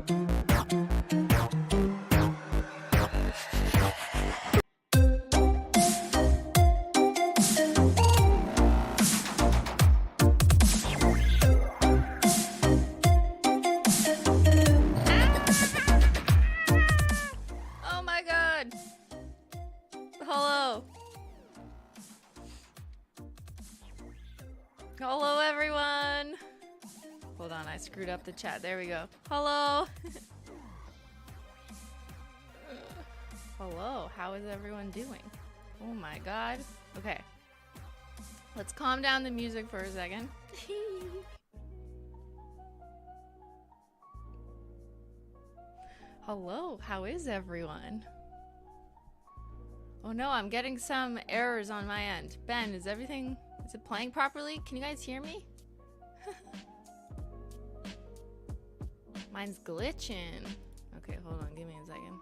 Hello, everyone. Hold on, I screwed up the chat. There we go. Hello. Hello, how is everyone doing? Oh my god. Okay. Let's calm down the music for a second. Hello, how is everyone? Oh no, I'm getting some errors on my end. Ben, is everything... is it playing properly? Can you guys hear me? Mine's glitching. Okay, hold on. Give me a second.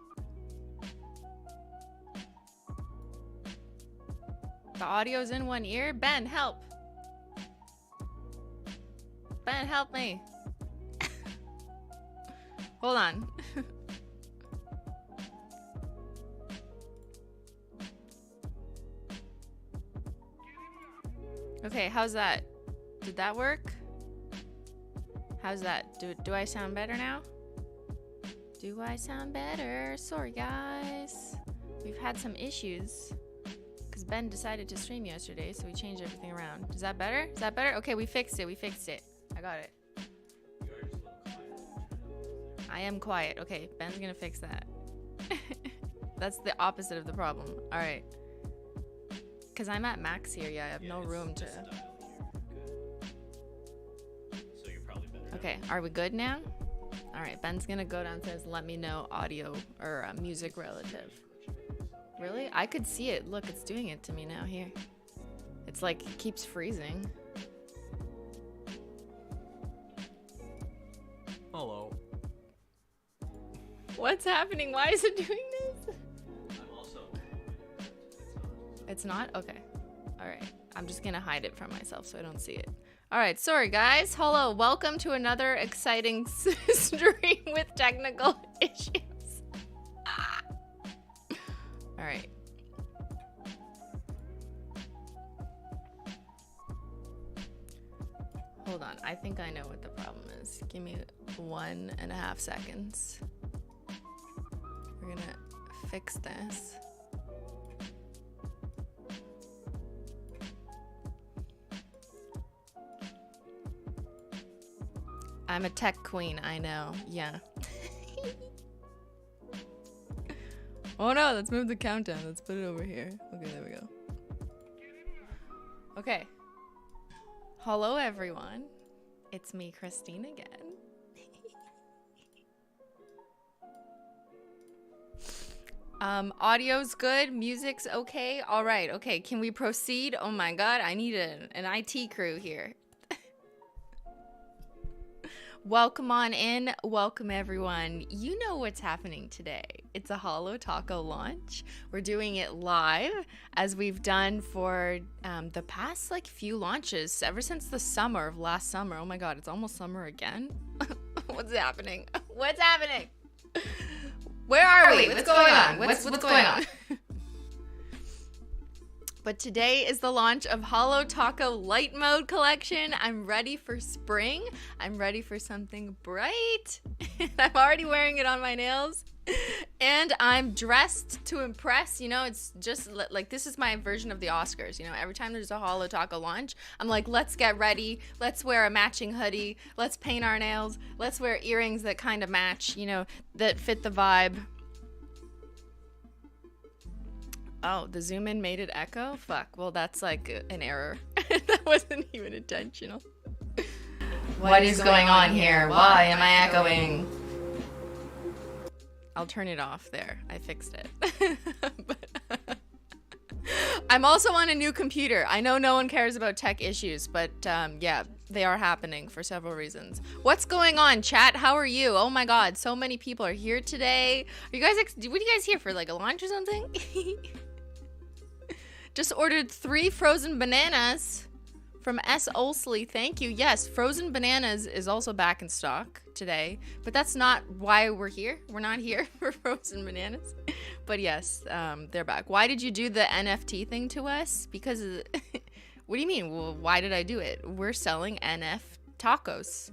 The audio's in one ear? Ben, help! Ben, help me! Hold on. Okay, how's that? Did that work? How's that? Do I sound better now? Do I sound better? Sorry, guys. We've had some issues. Because Ben decided to stream yesterday, so we changed everything around. Is that better? Is that better? Okay, we fixed it. We fixed it. I got it. I am quiet. Okay, Ben's gonna fix that. That's the opposite of the problem. Alright. Because I'm at max here, yeah, I have no room to... So you're probably better. Okay, are we good now? Alright, Ben's gonna go downstairs, let me know audio or music relative. Really? I could see it. Look, it's doing it to me now here. It's like, it keeps freezing. Hello. What's happening? Why is it doing this? It's not? Okay. Alright. I'm just gonna hide it from myself so I don't see it. Alright, sorry guys. Hello, welcome to another exciting stream with technical issues. Alright. Hold on, I think I know what the problem is. Give me 1.5 seconds. We're gonna fix this. I'm a tech queen, I know. Yeah. Oh no, let's move the countdown. Let's put it over here. Okay, there we go. Okay. Hello, everyone. It's me, Christine, again. Audio's good. Music's okay. All right. Okay, can we proceed? Oh my god, I need an IT crew here. Welcome on in. Welcome everyone. You know what's happening today. It's a Holo Taco launch. We're doing it live as we've done for the past like few launches ever since the summer of last summer. Oh my god, it's almost summer again. What's happening? What's happening? Where are we? What's going on? What's going on? But today is the launch of Holo Taco Lite Mode collection. I'm ready for spring. I'm ready for something bright. I'm already wearing it on my nails. And I'm dressed to impress. You know, it's just like this is my version of the Oscars. You know, every time there's a Holo Taco launch, I'm like, let's get ready. Let's wear a matching hoodie. Let's paint our nails. Let's wear earrings that kind of match, you know, that fit the vibe. Oh, the zoom in made it echo? Fuck, well that's like an error. That wasn't even intentional. What is going on here? Why am I echoing? I'll turn it off there. I fixed it. But, I'm also on a new computer. I know no one cares about tech issues, but yeah, they are happening for several reasons. What's going on, chat? How are you? Oh my god, so many people are here today. Are you guys, what are you guys here for, like a launch or something? Just ordered 3 frozen bananas From S. Olsley, thank you. Yes, frozen bananas is also back in stock today, but that's not why we're here. We're not here for frozen bananas. But yes, they're back. Why did you do the NFT thing to us? Because, what do you mean? Well, why did I do it? We're selling NF tacos.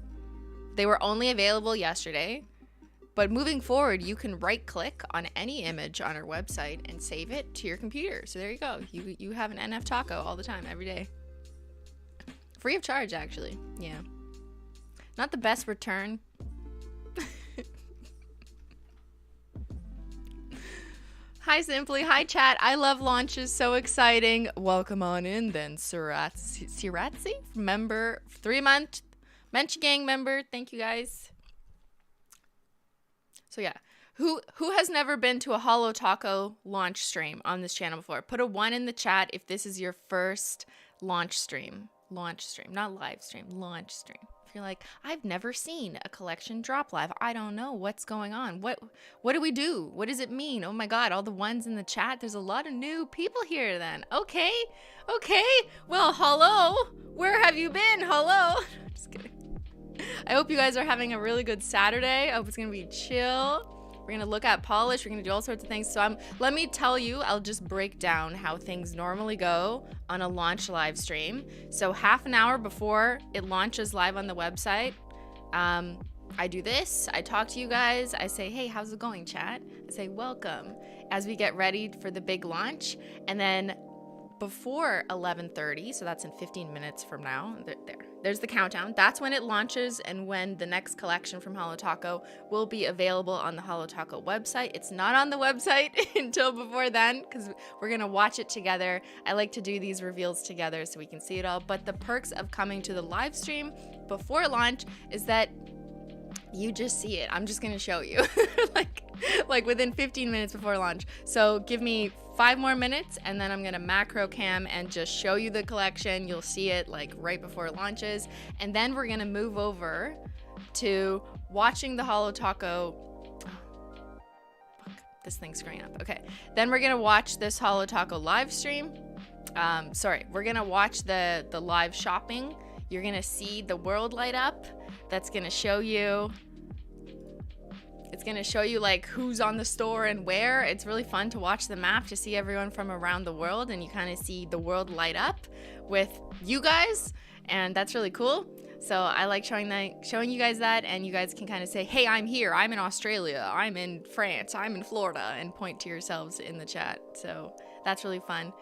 They were only available yesterday, but moving forward, you can right-click on any image on our website and save it to your computer. So there you go. You have an NF taco all the time, every day. Free of charge, actually. Yeah. Not the best return. Hi, Simply. Hi, chat. I love launches. So exciting. Welcome on in, then, Siratzi, member, 3-month Menchie gang member. Thank you, guys. So, yeah. Who has never been to a Holo Taco launch stream on this channel before? Put a 1 in the chat if this is your first launch stream. Launch stream, not live stream, launch stream. If you're like, I've never seen a collection drop live. I don't know what's going on. What do we do? What does it mean? Oh my God, all the ones in the chat. There's a lot of new people here then. Okay. Well, hello. Where have you been? Hello. Just kidding. I hope you guys are having a really good Saturday. I hope it's going to be chill. We're going to look at polish. We're going to do all sorts of things. So let me tell you, I'll just break down how things normally go on a launch live stream. So half an hour before it launches live on the website, I do this. I talk to you guys. I say, hey, how's it going, chat? I say, welcome, as we get ready for the big launch. And then before 11:30, so that's in 15 minutes from now, there's the countdown. That's when it launches and when the next collection from Holo Taco will be available on the Holo Taco website. It's not on the website until before then because we're going to watch it together. I like to do these reveals together so we can see it all. But the perks of coming to the live stream before launch is that you just see it. I'm just going to show you like within 15 minutes before launch. So give me 5 more minutes and then I'm going to macro cam and just show you the collection. You'll see it like right before it launches. And then we're going to move over to watching the Holo Taco. This thing's screwing up. Okay. Then we're going to watch this Holo Taco live stream. We're going to watch the live shopping. You're going to see the world light up. That's going to show you. It's going to show you like who's on the store and where. It's really fun to watch the map to see everyone from around the world and you kind of see the world light up with you guys, and that's really cool. So I like showing you guys that, and you guys can kind of say, hey, I'm here. I'm in Australia. I'm in France. I'm in Florida, and point to yourselves in the chat. So that's really fun.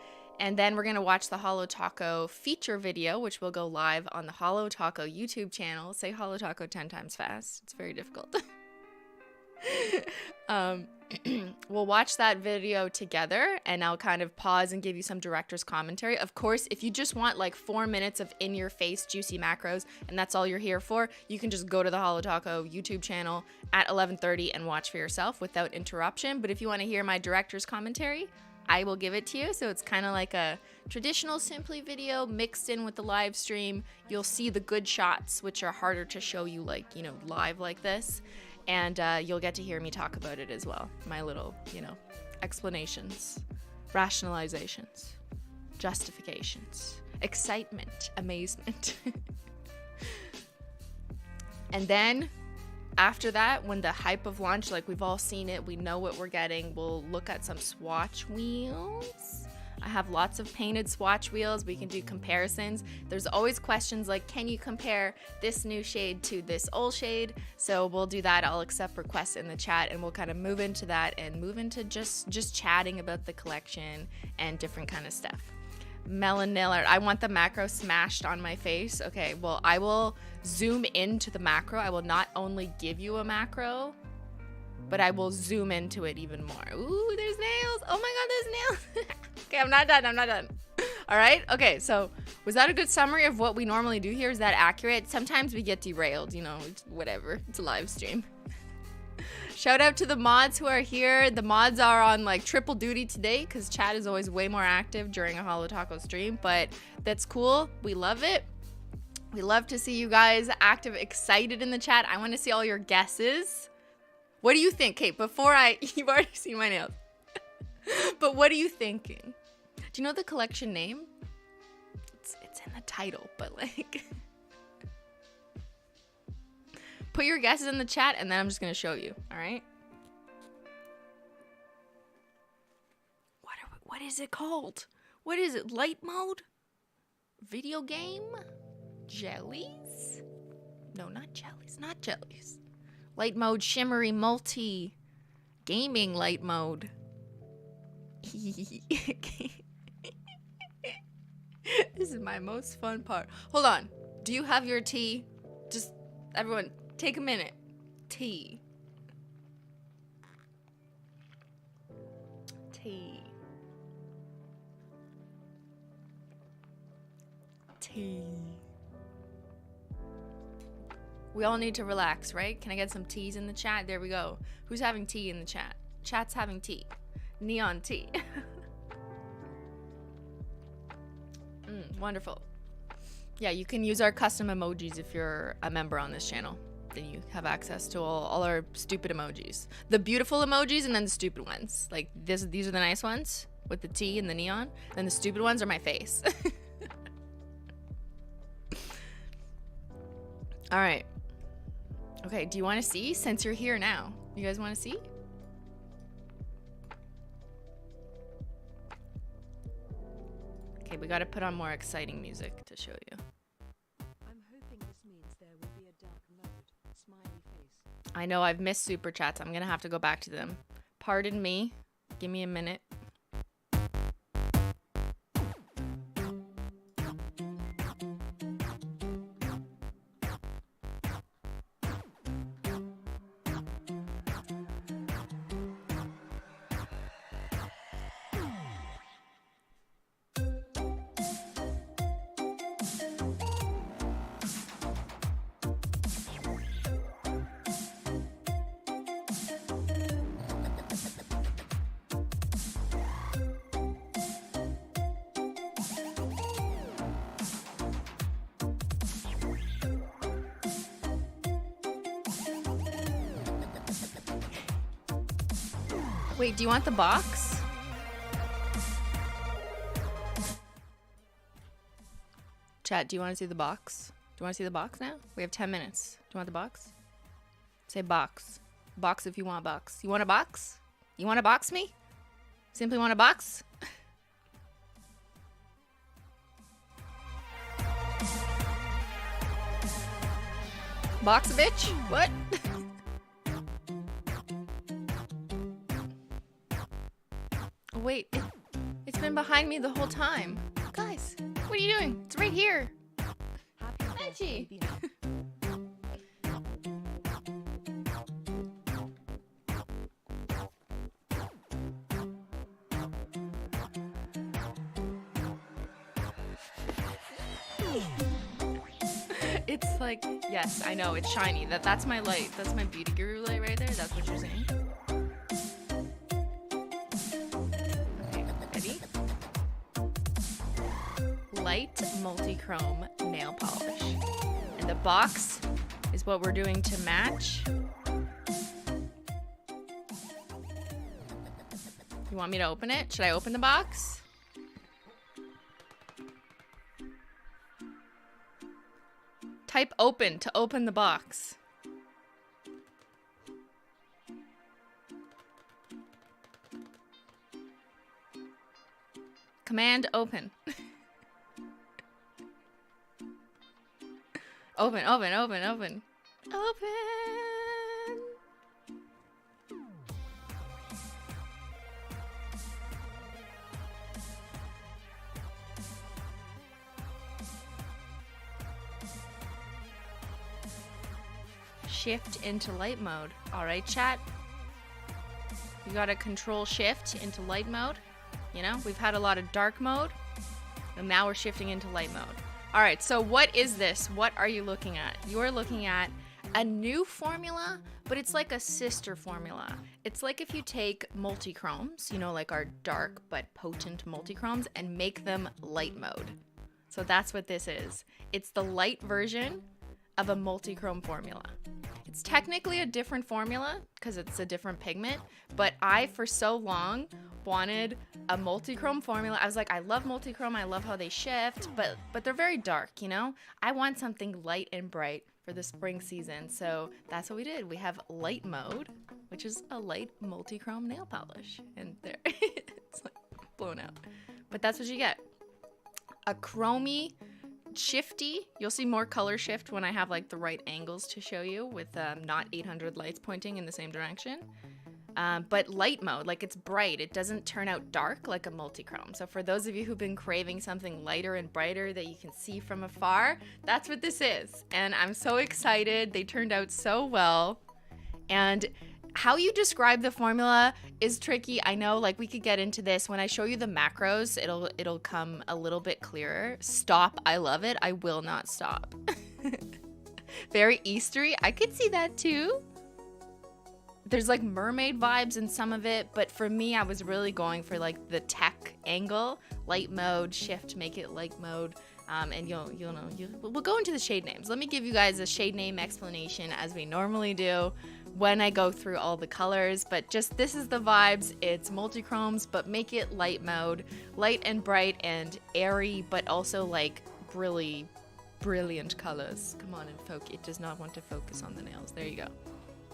And then we're going to watch the Holo Taco feature video, which will go live on the Holo Taco YouTube channel. Say Holo Taco 10 times fast. It's very difficult. We'll watch that video together and I'll kind of pause and give you some director's commentary. Of course, if you just want like 4 minutes of in-your-face juicy macros and that's all you're here for, you can just go to the Holo Taco YouTube channel at 11:30 and watch for yourself without interruption. But if you want to hear my director's commentary, I will give it to you. So it's kind of like a traditional Simply video mixed in with the live stream. You'll see the good shots, which are harder to show you like, live like this. And you'll get to hear me talk about it as well. My little, explanations, rationalizations, justifications, excitement, amazement. And then after that, when the hype of launch, like we've all seen it, we know what we're getting, we'll look at some swatch wheels. I have lots of painted swatch wheels. We can do comparisons. There's always questions like, can you compare this new shade to this old shade? So we'll do that. I'll accept requests in the chat and we'll kind of move into that and move into just chatting about the collection and different kind of stuff. Melon Nailert, I want the macro smashed on my face. Okay, well, I will zoom into the macro. I will not only give you a macro, but I will zoom into it even more. Ooh, there's nails. Oh my God, there's nails. Okay, I'm not done. All right. Okay, so was that a good summary of what we normally do here? Is that accurate? Sometimes we get derailed, it's whatever. It's a live stream. Shout out to the mods who are here. The mods are on like triple duty today because chat is always way more active during a Holo Taco stream, but that's cool. We love it. We love to see you guys active, excited in the chat. I want to see all your guesses. What do you think, Kate? You've already seen my nails. But what are you thinking? Do you know the collection name? It's in the title, but like, put your guesses in the chat and then I'm just gonna show you, all right? What is it called? What is it? Lite Mode? Video game? Jellies? No, not jellies. Not jellies. Lite Mode Shimmery Multi Gaming Lite Mode. This is my most fun part. Hold on. Do you have your tea? Just everyone take a minute. Tea. Tea. Tea. We all need to relax, right? Can I get some teas in the chat? There we go. Who's having tea in the chat? Chat's having tea. Neon tea. Wonderful. Yeah, you can use our custom emojis if you're a member on this channel. Then you have access to all our stupid emojis. The beautiful emojis and then the stupid ones. Like these are the nice ones with the tea and the neon. Then the stupid ones are my face. All right. Okay, do you want to see? Since you're here now, you guys want to see? Okay, we got to put on more exciting music to show you. I'm hoping this means there will be a dark mode. Smiley face. I know I've missed super chats. I'm going to have to go back to them. Pardon me. Give me a minute. Wait, do you want the box? Chat, do you want to see the box? Do you want to see the box now? We have 10 minutes. Do you want the box? Say box. Box if you want a box. You want a box? You want to box me? Simply want a box? Box a bitch? What? Wait, it's been behind me the whole time. Guys, what are you doing? It's right here. Menchie. It's like, yes, I know, it's shiny. That's my light. That's my beauty guru light right there. That's what you're saying. Light multi-chrome nail polish, and the box is what we're doing to match. You want me to open it? Should I open the box? Type open to open the box. Command open. Open, open, open, open. Open. Shift into light mode. All right, chat. You gotta control shift into light mode. You know, we've had a lot of dark mode, and now we're shifting into light mode. All right, so what is this? What are you looking at? You are looking at a new formula, but it's like a sister formula. It's like if you take multi-chromes, you know, like our dark but potent multi-chromes, and make them light mode. So that's what this is. It's the light version of a multi-chrome formula. It's technically a different formula because it's a different pigment, but I, for so long, wanted a multi-chrome formula. I was like, I love multi-chrome. I love how they shift, but they're very dark, you know? I want something light and bright for the spring season, so that's what we did. We have Lite Mode, which is a light multi-chrome nail polish, and there, it's like blown out. But that's what you get. A chromey, shifty. You'll see more color shift when I have like the right angles to show you with not 800 lights pointing in the same direction. But light mode, like it's bright. It doesn't turn out dark like a multi-chrome. So for those of you who've been craving something lighter and brighter that you can see from afar, that's what this is. And I'm so excited. They turned out so well. And how you describe the formula is tricky. I know, like we could get into this. When I show you the macros, it'll come a little bit clearer. Stop, I love it. I will not stop. Very Eastery. I could see that too. There's like mermaid vibes in some of it, but for me, I was really going for like the tech angle. Light mode, shift, make it light mode. And you'll know, we'll go into the shade names. Let me give you guys a shade name explanation as we normally do when I go through all the colors, but just this is the vibes. It's multi-chromes, but make it light mode, light and bright and airy, but also like really brilliant colors. Come on and focus. It does not want to focus on the nails. There you go.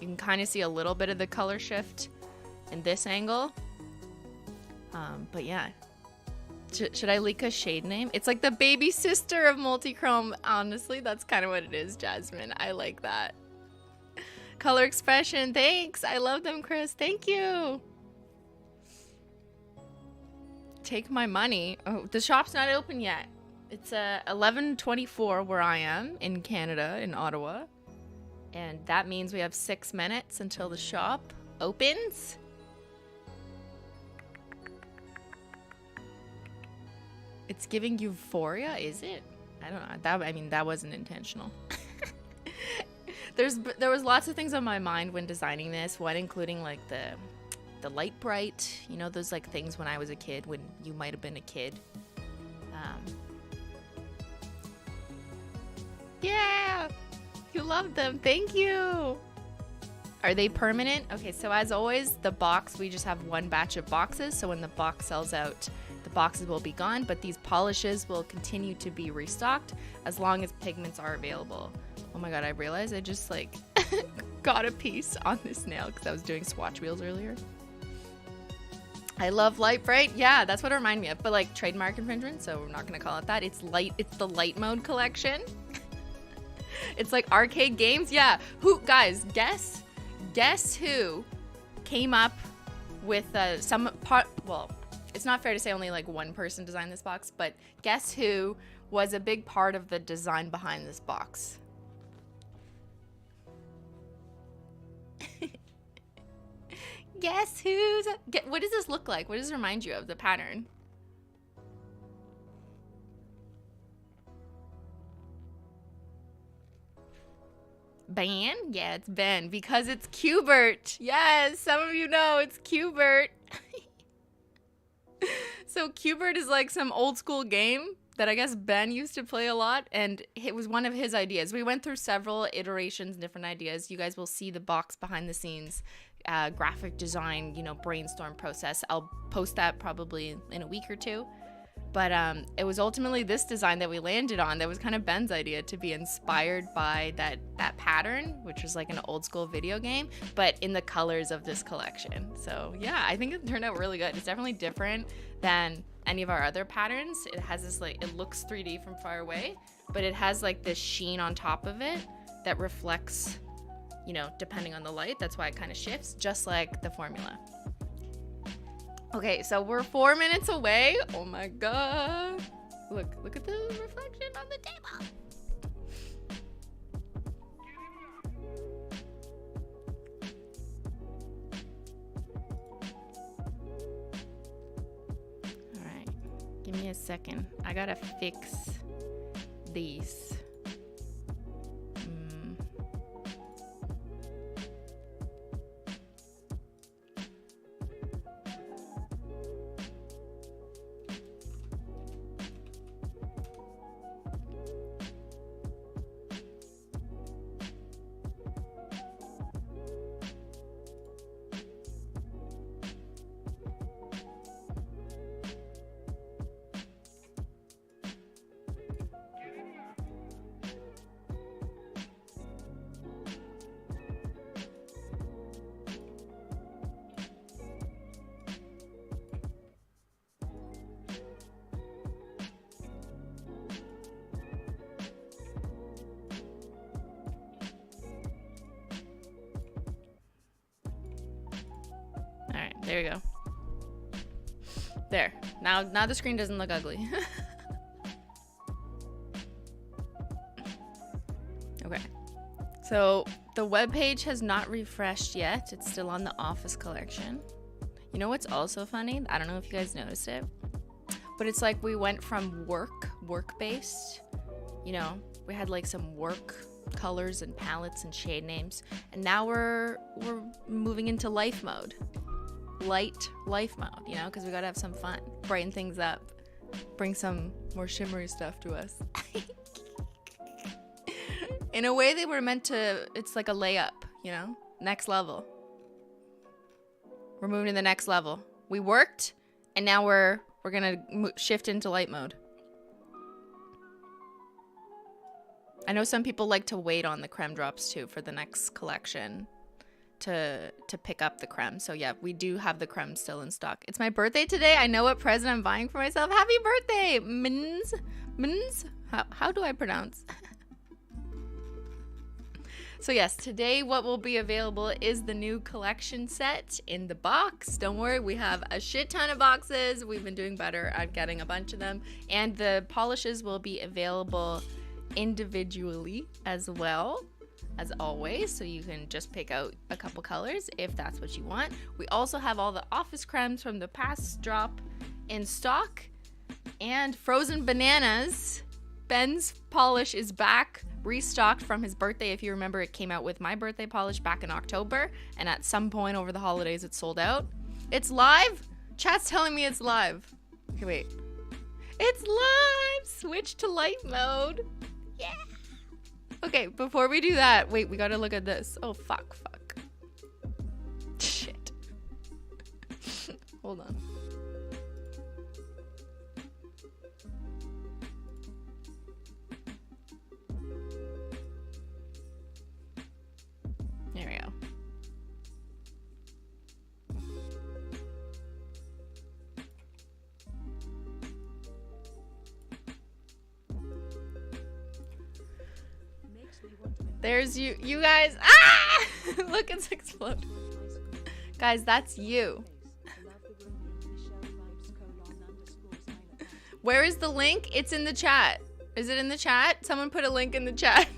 You can kind of see a little bit of the color shift in this angle. But yeah. Should I leak a shade name? It's like the baby sister of multi-chrome. Honestly, that's kind of what it is, Jasmine. I like that. Color expression. Thanks. I love them, Chris. Thank you. Take my money. Oh, the shop's not open yet. It's 11:24 where I am in Canada, in Ottawa. And that means we have 6 minutes until the shop opens. It's giving euphoria, is it? I don't know. That wasn't intentional. There was lots of things on my mind when designing this. One including like the light bright. You know, those like things when I was a kid, when you might have been a kid. Yeah, you love them. Thank you. Are they permanent? Okay, so as always, the box, we just have one batch of boxes. So when the box sells out, the boxes will be gone, but these polishes will continue to be restocked as long as pigments are available. Oh my god, I realized I just like got a piece on this nail because I was doing swatch wheels earlier. I love light bright. Yeah, that's what it reminded me of, but like trademark infringement, so we're not gonna call it that. It's the Lite Mode collection. It's like arcade games. Yeah, who, guys, guess who came up with some part, well, it's not fair to say only like one person designed this box, but guess who was a big part of the design behind this box? Guess who's... What does this look like? What does it remind you of, the pattern? Beyyyn? Yeah, it's Ben, because it's Q*bert. Yes, some of you know it's Q*bert. So Q*bert is like some old school game that I guess Ben used to play a lot, and it was one of his ideas. We went through several iterations, different ideas. You guys will see the box behind the scenes, graphic design, you know, brainstorm process. I'll post that probably in a week or two. But it was ultimately this design that we landed on that was kind of Ben's idea, to be inspired by that pattern, which was like an old school video game, but in the colors of this collection. So yeah, I think it turned out really good. It's definitely different than any of our other patterns. It has this like, it looks 3D from far away, but it has like this sheen on top of it that reflects, you know, depending on the light. That's why it kind of shifts, just like the formula. Okay, so we're 4 minutes away. Oh my god. Look at the reflection on the table. All right, give me a second. I gotta fix these. There you go. There. Now the screen doesn't look ugly. Okay. So the webpage has not refreshed yet. It's still on the Office collection. You know what's also funny? I don't know if you guys noticed it, but it's like we went from work-based, you know, we had like some work colors and palettes and shade names, and now we're moving into life mode. Light life mode, you know, because we gotta have some fun, brighten things up, bring some more shimmery stuff to us. In a way, they were meant to, it's like a layup, you know, next level. We're moving to the next level. We worked, and now we're gonna shift into light mode. I know some people like to wait on the crème drops too for the next collection to pick up the crème. So yeah, we do have the crème still in stock. It's my birthday today. I know what present I'm buying for myself. Happy birthday, Mins. How do I pronounce? So yes, today what will be available is the new collection set in the box. Don't worry, we have a shit ton of boxes. We've been doing better at getting a bunch of them. And the polishes will be available individually as well, as always. So you can just pick out a couple colors if that's what you want. We also have all the office crèmes from the past drop in stock. And frozen bananas. Ben's polish is back, restocked from his birthday. If you remember, it came out with my birthday polish back in October, and at some point over the holidays it sold out. It's live. Chat's telling me it's live. Okay, wait. It's live. Switch to light mode. Yeah. Okay, before we do that, wait, we gotta look at this. Oh, fuck. Shit. Hold on. There we go. There's you guys. Ah! Look, it's exploding. Guys, that's you. Where is the link? It's in the chat. Is it in the chat? Someone put a link in the chat.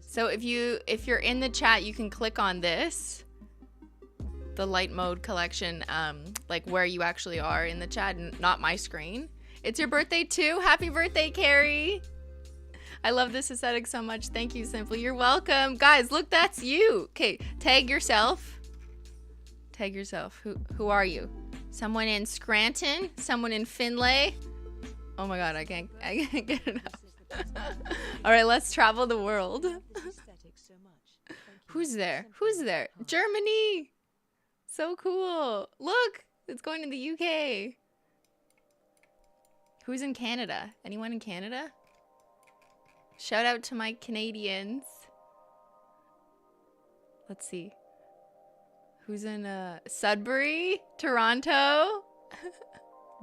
So if you're in the chat, you can click on this, the light mode collection, like where you actually are in the chat, and not my screen. It's your birthday too. Happy birthday, Carrie. I love this aesthetic so much. Thank you, Simply. You're welcome. Guys, look, that's you. Okay, tag yourself. Tag yourself. Who are you? Someone in Scranton? Someone in Finlay? Oh my god, I can't get it up. All right, let's travel the world. Who's there? Who's there? Germany. So cool. Look, it's going to the UK. Who's in Canada? Anyone in Canada? Shout out to my Canadians. Let's see. Who's in Sudbury? Toronto?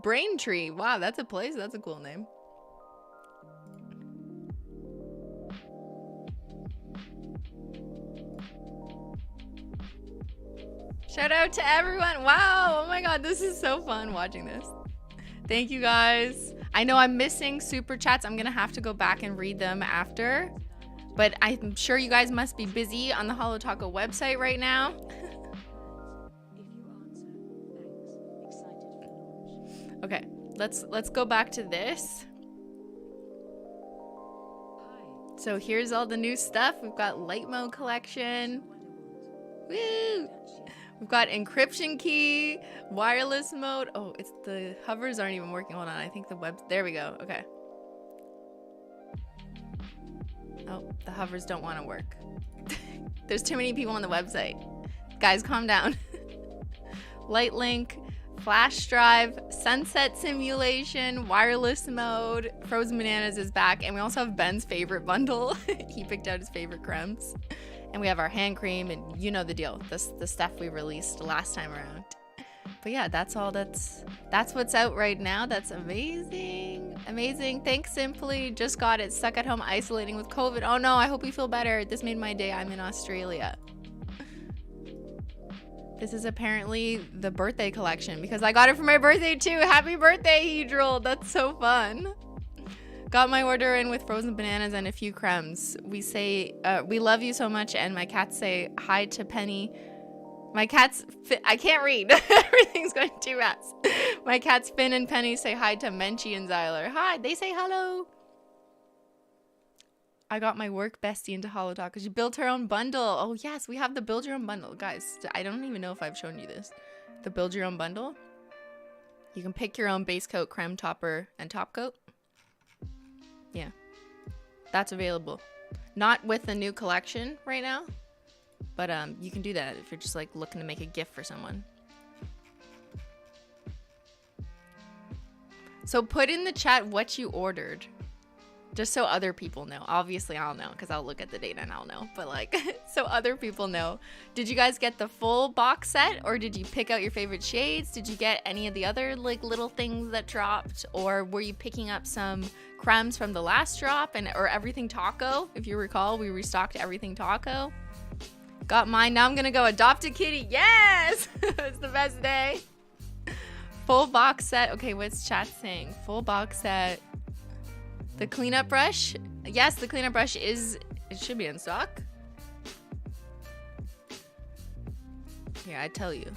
Braintree. Wow, that's a place. That's a cool name. Shout out to everyone. Wow. Oh my god, this is so fun watching this. Thank you guys. I know I'm missing super chats. I'm gonna have to go back and read them after, but I'm sure you guys must be busy on the Holo Taco website right now. Okay, let's go back to this. So here's all the new stuff. We've got Lite Mode collection. Woo! We've got Encryption Key, wireless mode. Oh, it's the hovers aren't even working. Hold on, I think the web. There we go. Okay. Oh, the hovers don't want to work. There's too many people on the website. Guys, calm down. Light link, flash drive, sunset simulation, wireless mode. Frozen bananas is back, and we also have Ben's favorite bundle. He picked out his favorite crèmes. And we have our hand cream, and you know the deal. The stuff we released last time around. But yeah, that's all. That's what's out right now. That's amazing. Amazing. Thanks, Simply. Just got it. Stuck at home isolating with COVID. Oh no, I hope you feel better. This made my day. I'm in Australia. This is apparently the birthday collection because I got it for my birthday too. Happy birthday, Hedril. That's so fun. Got my order in with frozen bananas and a few cremes. We say, we love you so much, and my cats say hi to Penny. My cats, I can't read. Everything's going too fast. My cats Finn and Penny say hi to Menchie and Zyler. Hi, they say hello. I got my work bestie into Holo Taco. She built her own bundle. Oh yes, we have the build your own bundle. Guys, I don't even know if I've shown you this. The build your own bundle. You can pick your own base coat, creme topper, and top coat. Yeah, that's available. Not with the new collection right now. But you can do that if you're just like looking to make a gift for someone. So put in the chat what you ordered. Just so other people know. Obviously I'll know because I'll look at the data and I'll know. But like, so other people know. Did you guys get the full box set? Or did you pick out your favorite shades? Did you get any of the other like little things that dropped? Or were you picking up some cremes from the last drop or everything taco? If you recall, we restocked everything taco. Got mine. Now I'm gonna go adopt a kitty. Yes! It's the best day. Full box set. Okay, what's chat saying? Full box set. The cleanup brush. Yes, the cleanup brush it should be in stock. Here, I tell you.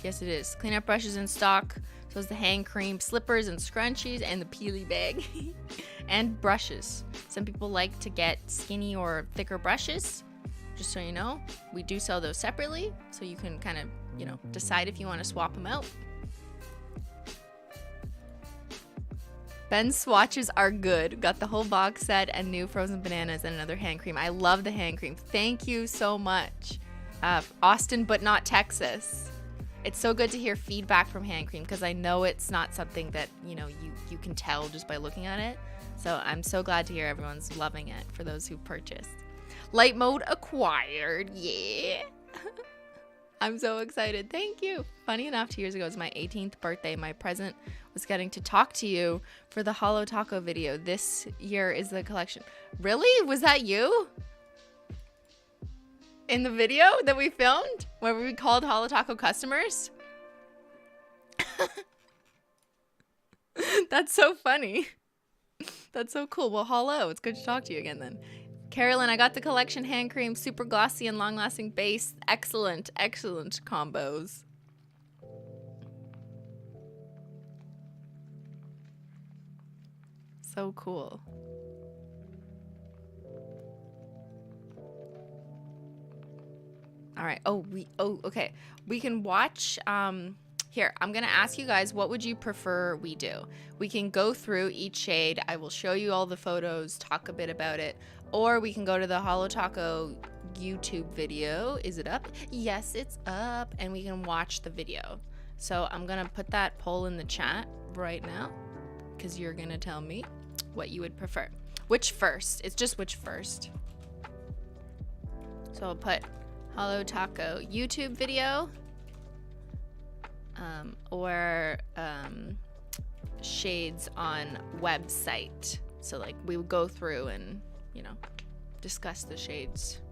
Yes, it is. Cleanup brush is in stock. So is the hand cream, slippers and scrunchies, and the peely bag. And brushes. Some people like to get skinny or thicker brushes. Just so you know, we do sell those separately, so you can kind of, you know, decide if you want to swap them out. Ben's swatches are good. Got the whole box set and new frozen bananas and another hand cream. I love the hand cream. Thank you so much. Austin, but not Texas. It's so good to hear feedback from hand cream because I know it's not something that, you know, you can tell just by looking at it. So I'm so glad to hear everyone's loving it for those who purchased. Lite Mode acquired. Yeah. I'm so excited. Thank you. Funny enough, 2 years ago was my 18th birthday. My present was getting to talk to you for the Holo Taco video. This year is the collection. Really? Was that you? In the video that we filmed where we called Holo Taco customers? That's so funny. That's so cool. Well, hello. It's good to talk to you again then. Carolyn, I got the collection hand cream, super glossy and long-lasting base. Excellent, excellent combos. So cool. All right. Okay. We can watch, here, I'm going to ask you guys, what would you prefer we do? We can go through each shade. I will show you all the photos, talk a bit about it. Or we can go to the Holo Taco YouTube video. Is it up? Yes, it's up. And we can watch the video. So I'm going to put that poll in the chat right now because you're going to tell me what you would prefer. Which first? It's just which first. So I'll put Holo Taco YouTube video or shades on website. So like we would go through and, you know, discuss the shades.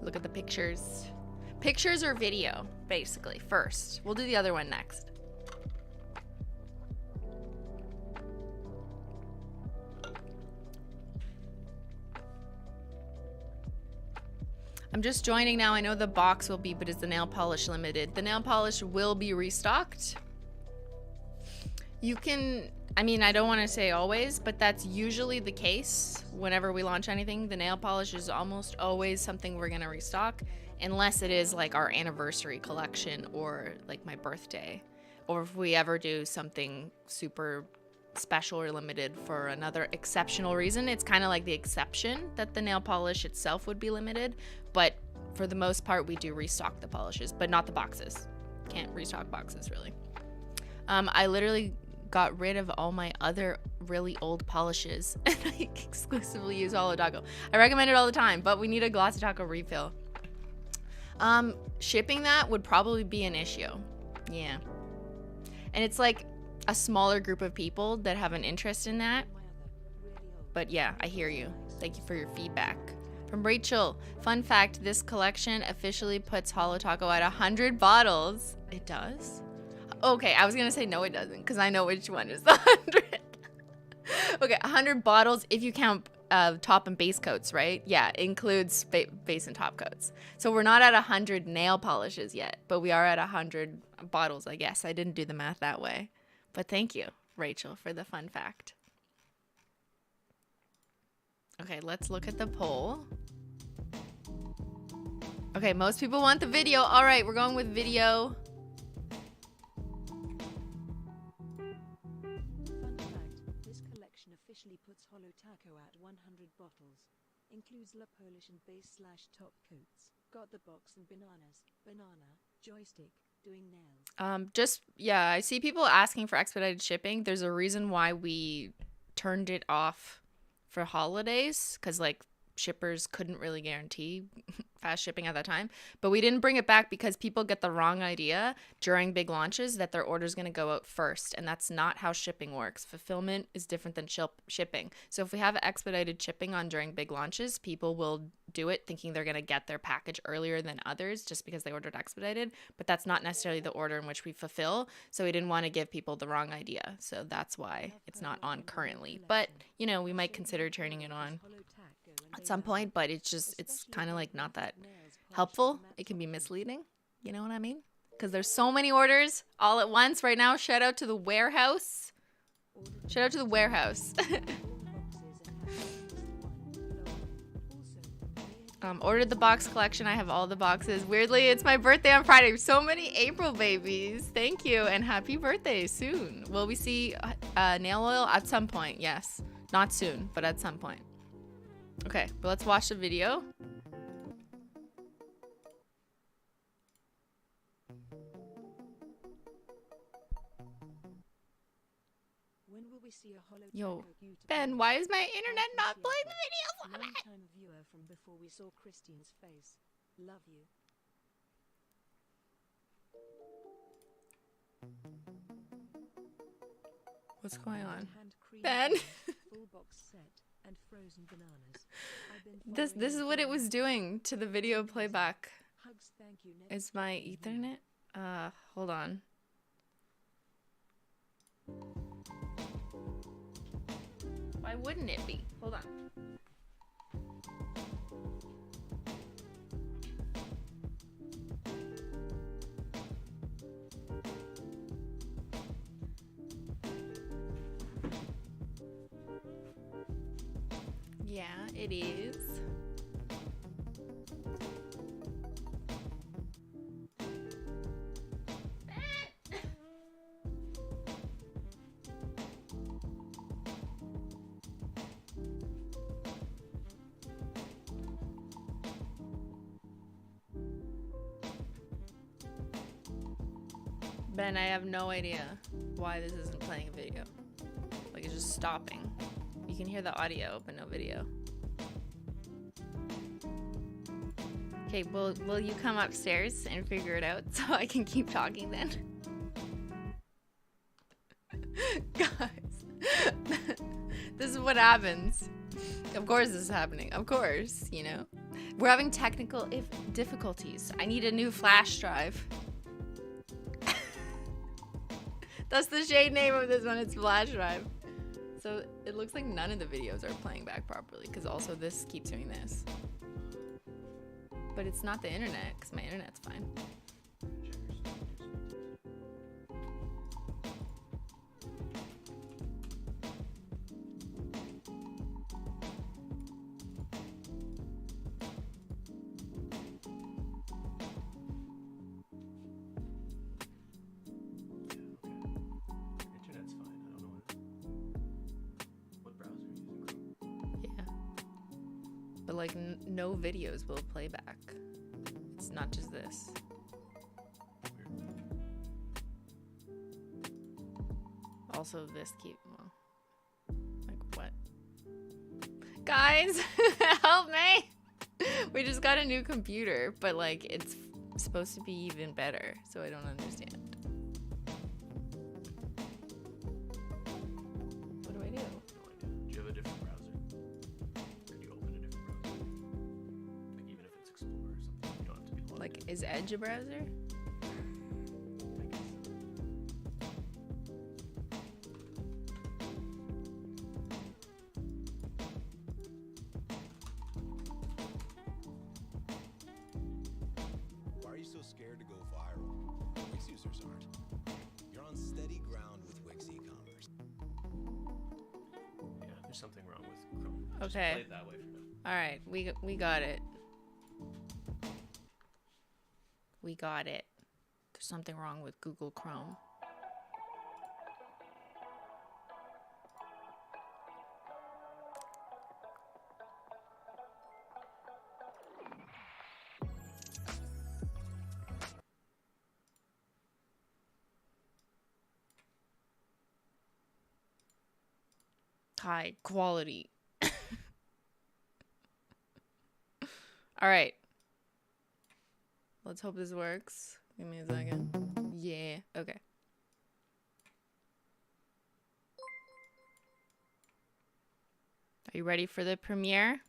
Look at the pictures. Pictures or video, basically, first. We'll do the other one next. I'm just joining now. I know the box will be, but is the nail polish limited? The nail polish will be restocked. You can, I mean, I don't want to say always, but that's usually the case whenever we launch anything. The nail polish is almost always something we're going to restock, unless it is like our anniversary collection or like my birthday, or if we ever do something super special or limited for another exceptional reason. It's kind of like the exception that the nail polish itself would be limited, but for the most part we do restock the polishes, but not the boxes. Can't restock boxes really. I literally got rid of all my other really old polishes and I exclusively use Holo Taco. I recommend it all the time, but we need a Glossy Taco refill. Shipping that would probably be an issue. Yeah. And it's like a smaller group of people that have an interest in that. But yeah, I hear you. Thank you for your feedback. From Rachel, fun fact, this collection officially puts Holo Taco at 100 bottles. It does? Okay, I was going to say no, it doesn't, because I know which one is the 100. Okay, 100 bottles if you count top and base coats, right? Yeah, it includes base and top coats. So we're not at 100 nail polishes yet, but we are at 100 bottles, I guess. I didn't do the math that way. But thank you, Rachel, for the fun fact. Okay, let's look at the poll. Okay, most people want the video. All right, we're going with video. Fun fact, this collection officially puts Holo Taco at 100 bottles. Includes La Polish and base / top coats. Got the box and bananas, banana, joystick, doing nails. Yeah, I see people asking for expedited shipping. There's a reason why we turned it off for holidays, because like shippers couldn't really guarantee fast shipping at that time. But we didn't bring it back because people get the wrong idea during big launches that their order is going to go out first, and that's not how shipping works. Fulfillment is different than shipping. So if we have expedited shipping on during big launches, people will do it thinking they're going to get their package earlier than others just because they ordered expedited, but that's not necessarily the order in which we fulfill. So we didn't want to give people the wrong idea. So that's why it's not on currently. But, you know, we might consider turning it on at some point, but it's kind of like not that helpful. It can be misleading. You know what I mean? Because there's so many orders all at once right now. Shout out to the warehouse. Shout out to the warehouse. Ordered the box collection. I have all the boxes. Weirdly, it's my birthday on Friday. So many April babies. Thank you and happy birthday soon. Will we see nail oil at some point? Yes. Not soon, but at some point. Okay, but let's watch the video. When will we see a Holo Yo, Taco beautiful? Ben, why is my internet not playing the videos on it? Long-time viewer from before we saw Christian's face. Love you. What's going on? Hand cream Ben? full box set and frozen bananas. I've been This following is the what it was videos. doing to the video playback. Hugs, thank you. Next Is my Ethernet? Hold on. Why wouldn't it be? Hold on. Yeah, it is. Ben, I have no idea why this isn't playing a video. Like, it's just stopping. You can hear the audio, but no video. Okay, will you come upstairs and figure it out so I can keep talking then? Guys, this is what happens. Of course this is happening. Of course, you know. We're having technical difficulties. I need a new flash drive. That's the shade name of this one. It's flash drive. So it looks like none of the videos are playing back properly because also this keeps doing this. But it's not the internet because my internet's fine. Internet's fine. I don't know what browser you're using. Yeah. But like no videos will play back. It's not just this. Also this well, like what? Guys, help me! We just got a new computer, but like it's supposed to be even better, so I don't understand. What do I do? No idea. Do you have a different browser? Could you open a different browser? Like even if it's Explorer or something, you don't have to be logged Like, in. is Edge a browser? I guess. Why are you so scared to go viral? Wix users aren't. You're on steady ground with Wix e-commerce. Yeah, there's something wrong with Chrome. Just Okay. play it that way for now. All right, we got it. We got it. There's something wrong with Google Chrome. High quality. All right. Let's hope this works. Give me a second. Yeah. Okay. Are you ready for the premiere?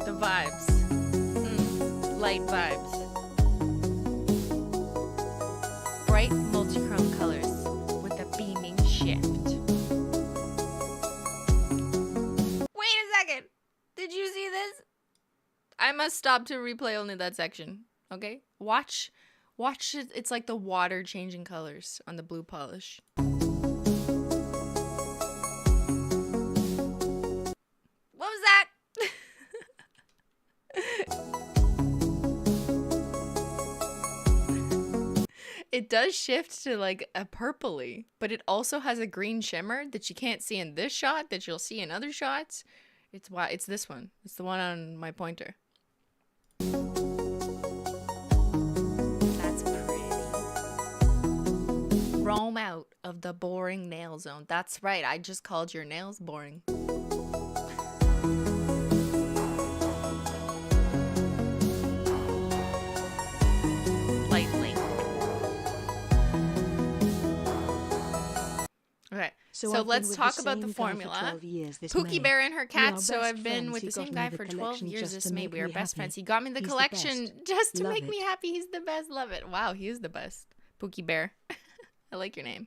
The vibes. Light vibes. Bright multichrome colors with a beaming shift. Wait a second. Did you see this? I must stop to replay only that section. Okay? Watch it. It's like the water changing colors on the blue polish. What was that? It does shift to like a purpley, but it also has a green shimmer that you can't see in this shot that you'll see in other shots. It's this one. It's the one on my pointer. That's pretty. Roam out of the boring nail zone. That's right. I just called your nails boring. Lightly. Okay, so I've been let's with talk the about the same guy for formula. 12 years this Pookie May. Bear and her We cat. are So best I've been friends. with He the same got guy me for the 12 collection years just this to May. make We are me best friends. happy. He got me the He's the collection best. just to Love make me it. happy. He's the best. Love it. Wow, he is the best. Pookie Bear. I like your name.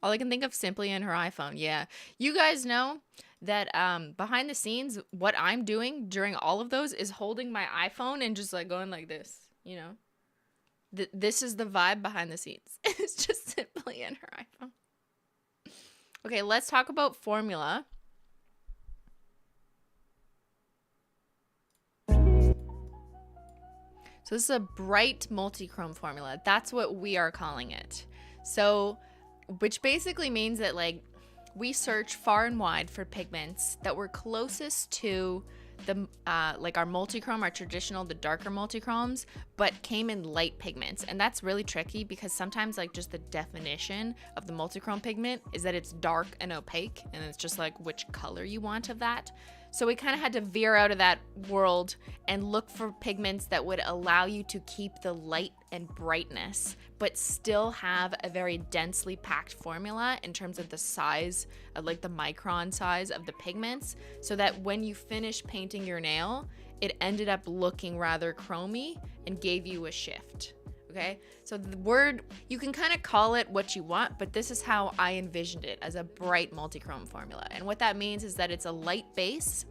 All I can think of simply in her iPhone. Yeah. You guys know that behind the scenes, what I'm doing during all of those is holding my iPhone and just like going like this, you know? This is the vibe behind the scenes. It's just simply in her iPhone. Okay, let's talk about formula. So this is a bright multi-chrome formula. That's what we are calling it. So, which basically means that like we search far and wide for pigments that were closest to the like our multichrome, our traditional, the darker multichromes, but came in light pigments. And that's really tricky because sometimes like just the definition of the multichrome pigment is that it's dark and opaque, and it's just like which color you want of that. So we kind of had to veer out of that world and look for pigments that would allow you to keep the light and brightness, but still have a very densely packed formula in terms of the size, of like the micron size of the pigments, so that when you finish painting your nail, it ended up looking rather chromy and gave you a shift. Okay, so the word, you can kind of call it what you want, but this is how I envisioned it, as a bright multichrome formula. And what that means is that it's a light base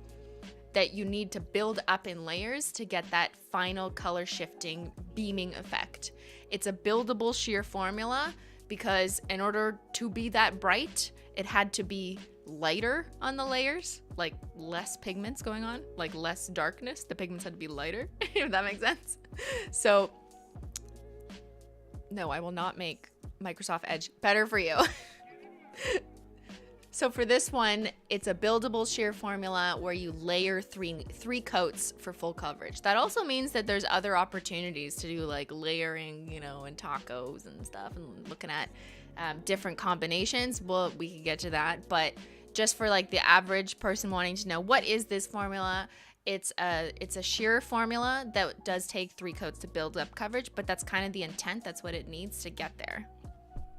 that you need to build up in layers to get that final color shifting beaming effect. It's a buildable sheer formula because in order to be that bright, it had to be lighter on the layers, like less pigments going on, like less darkness. The pigments had to be lighter, if that makes sense. So no, I will not make Microsoft Edge better for you. So for this one, it's a buildable sheer formula where you layer three coats for full coverage. That also means that there's other opportunities to do like layering, you know, and tacos and stuff, and looking at different combinations. Well, we could get to that, but just for like the average person wanting to know what is this formula, it's a sheer formula that does take 3 coats to build up coverage, but that's kind of the intent. That's what it needs to get there.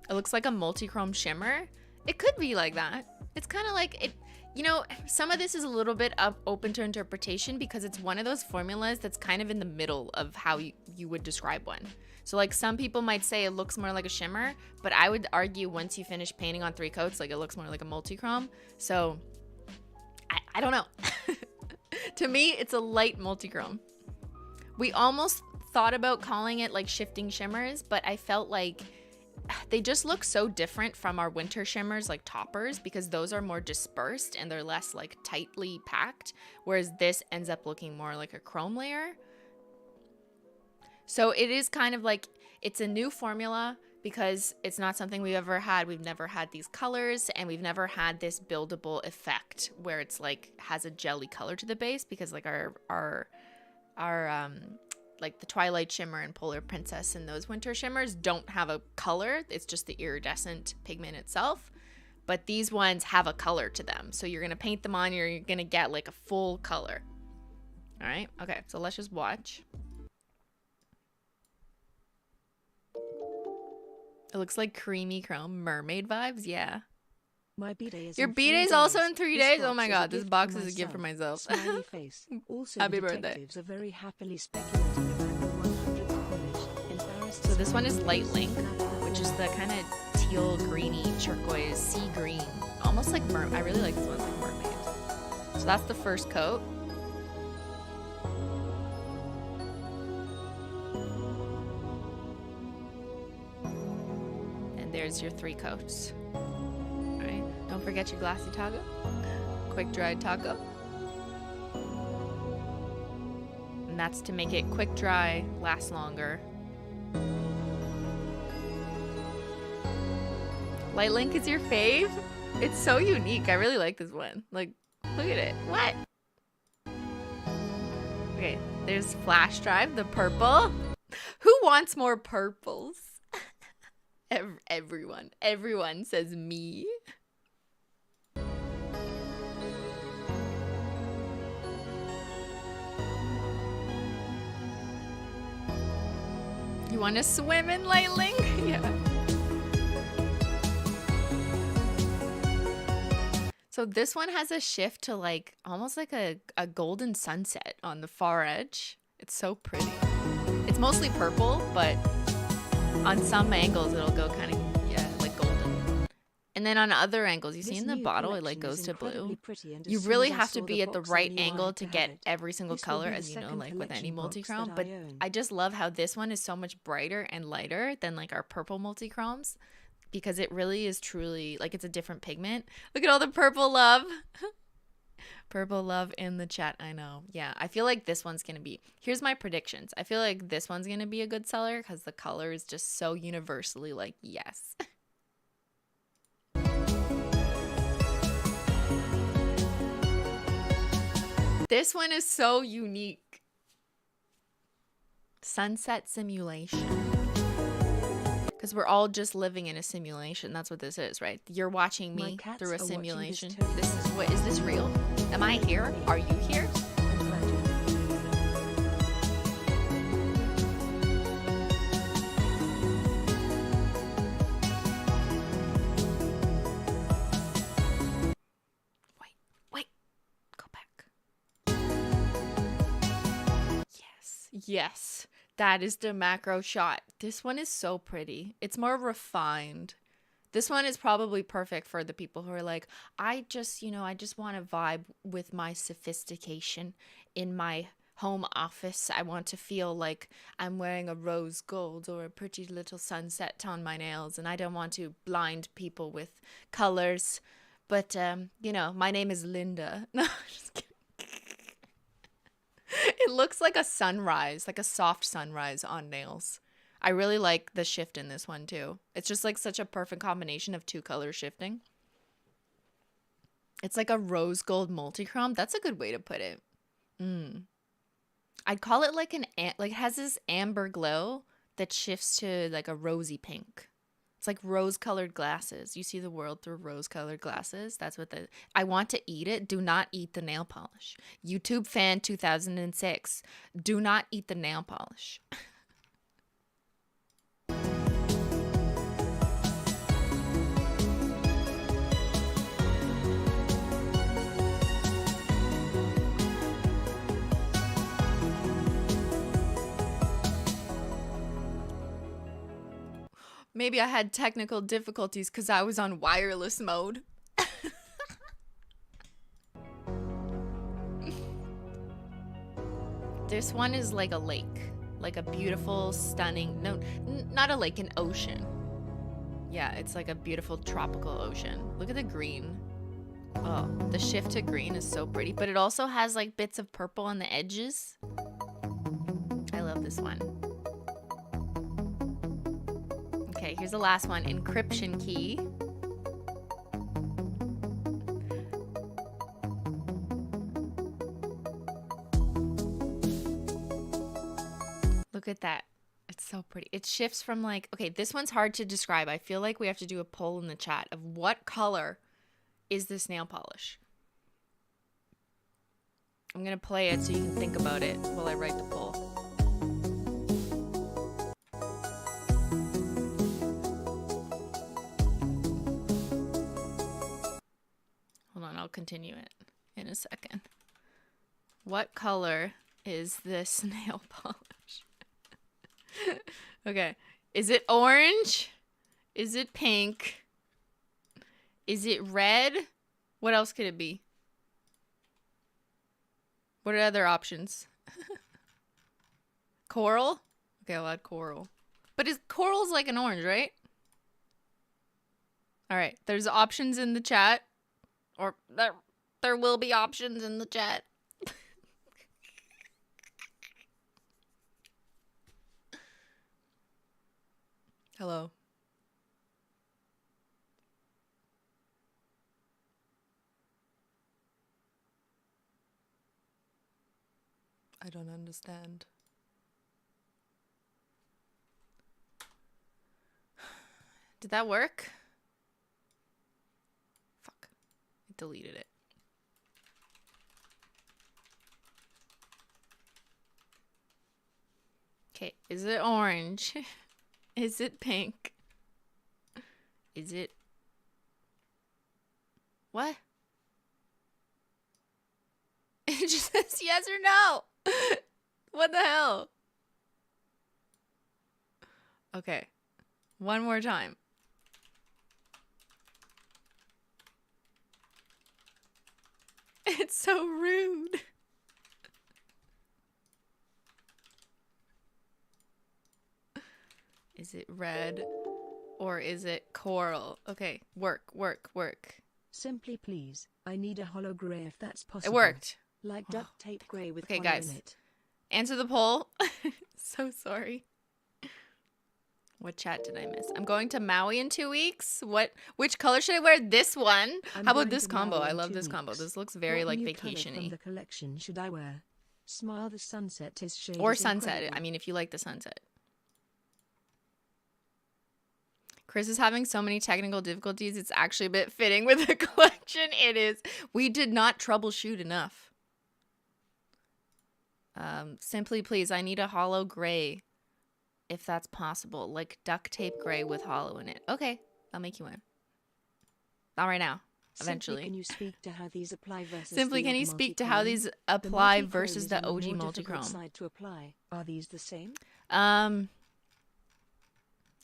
It looks like a multi-chrome shimmer. It could be like that. It's kind of like it, you know, some of this is a little bit open to interpretation because it's one of those formulas that's kind of in the middle of how you would describe one. So like some people might say it looks more like a shimmer, but I would argue once you finish painting on 3 coats, like it looks more like a multi-chrome. So I don't know. To me, it's a light multi-chrome. We almost thought about calling it like shifting shimmers, but I felt like they just look so different from our winter shimmers like toppers because those are more dispersed and they're less like tightly packed, whereas this ends up looking more like a chrome layer. So it is kind of like it's a new formula because it's not something we've ever had. We've never had these colors and we've never had this buildable effect where it's like has a jelly color to the base because like our like the Twilight Shimmer and Polar Princess and those winter shimmers don't have a color. It's just the iridescent pigment itself. But these ones have a color to them. So you're going to paint them on, you're going to get like a full color. All right. Okay. So let's just watch. It looks like creamy chrome mermaid vibes. Yeah. My B-Day is Your in B-Day 3 is also days. in 3 This days? Oh box my is a god, this gift box for is a gift for myself. Smiley face. Also, Happy the birthday. detectives are very happily speculating about the 100th college. Embarrassed So this one is Light Link, which is the kind of teal, greeny, turquoise, sea green. Almost like I really like this one, like mermaid. So that's the first coat. And there's your 3 coats. All right, don't forget your glassy taco, quick dried taco. And that's to make it quick dry, last longer. Light Link is your fave? It's so unique. I really like this one. Like, look at it. What? Okay, there's Flash Drive, the purple. Who wants more purples? Everyone. Everyone says me. You want to swim in Light Link? Yeah. So this one has a shift to like almost like a golden sunset on the far edge. It's so pretty. It's mostly purple, but on some angles it'll go kind of like golden. And then on other angles, you see in the bottle it like goes to blue. You really have to be at the right angle to get every single color, as you know, like with any multi-chrome. But I just love how this one is so much brighter and lighter than like our purple multi-chromes, because it really is truly like it's a different pigment. Look at all the purple love. Purple love in the chat. I know. Yeah, I feel like this one's gonna be, here's my predictions. I feel like this one's gonna be a good seller because the color is just so universally like yes. This one is so unique. Sunset simulation. Because we're all just living in a simulation. That's what this is, right? You're watching me through a simulation. This is what, is this real? Am I here? Are you here? Wait, go back. Yes. That is the macro shot. This one is so pretty. It's more refined. This one is probably perfect for the people who are like, I just want to vibe with my sophistication in my home office. I want to feel like I'm wearing a rose gold or a pretty little sunset on my nails, and I don't want to blind people with colors. But, my name is Linda. No, just kidding. It looks like a sunrise, like a soft sunrise on nails. I really like the shift in this one too. It's just like such a perfect combination of two color shifting. It's like a rose gold multichrome. That's a good way to put it. I'd call it like it has this amber glow that shifts to like a rosy pink. It's like rose-colored glasses. You see the world through rose-colored glasses. That's what I want to eat it. Do not eat the nail polish. YouTube fan 2006. Do not eat the nail polish. Maybe I had technical difficulties because I was on wireless mode. This one is like a lake. Like a beautiful, stunning... No, not a lake, an ocean. Yeah, it's like a beautiful tropical ocean. Look at the green. Oh, the shift to green is so pretty. But it also has like bits of purple on the edges. I love this one. Okay, here's the last one, Encryption Key. Look at that. It's so pretty. It shifts from like, okay, this one's hard to describe. I feel like we have to do a poll in the chat of what color is this nail polish. I'm going to play it so you can think about it while I write the poll. I'll continue it in a second. What color is this nail polish? Okay. Is it orange? Is it pink? Is it red? What else could it be? What are other options? Coral? Okay, I'll add coral. But coral's like an orange, right? All right. There's options in the chat. Or there will be options in the chat. Hello. I don't understand. Did that work? Deleted it. Okay, is it orange? Is it pink? Is it... What? It just says yes or no. What the hell? Okay, one more time. It's so rude. Is it red or is it coral? Okay, work. Simply please, I need a holo grey if that's possible. It worked. Like duct tape grey with okay, holo guys. in it. Answer the poll. So sorry. What chat did I miss? I'm going to Maui in 2 weeks. Which color should I wear? This one. How about this combo? I love this combo. This looks very like vacation-y. From the collection should I wear? Smile the sunset is shade. Or sunset. I mean, if you like the sunset. Chris is having so many technical difficulties. It's actually a bit fitting with the collection. It is. We did not troubleshoot enough. Simply please, I need a holo gray. If that's possible, like duct tape gray with holo in it. Okay, I'll make you one. Not right now. Eventually. Simply, can you speak to how these apply versus Simply, can you speak to how these apply versus the OG multichrome? Side to apply. Are these the same?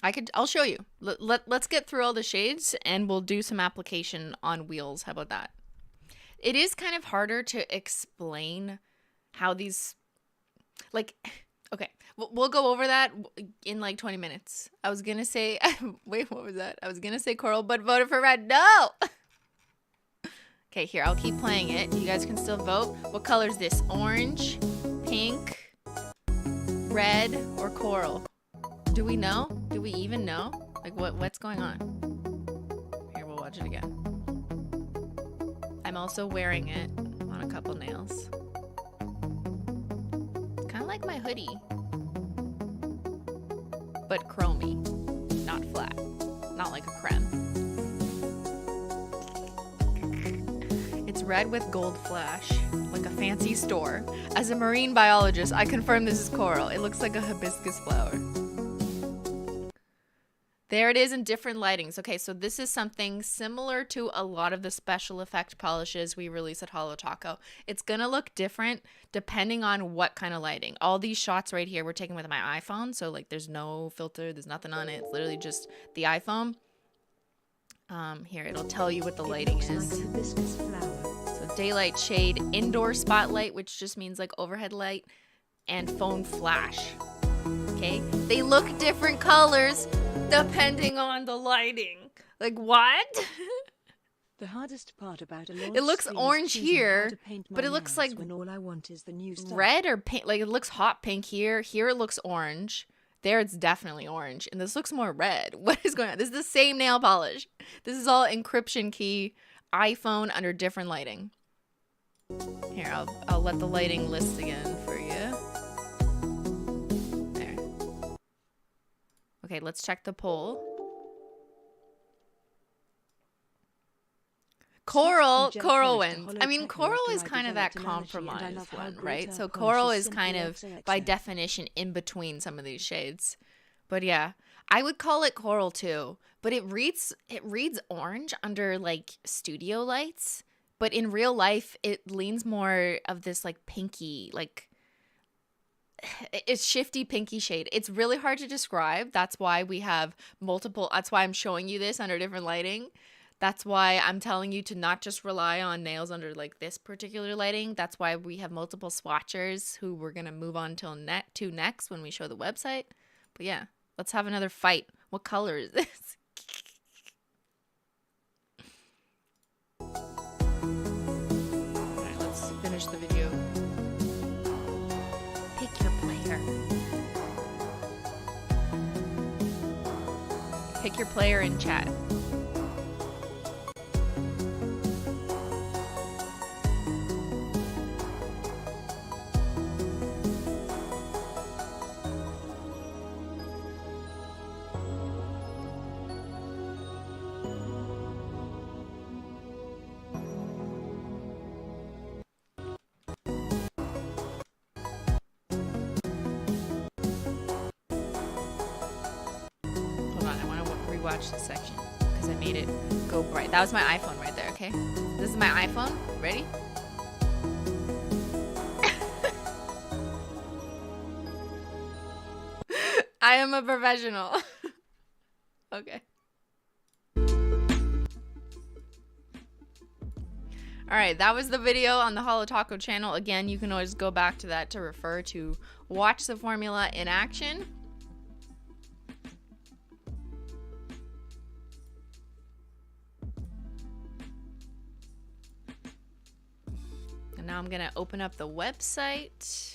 I'll show you. Let's get through all the shades and we'll do some application on wheels. How about that? It is kind of harder to explain how these, like, okay, we'll go over that in like 20 minutes. I was going to say, wait, what was that? I was going to say coral, but voted for red. No! Okay, here, I'll keep playing it. You guys can still vote. What color is this? Orange, pink, red, or coral? Do we know? Do we even know? Like, what's going on? Here, we'll watch it again. I'm also wearing it on a couple nails. It's kind of like my hoodie, but chromy, not flat, not like a crème. It's red with gold flash, like a fancy store. As a marine biologist, I confirm this is coral. It looks like a hibiscus flower. There it is in different lightings. Okay, so this is something similar to a lot of the special effect polishes we release at Holo Taco. It's gonna look different depending on what kind of lighting. All these shots right here were taken with my iPhone, so like there's no filter, there's nothing on it. It's literally just the iPhone. Here, it'll tell you what the lighting is. Like a hibiscus flower. So daylight shade, indoor spotlight, which just means like overhead light, and phone flash. Okay, they look different colors depending on the lighting. Like what? The hardest part about a launch It looks screen is orange choosing here, how to paint my but it looks nails like when all I want is the new stuff. red or pink. Like it looks hot pink here. Here it looks orange. There it's definitely orange. And this looks more red. What is going on? This is the same nail polish. This is all Encryption Key iPhone under different lighting. Here, I'll let the lighting list again for you. There. Okay, let's check the poll. Coral wins. I mean, coral is kind of that compromised one, right? So coral is kind of, by definition, in between some of these shades. But yeah, I would call it coral too. But it reads orange under like studio lights. But in real life, it leans more of this like pinky, like it's shifty pinky shade. It's really hard to describe. That's why we have multiple. That's why I'm showing you this under different lighting. That's why I'm telling you to not just rely on nails under like this particular lighting. That's why we have multiple swatchers who we're going to move on to next when we show the website. But yeah, let's have another fight. What color is this? All right, let's finish the video. Pick your player. Pick your player in chat. Watch this section because I made it go bright. That was my iPhone right there, okay? This is my iPhone. Ready? I am a professional. Okay. Alright, that was the video on the Holo Taco channel. Again, you can always go back to that to refer to watch the formula in action. Now I'm gonna open up the website.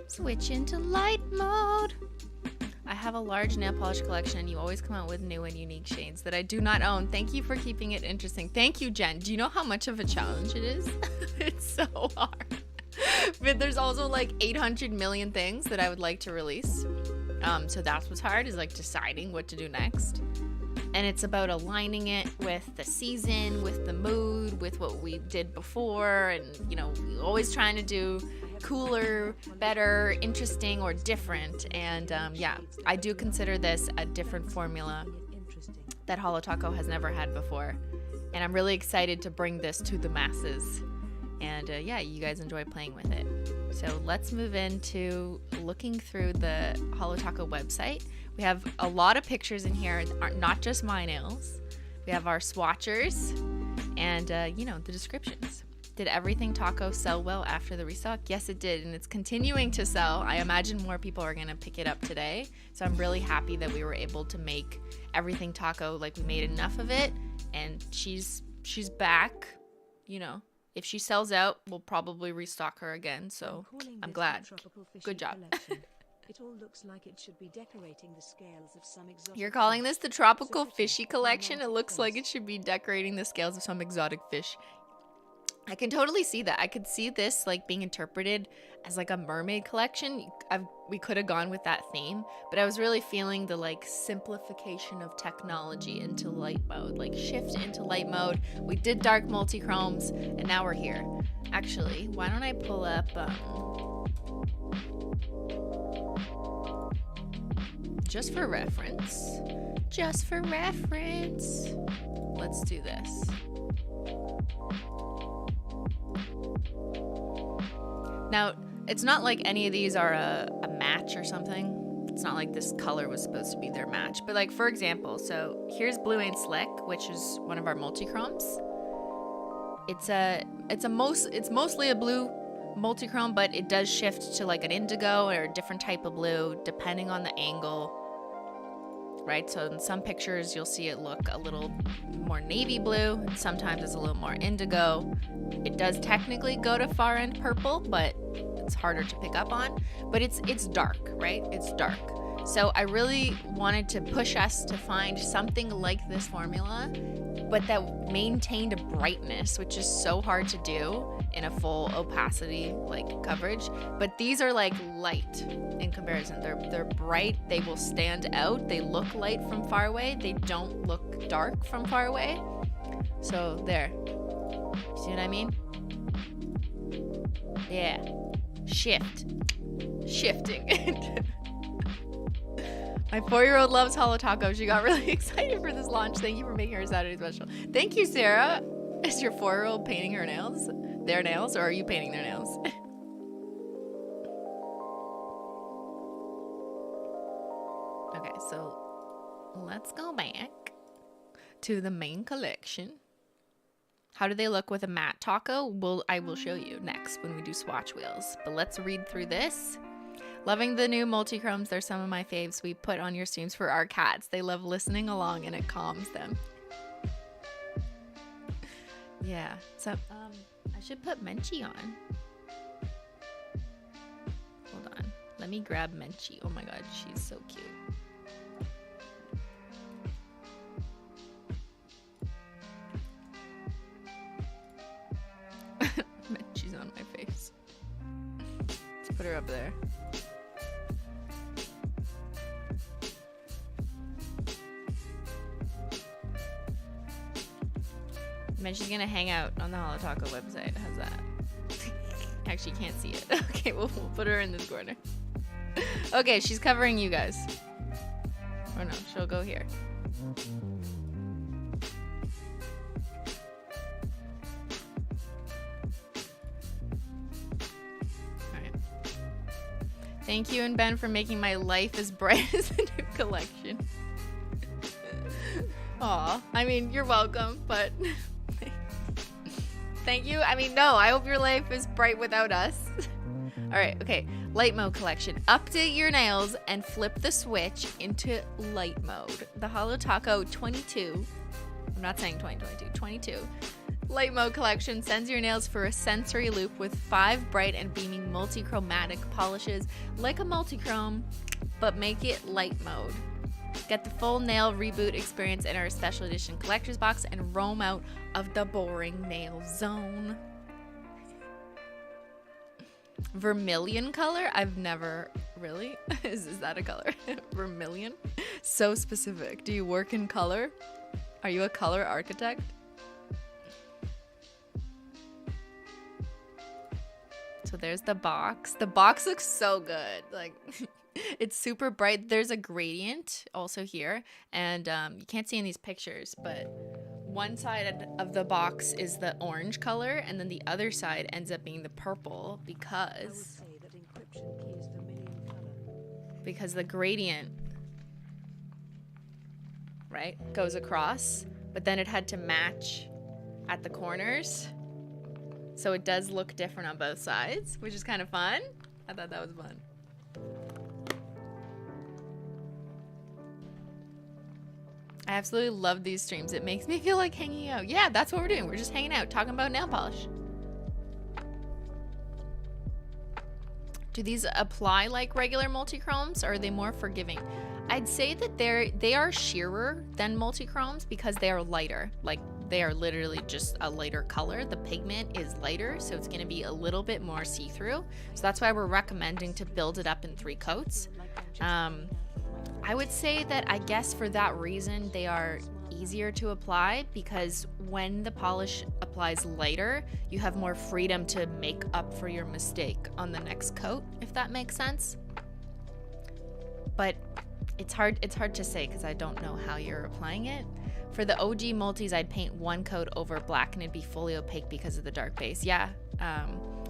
Switch into light mode. I have a large nail polish collection and you always come out with new and unique shades that I do not own. Thank you for keeping it interesting. Thank you, Jen. Do you know how much of a challenge it is? It's so hard. But there's also like 800 million things that I would like to release. So that's what's hard, is like deciding what to do next. And it's about aligning it with the season, with the mood, with what we did before, and you know, always trying to do cooler, better, interesting, or different. And yeah, I do consider this a different formula that Holo Taco has never had before, and I'm really excited to bring this to the masses. And yeah, you guys enjoy playing with it. So let's move into looking through the Holo Taco website. We have a lot of pictures in here, not just my nails. We have our swatchers and, you know, the descriptions. Did Everything Taco sell well after the restock? Yes, it did, and it's continuing to sell. I imagine more people are going to pick it up today. So I'm really happy that we were able to make Everything Taco, like we made enough of it, and she's back. You know, if she sells out, we'll probably restock her again. So I'm glad. Good job. It all looks like it should be decorating the scales of some exotic You're calling fish. this the Tropical So pretty, Fishy collection? It romantic looks like face. it should be decorating the scales of some exotic fish. I can totally see that. I could see this like being interpreted as like a mermaid collection. We could have gone with that theme, but I was really feeling the like simplification of technology into light mode, like shift into light mode. We did dark multi-chromes, and now we're here. Actually, why don't I pull up just for reference, let's do this. Now, it's not like any of these are a match or something. It's not like this color was supposed to be their match. But like, for example, so here's Blue Ain't Slick, which is one of our multi-chromes. It's mostly a blue multi-chrome, but it does shift to like an indigo or a different type of blue depending on the angle. Right, so in some pictures you'll see it look a little more navy blue, and sometimes it's a little more indigo. It does technically go to far end purple, but it's harder to pick up on. But it's dark, right? It's dark. So I really wanted to push us to find something like this formula, but that maintained a brightness, which is so hard to do in a full opacity like coverage. But these are like light in comparison. They're bright. They will stand out. They look light from far away. They don't look dark from far away. So there. See what I mean? Yeah. Shifting. My 4-year-old loves Holo Taco. She got really excited for this launch. Thank you for making her Saturday special. Thank you, Sarah. Is your 4-year-old painting her nails? Their nails, or are you painting their nails? Okay, so let's go back to the main collection. How do they look with a matte taco? Well, I will show you next when we do swatch wheels. But let's read through this. Loving the new multi-chromes. They're some of my faves we put on your streams for our cats. They love listening along and it calms them. Yeah. So, I should put Menchie on. Hold on. Let me grab Menchie. Oh my god, she's so cute. Menchie's on my face. Let's put her up there. Menchie's gonna hang out on the Holo Taco website. How's that? Actually, can't see it. Okay, we'll put her in this corner. Okay, she's covering you guys. Or no, she'll go here. Alright. Thank you and Ben for making my life as bright as the new collection. Aw, I mean, you're welcome, but thank you. I mean, no, I hope your life is bright without us. All right, okay. Light mode collection. Update your nails and flip the switch into light mode. The Holo Taco 22. I'm not saying 2022, 22. Light mode collection sends your nails for a sensory loop with 5 bright and beaming multi-chromatic polishes like a multi-chrome, but make it light mode. Get the full nail reboot experience in our special edition collector's box and roam out of the boring nail zone. Vermilion color? I've never really. Is that a color? Vermilion? So specific. Do you work in color? Are you a color architect? So there's the box. The box looks so good. Like, it's super bright. There's a gradient also here. And you can't see in these pictures, but one side of the box is the orange color, and then the other side ends up being the purple because the gradient, right, goes across, but then it had to match at the corners. So it does look different on both sides, which is kind of fun. I thought that was fun. I absolutely love these streams. It makes me feel like hanging out. Yeah, that's what we're doing. We're just hanging out, talking about nail polish. Do these apply like regular multichromes, or are they more forgiving? I'd say that they are sheerer than multichromes because they are lighter. Like, they are literally just a lighter color. The pigment is lighter, so it's going to be a little bit more see-through. So that's why we're recommending to build it up in 3 coats. I would say that, I guess for that reason, they are easier to apply because when the polish applies lighter, you have more freedom to make up for your mistake on the next coat, if that makes sense. But it's hard to say because I don't know how you're applying it. For the OG multis, I'd paint 1 coat over black and it'd be fully opaque because of the dark base. Yeah.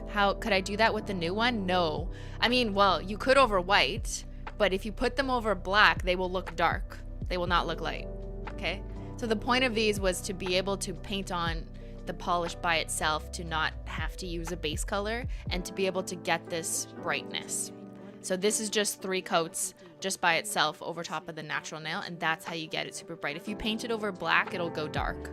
How could I do that with the new one? No. I mean, well, you could over white, but if you put them over black, they will look dark. They will not look light. Okay? So the point of these was to be able to paint on the polish by itself, to not have to use a base color, and to be able to get this brightness. So this is just 3 coats just by itself over top of the natural nail, and that's how you get it super bright. If you paint it over black, it'll go dark,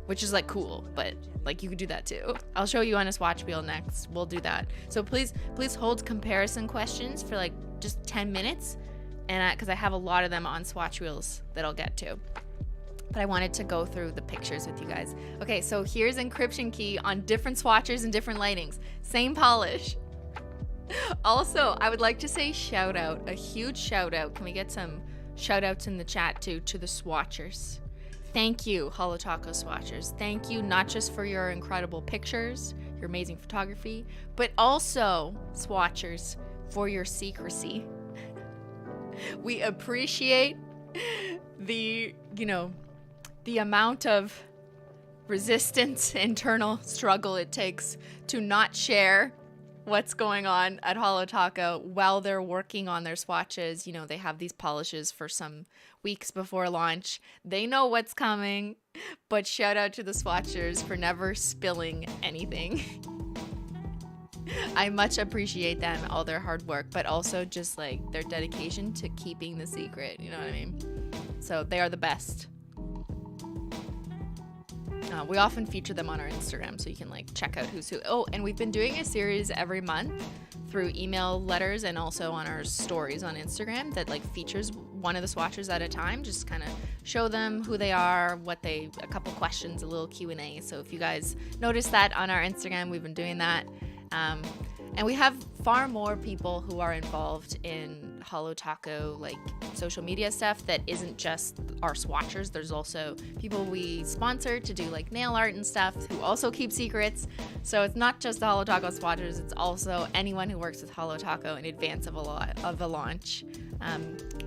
which is like cool, but like you could do that too. I'll show you on a swatch wheel next. We'll do that. So please hold comparison questions for like just 10 minutes, and because I have a lot of them on swatch wheels that I'll get to. But I wanted to go through the pictures with you guys. Okay, so here's Encryption Key on different swatchers and different lightings. Same polish. Also, I would like to say shout out, a huge shout out. Can we get some shout outs in the chat too to the swatchers? Thank you, Holo Taco swatchers. Thank you not just for your incredible pictures, your amazing photography, but also swatchers for your secrecy. We appreciate the amount of resistance, internal struggle it takes to not share what's going on at Holo Taco while they're working on their swatches. You know, they have these polishes for some weeks before launch. They know what's coming, but shout out to the swatchers for never spilling anything. I much appreciate them, all their hard work, but also just like their dedication to keeping the secret, you know what I mean? So they are the best. We often feature them on our Instagram, so you can like check out who's who. Oh, and we've been doing a series every month through email letters and also on our stories on Instagram that like features one of the swatchers at a time. Just kind of show them who they are, a couple questions, a little Q&A. So if you guys notice that on our Instagram, we've been doing that. And we have far more people who are involved in Holo Taco, like social media stuff that isn't just our swatchers. There's also people we sponsor to do like nail art and stuff who also keep secrets. So it's not just the Holo Taco swatchers, it's also anyone who works with Holo Taco in advance of a launch.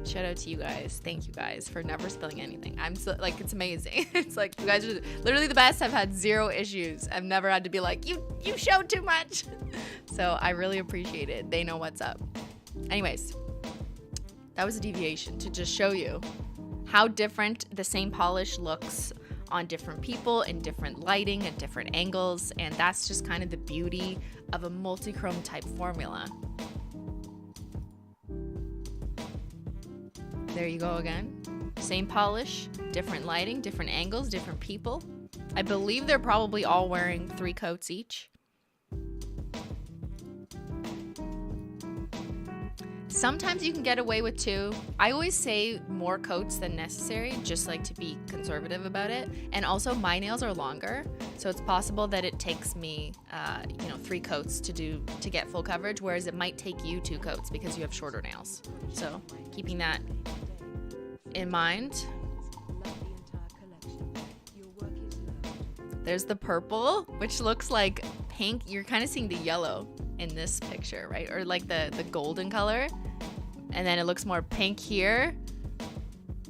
Shout out to you guys. Thank you guys for never spilling anything. I'm so like, it's amazing. It's like you guys are literally the best. I've had 0 issues. I've never had to be like, you showed too much. So I really appreciate it. They know what's up. Anyways, that was a deviation to just show you how different the same polish looks on different people in different lighting at different angles. And that's just kind of the beauty of a multi-chrome type formula. There you go again. Same polish, different lighting, different angles, different people. I believe they're probably all wearing 3 coats each. Sometimes you can get away with 2. I always say more coats than necessary, just like to be conservative about it. And also my nails are longer, so it's possible that it takes me 3 coats to get full coverage, whereas it might take you 2 coats because you have shorter nails. So keeping that in mind. Love the entire collection. Your work is loved. There's the purple, which looks like pink. You're kind of seeing the yellow in this picture, right? Or like the golden color. And then it looks more pink here.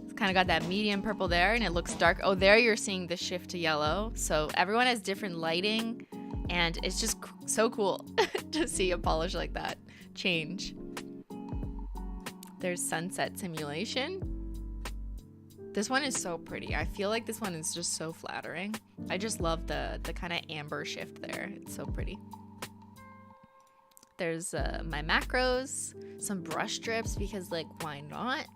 It's kind of got that medium purple there, and it looks dark. Oh, there you're seeing the shift to yellow. So everyone has different lighting, and it's just so cool to see a polish like that change. There's sunset simulation. This one is so pretty. I feel like this one is just so flattering. I just love the kind of amber shift there. It's so pretty. There's my macros, some brush strips because, like, why not?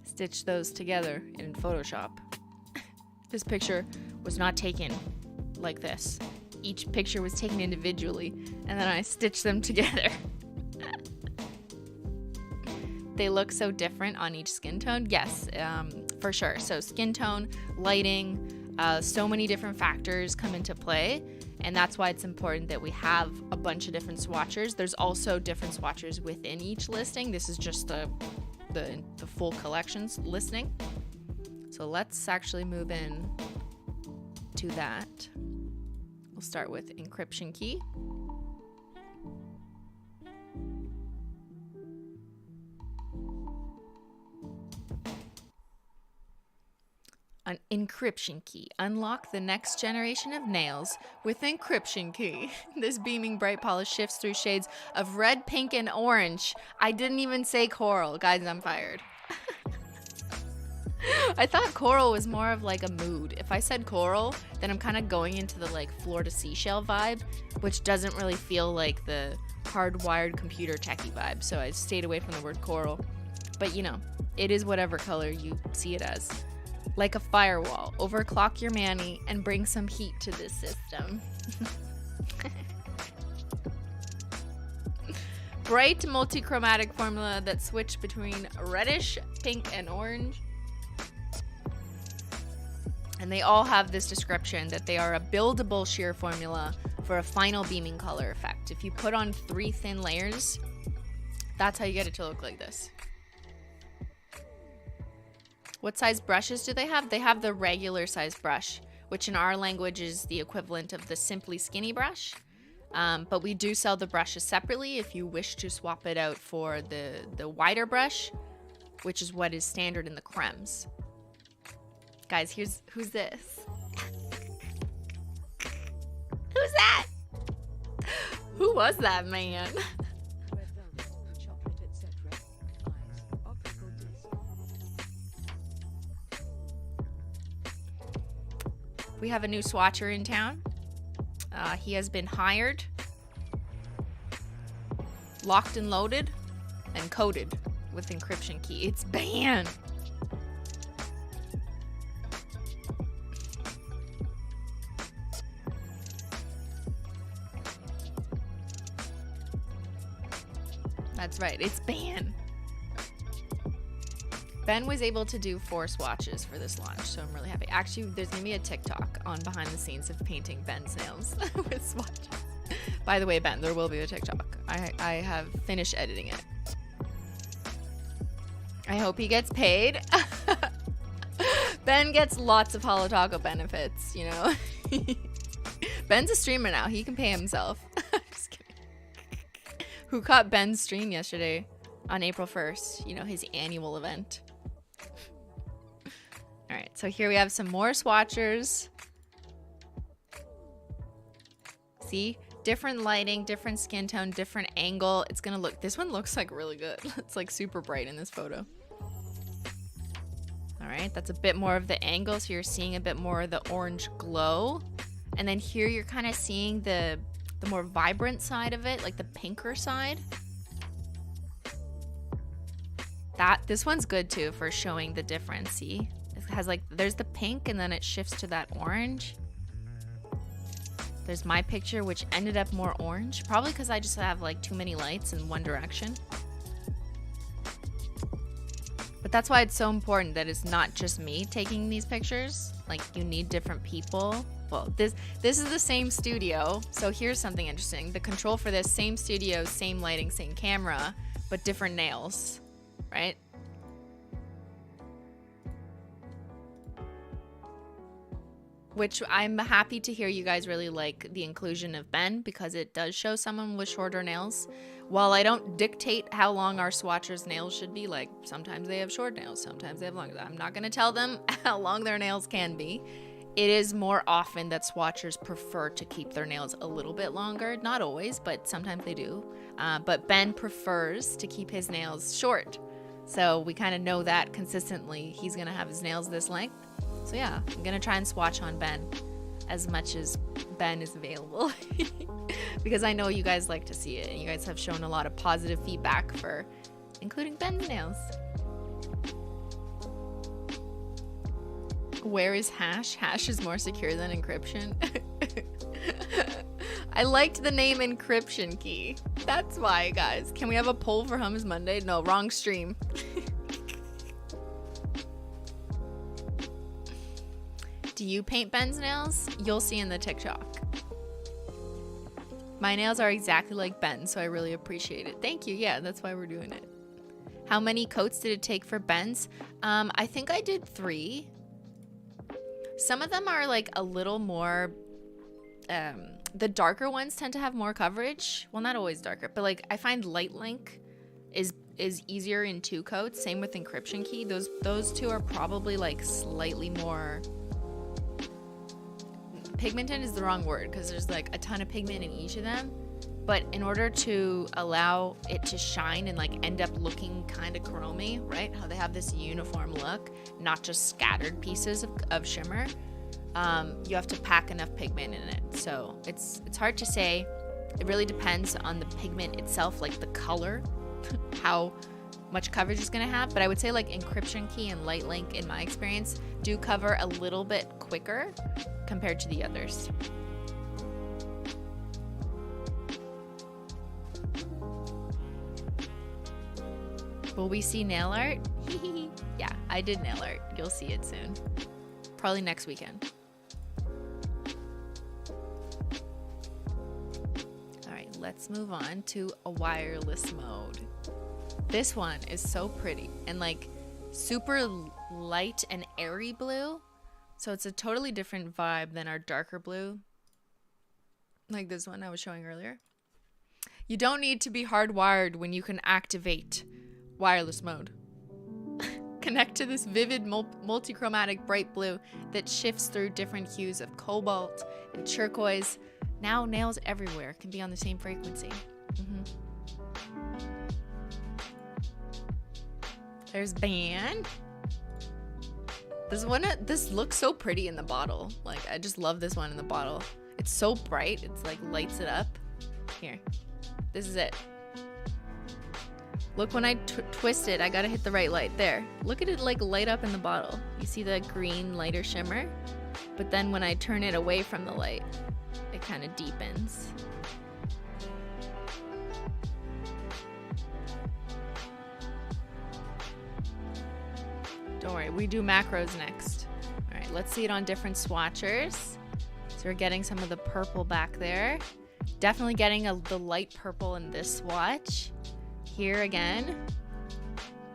Stitch those together in Photoshop. This picture was not taken like this. Each picture was taken individually, and then I stitched them together. They look so different on each skin tone. Yes, for sure. So skin tone, lighting, so many different factors come into play. And that's why it's important that we have a bunch of different swatchers. There's also different swatchers within each listing. This is just the full collections listing. So let's actually move in to that. We'll start with Encryption Key. An Encryption Key. Unlock the next generation of nails with Encryption Key. This beaming bright polish shifts through shades of red, pink, and orange. I didn't even say coral. Guys, I'm fired. I thought coral was more of like a mood. If I said coral, then I'm kind of going into the like Florida seashell vibe, which doesn't really feel like the hardwired computer techie vibe. So I stayed away from the word coral. But you know, it is whatever color you see it as. Like a firewall, overclock your mani and bring some heat to this system. Bright multichromatic formula that switch between reddish, pink, and orange. And they all have this description that they are a buildable sheer formula for a final beaming color effect. If you put on 3 thin layers, that's how you get it to look like this. What size brushes do they have? They have the regular size brush, which in our language is the equivalent of the Simply Skinny brush. But we do sell the brushes separately if you wish to swap it out for the wider brush, which is what is standard in the crèmes. Guys, who's this? Who's that? Who was that man? Red velvet, chocolate, etc. Eyes, optical disc. We have a new swatcher in town. He has been hired, locked and loaded, and coded with Encryption Key. It's Beyyyn. That's right, it's Beyyyn. Ben was able to do 4 swatches for this launch, so I'm really happy. Actually, there's gonna be a TikTok on behind the scenes of painting Ben's nails with swatches. By the way, Ben, there will be a TikTok. I have finished editing it. I hope he gets paid. Ben gets lots of Holo Taco benefits, you know. Ben's a streamer now. He can pay himself. Just kidding. Who caught Ben's stream yesterday on April 1st? You know, his annual event. All right, so here we have some more swatchers. See? Different lighting, different skin tone, different angle. It's gonna look, this one looks like really good. It's like super bright in this photo. All right, that's a bit more of the angle, so you're seeing a bit more of the orange glow. And then here you're kind of seeing the more vibrant side of it, like the pinker side. This one's good too for showing the difference. See, it has like, there's the pink and then it shifts to that orange. There's my picture, which ended up more orange, probably because I just have like too many lights in one direction. But that's why it's so important that it's not just me taking these pictures. Like, you need different people. Well, this is the same studio, so here's something interesting. The control for this, same studio, same lighting, same camera, but different nails, right? which I'm happy to hear you guys really like the inclusion of Beyyyn because it does show someone with shorter nails. While I don't dictate how long our swatchers' nails should be, like sometimes they have short nails, sometimes they have long. I'm not going to tell them how long their nails can be. It is more often that swatchers prefer to keep their nails a little bit longer. Not always, but sometimes they do. But Beyyyn prefers to keep his nails short. So we kind of know that consistently he's going to have his nails this length. So yeah, I'm going to try and swatch on Beyyyn as much as Beyyyn is available. Because I know you guys like to see it. And you guys have shown a lot of positive feedback for including Beyyyn's nails. Where is hash? Hash is more secure than encryption. I liked the name Encryption Key. That's why, guys. Can we have a poll for Hummus Monday? No, wrong stream. Do you paint Beyyyn's nails? You'll see in the TikTok. My nails are exactly like Beyyyn, so I really appreciate it. Thank you. Yeah, that's why we're doing it. How many coats did it take for Beyyyn's? I think I did 3. Some of them are like a little more, the darker ones tend to have more coverage. Well, not always darker, but like I find Light Link is easier in 2 coats. Same with Encryption Key. Those 2 are probably like slightly more, pigmented is the wrong word because there's like a ton of pigment in each of them. But in order to allow it to shine and like end up looking kind of chromy, right? How they have this uniform look, not just scattered pieces of shimmer. You have to pack enough pigment in it. So it's hard to say. It really depends on the pigment itself, like the color, how much coverage it's gonna have. But I would say like Encryption Key and Light Link, in my experience, do cover a little bit quicker compared to the others. Will we see nail art? Yeah, I did nail art. You'll see it soon. Probably next weekend. All right, let's move on to a wireless mode. This one is so pretty and like super light and airy blue. So it's a totally different vibe than our darker blue, like this one I was showing earlier. You don't need to be hardwired when you can activate wireless mode. Connect to this vivid multichromatic bright blue that shifts through different hues of cobalt and turquoise. Now nails everywhere can be on the same frequency. There's Beyyyn. This looks so pretty in the bottle. Like, I just love this one in the bottle. It's so bright. It's like lights it up. Here, this is it. Look, when I twist it, I gotta hit the right light. There. Look at it like light up in the bottle. You see the green lighter shimmer? But then when I turn it away from the light, it kind of deepens. Don't worry, we do macros next. All right, let's see it on different swatchers. So we're getting some of the purple back there. Definitely getting the light purple in this swatch. Here again,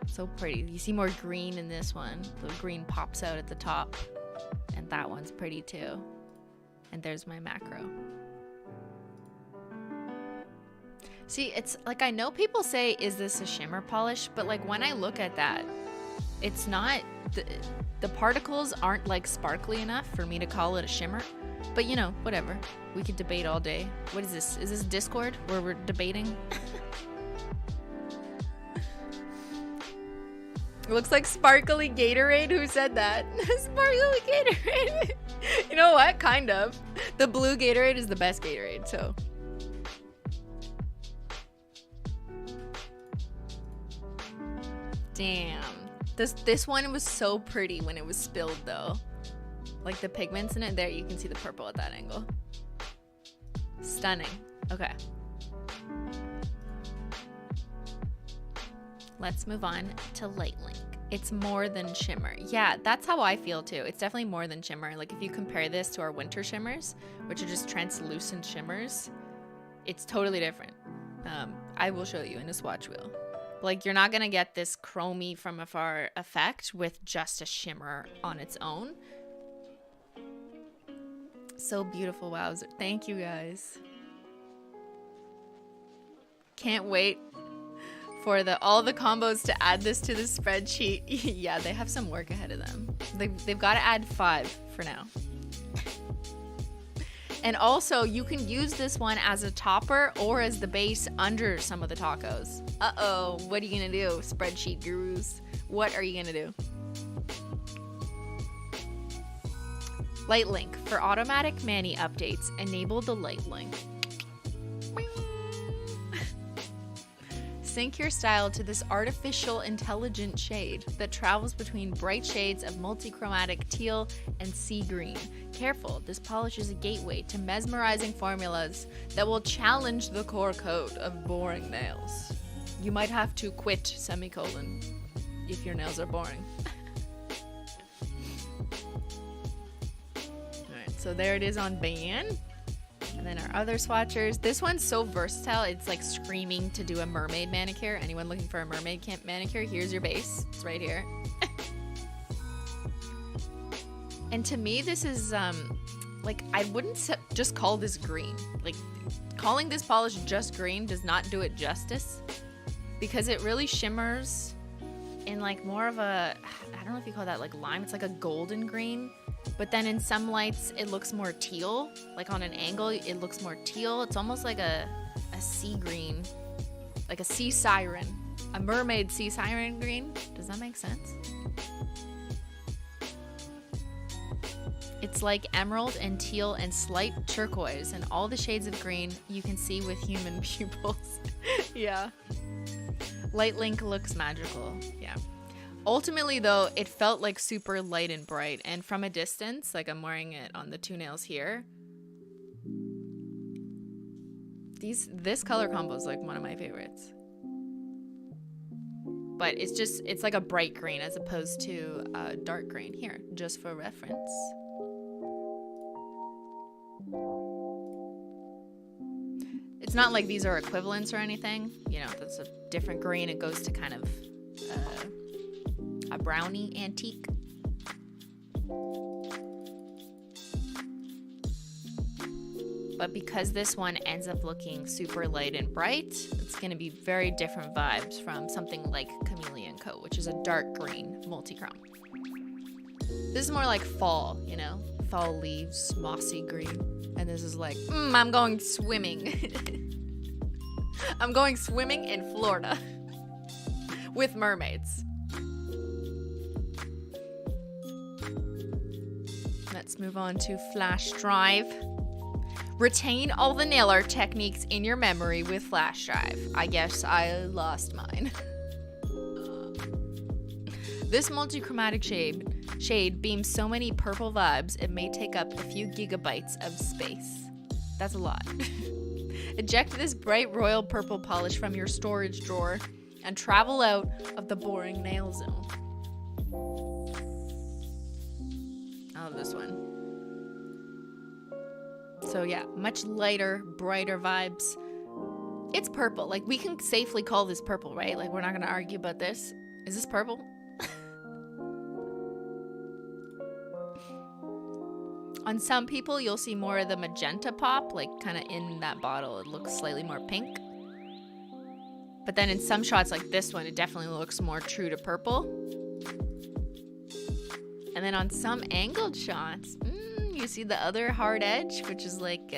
so pretty. You see more green in this one. The green pops out at the top, and that one's pretty too. And there's my macro. See, it's like, I know people say, is this a shimmer polish? But like when I look at that, it's not, the particles aren't like sparkly enough for me to call it a shimmer. But you know, whatever. We could debate all day. What is this? Is this Discord where we're debating? It looks like sparkly Gatorade. Who said that? Sparkly Gatorade. You know what? Kind of. The blue Gatorade is the best Gatorade, so. Damn. This one was so pretty when it was spilled though. Like the pigments in it. There, you can see the purple at that angle. Stunning. Okay. Let's move on to Light Link. It's more than shimmer. Yeah, that's how I feel too. It's definitely more than shimmer. Like if you compare this to our winter shimmers, which are just translucent shimmers, it's totally different. I will show you in a swatch wheel. Like you're not gonna get this chromy from afar effect with just a shimmer on its own. So beautiful, wowzer. Thank you guys. Can't wait for all the combos to add this to the spreadsheet. Yeah, they have some work ahead of them. They've got to add 5 for now. And also, you can use this one as a topper or as the base under some of the tacos. Uh-oh, what are you gonna do, spreadsheet gurus? What are you gonna do? Light Link. For automatic Mani updates, enable the Light Link. Sync your style to this artificial intelligent shade that travels between bright shades of multichromatic teal and sea green. Careful, this polish is a gateway to mesmerizing formulas that will challenge the core code of boring nails. You might have to quit, semicolon, if your nails are boring. Alright, so there it is on Beyyyn. And then our other swatchers. This one's so versatile, it's like screaming to do a mermaid manicure. Anyone looking for a mermaid manicure, here's your base. It's right here. And to me, this is, like, I wouldn't just call this green. Like, calling this polish just green does not do it justice. Because it really shimmers in, like, more of a, I don't know if you call that, like, lime. It's like a golden green. But then in some lights, it looks more teal. Like on an angle, it looks more teal. It's almost like a sea green. Like a sea siren. A mermaid sea siren green. Does that make sense? It's like emerald and teal and slight turquoise. And all the shades of green you can see with human pupils. Yeah. Light Link looks magical. Yeah. Ultimately, though, it felt like super light and bright, and from a distance, like I'm wearing it on the 2 nails here, this color combo is like one of my favorites. But it's like a bright green as opposed to a dark green here, just for reference. It's not like these are equivalents or anything. You know, that's a different green. It goes to kind of a brownie antique. But because this one ends up looking super light and bright, it's going to be very different vibes from something like Chameleon Co, which is a dark green multichrome. This is more like fall, you know? Fall leaves, mossy green. And this is like, I'm going swimming. I'm going swimming in Florida with mermaids. Let's move on to Flash Drive. Retain all the nail art techniques in your memory with Flash Drive. I guess I lost mine. This multichromatic shade beams so many purple vibes, it may take up a few gigabytes of space. That's a lot. Eject this bright royal purple polish from your storage drawer and travel out of the boring nail zone. I love this one. So yeah, much lighter, brighter vibes. It's purple. Like, we can safely call this purple, right? Like, we're not going to argue about this. Is this purple? On some people, you'll see more of the magenta pop, like kind of in that bottle. It looks slightly more pink. But then in some shots like this one, it definitely looks more true to purple. And then on some angled shots, you see the other hard edge, which is like,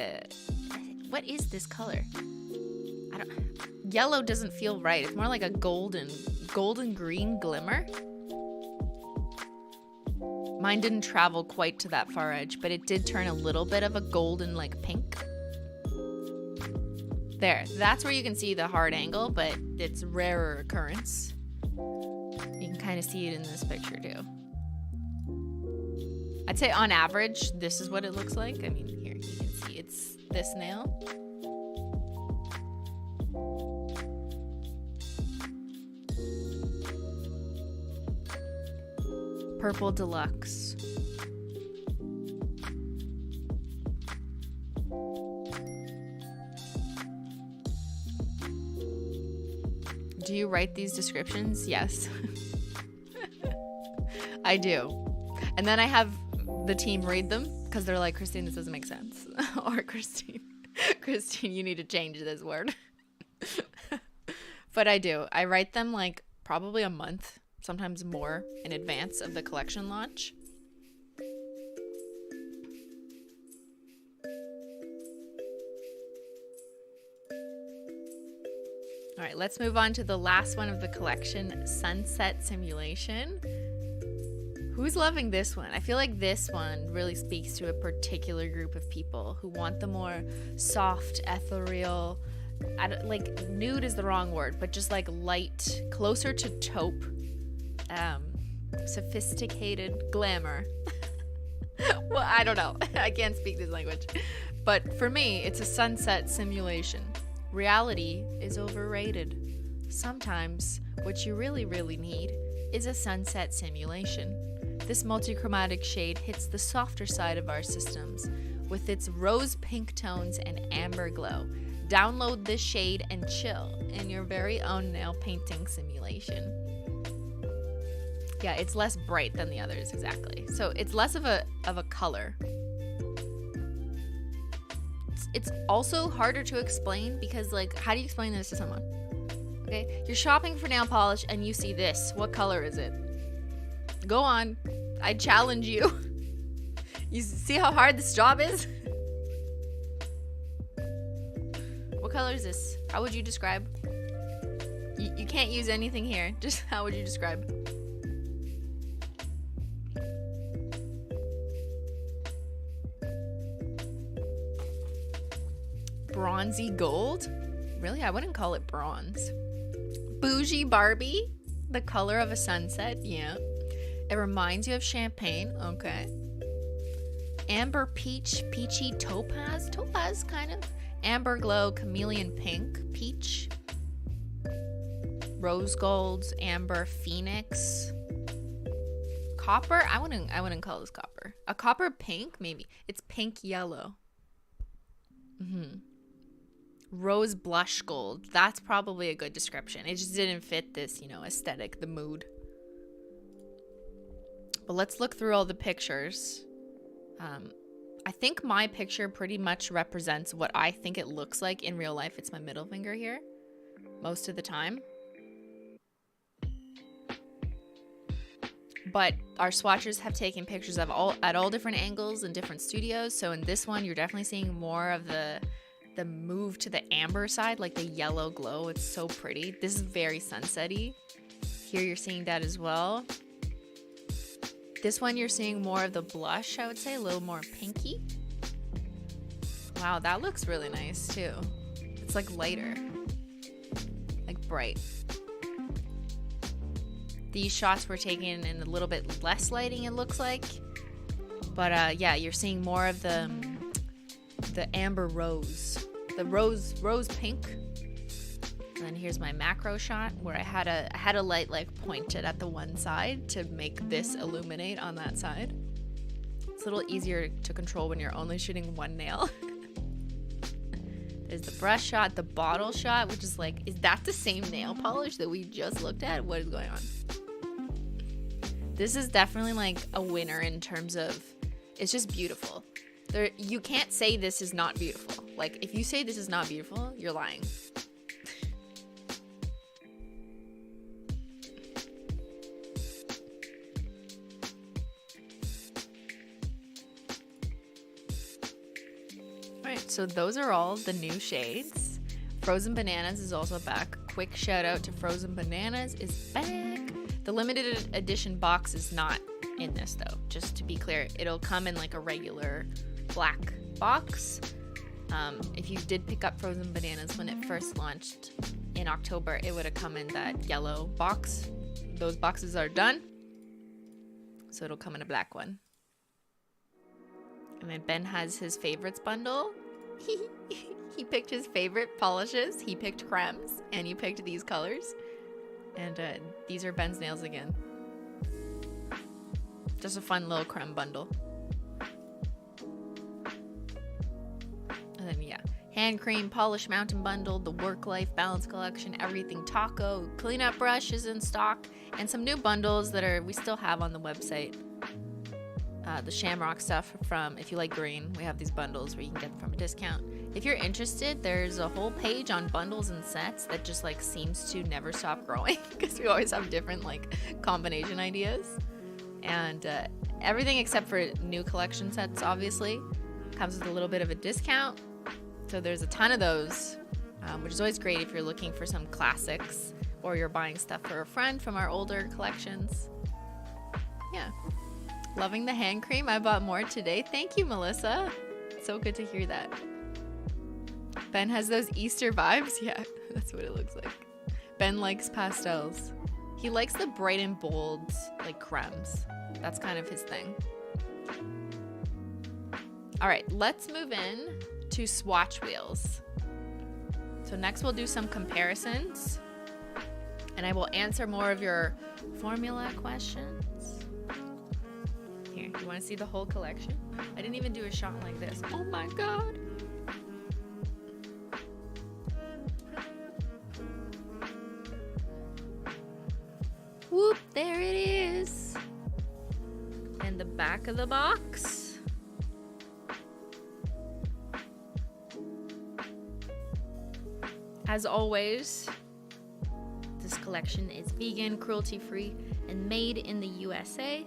what is this color? Yellow doesn't feel right. It's more like a golden green glimmer. Mine didn't travel quite to that far edge, but it did turn a little bit of a golden, like, pink. There, that's where you can see the hard angle, but it's rarer occurrence. You can kind of see it in this picture too. I'd say on average, this is what it looks like. I mean, here, you can see it's this nail. Purple Deluxe. Do you write these descriptions? Yes. I do. And then I have the team read them because they're like, Christine, this doesn't make sense. Or Christine, you need to change this word. But I do. I write them like probably a month, sometimes more, in advance of the collection launch. All right, let's move on to the last one of the collection, Sunset Simulation. Who's loving this one? I feel like this one really speaks to a particular group of people who want the more soft, ethereal, like nude is the wrong word, but just like light, closer to taupe, sophisticated glamour. Well, I don't know. I can't speak this language. But for me, it's a sunset simulation. Reality is overrated. Sometimes what you really, really need is a sunset simulation. This multichromatic shade hits the softer side of our systems with its rose pink tones and amber glow. Download this shade and chill in your very own nail painting simulation. Yeah, it's less bright than the others, exactly. So it's less of a color. It's also harder to explain because, like, how do you explain this to someone? Okay, you're shopping for nail polish and you see this. What color is it? Go on. I challenge you. You see how hard this job is? What color is this? How would you describe? You can't use anything here. Just how would you describe? Bronzy gold? Really? I wouldn't call it bronze. Bougie Barbie? The color of a sunset? Yeah. It reminds you of champagne. Okay. Amber peach, peachy topaz? Topaz, kind of. Amber glow, chameleon pink, peach. Rose golds, amber phoenix. Copper? I wouldn't call this copper. A copper pink? Maybe. It's pink yellow. Rose blush gold. That's probably a good description. It just didn't fit this, aesthetic, the mood. But let's look through all the pictures. I think my picture pretty much represents what I think it looks like in real life. It's my middle finger here most of the time. But our swatchers have taken pictures of at all different angles and different studios. So in this one, you're definitely seeing more of the move to the amber side, like the yellow glow. It's so pretty. This is very sunset-y. Here you're seeing that as well. This one you're seeing more of the blush, I would say, a little more pinky. Wow, that looks really nice too. It's like lighter, like bright. These shots were taken in a little bit less lighting, it looks like. But yeah, you're seeing more of the amber rose, the rose pink. And then here's my macro shot where I had a light like pointed at the one side to make this illuminate on that side. It's a little easier to control when you're only shooting one nail. There's the brush shot, the bottle shot, which is like, is that the same nail polish that we just looked at? What is going on? This is definitely like a winner in terms of, it's just beautiful. You can't say this is not beautiful. Like, if you say this is not beautiful, you're lying. Alright, so those are all the new shades. Frozen Bananas is also back. Quick shout out to Frozen Bananas is back. The limited edition box is not in this though, just to be clear. It'll come in like a regular black box. If you did pick up Frozen Bananas when it first launched in October, it would have come in that yellow box. Those boxes are done, so it'll come in a black one. And then Ben has his favorites bundle. He picked his favorite polishes. He picked crèmes, and you picked these colors. And these are Ben's nails again. Just a fun little crème bundle. And then, yeah, hand cream, polish mountain bundle, the work-life balance collection, everything taco, cleanup brush is in stock, and some new bundles that we still have on the website. the Shamrock stuff from, if you like green, we have these bundles where you can get them from a discount. If you're interested, there's a whole page on bundles and sets that just like seems to never stop growing because we always have different like combination ideas. And everything except for new collection sets obviously comes with a little bit of a discount. So there's a ton of those, which is always great if you're looking for some classics or you're buying stuff for a friend from our older collections. Yeah. Loving the hand cream. I bought more today. Thank you, Melissa. So good to hear that. Ben has those Easter vibes. Yeah, that's what it looks like. Ben likes pastels. He likes the bright and bold, like crèmes. That's kind of his thing. All right, let's move in to swatch wheels. So next we'll do some comparisons and I will answer more of your formula questions. Here, you want to see the whole collection? I didn't even do a shot like this. Oh my God. Whoop, there it is. And the back of the box. As always, this collection is vegan, cruelty-free, and made in the USA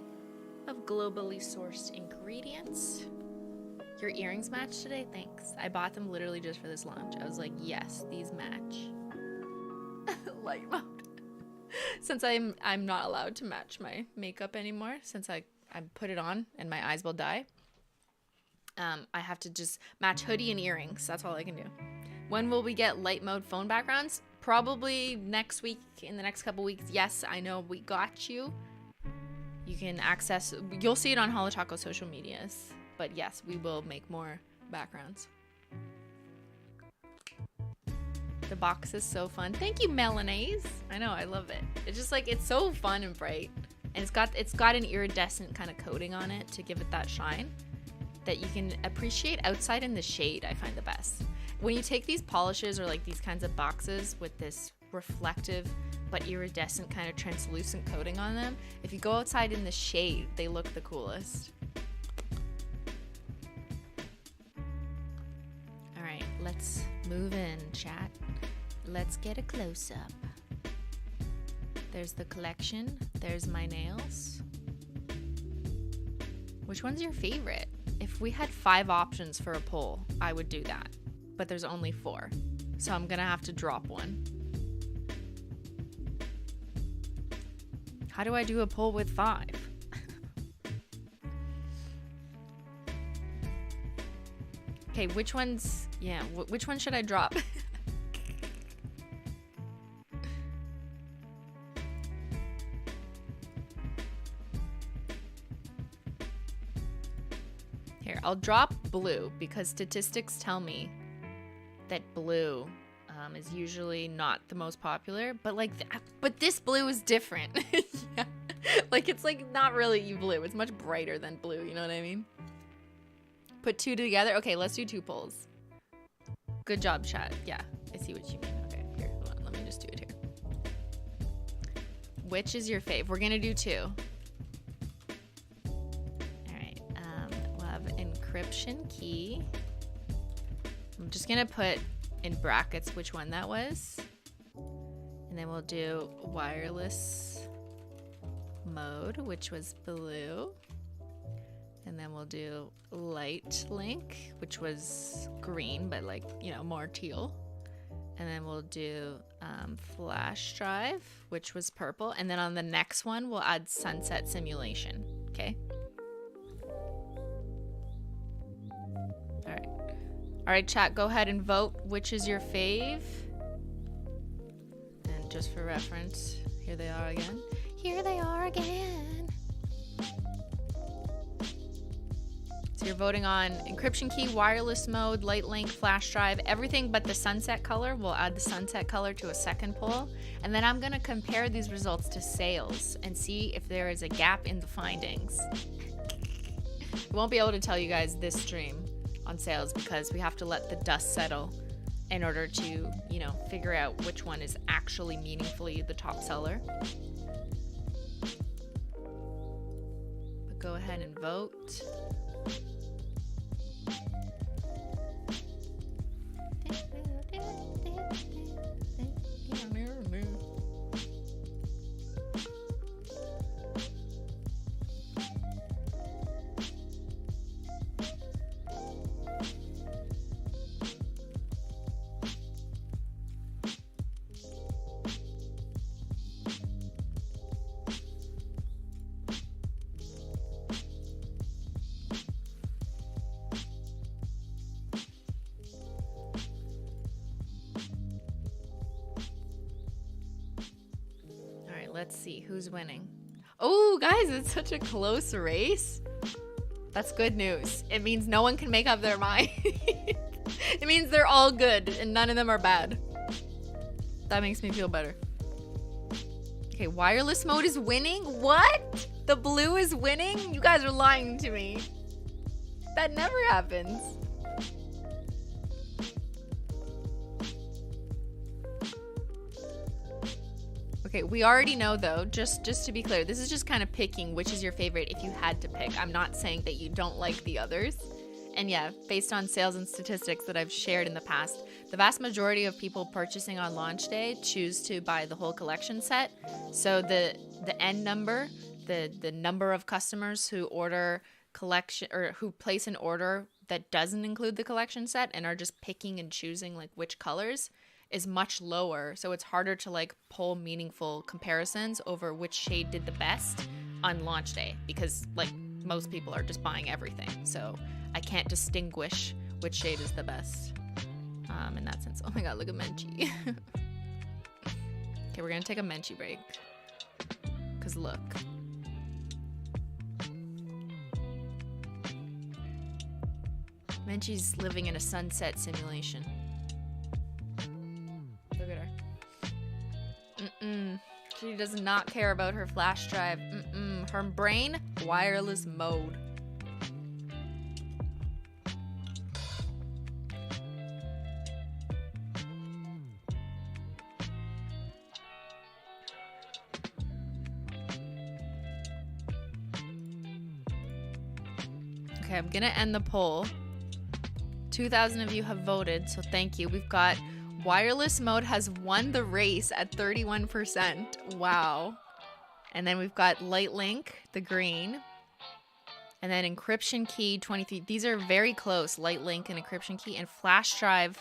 of globally sourced ingredients. Your earrings match today? Thanks. I bought them literally just for this launch. I was like, yes, these match. Light mode. Since I'm not allowed to match my makeup anymore, since I put it on and my eyes will die, I have to just match hoodie and earrings. That's all I can do. When will we get light mode phone backgrounds? Probably next week, in the next couple weeks. Yes, I know, we got you. You can access, you'll see it on Holo Taco social medias. But yes, we will make more backgrounds. The box is so fun. Thank you, Melanaise. I know, I love it. It's just like, it's so fun and bright. And it's got an iridescent kind of coating on it to give it that shine that you can appreciate outside in the shade. I find the best. When you take these polishes or like these kinds of boxes with this reflective but iridescent kind of translucent coating on them, if you go outside in the shade, they look the coolest. All right, let's move in, chat. Let's get a close-up. There's the collection. There's my nails. Which one's your favorite? If we had 5 options for a poll, I would do that. But there's only 4. So I'm gonna have to drop one. How do I do a poll with 5? Okay, which ones, yeah, which one should I drop? Here, I'll drop blue because statistics tell me that blue is usually not the most popular, but like, but this blue is different. Yeah. Like, it's like not really blue. It's much brighter than blue. You know what I mean? Put 2 together. Okay, let's do 2 polls. Good job, chat. Yeah, I see what you mean. Okay, here, hold on. Let me just do it here. Which is your fave? We're gonna do 2. Encryption Key. I'm just gonna put in brackets which one that was, and then we'll do wireless mode, which was blue, and then we'll do light link, which was green but like, you know, more teal, and then we'll do flash drive, which was purple, and then on the next one we'll add sunset simulation. Okay. All right, chat, go ahead and vote. Which is your fave? And just for reference, here they are again. Here they are again. So you're voting on Encryption Key, wireless mode, light link, flash drive, everything but the sunset color. We'll add the sunset color to a second poll. And then I'm gonna compare these results to sales and see if there is a gap in the findings. I won't be able to tell you guys this stream on sales because we have to let the dust settle in order to, you know, figure out which one is actually meaningfully the top seller. But go ahead and vote. Let's see who's winning. Oh, guys, it's such a close race. That's good news. It means no one can make up their mind. It means they're all good and none of them are bad. That makes me feel better. Okay, wireless mode is winning? What? The blue is winning? You guys are lying to me. That never happens. Okay, we already know though, just to be clear, this is just kind of picking which is your favorite if you had to pick. I'm not saying that you don't like the others. And yeah, based on sales and statistics that I've shared in the past, the vast majority of people purchasing on launch day choose to buy the whole collection set. So the end number, the number of customers who order collection or who place an order that doesn't include the collection set and are just picking and choosing like which colors is much lower, so it's harder to like pull meaningful comparisons over which shade did the best on launch day because like most people are just buying everything, so I can't distinguish which shade is the best in that sense. Oh my god, look at Menchie. Okay, we're gonna take a Menchie break because look, Menchie's living in a sunset simulation. Look at her. She does not care about her flash drive. Her brain, wireless mode. Okay, I'm gonna end the poll. 2,000 of you have voted, so thank you. We've got wireless mode has won the race at 31%. Wow. And then we've got Light Link, the green. And then Encryption Key, 23. These are very close, Light Link and Encryption Key. And Flash Drive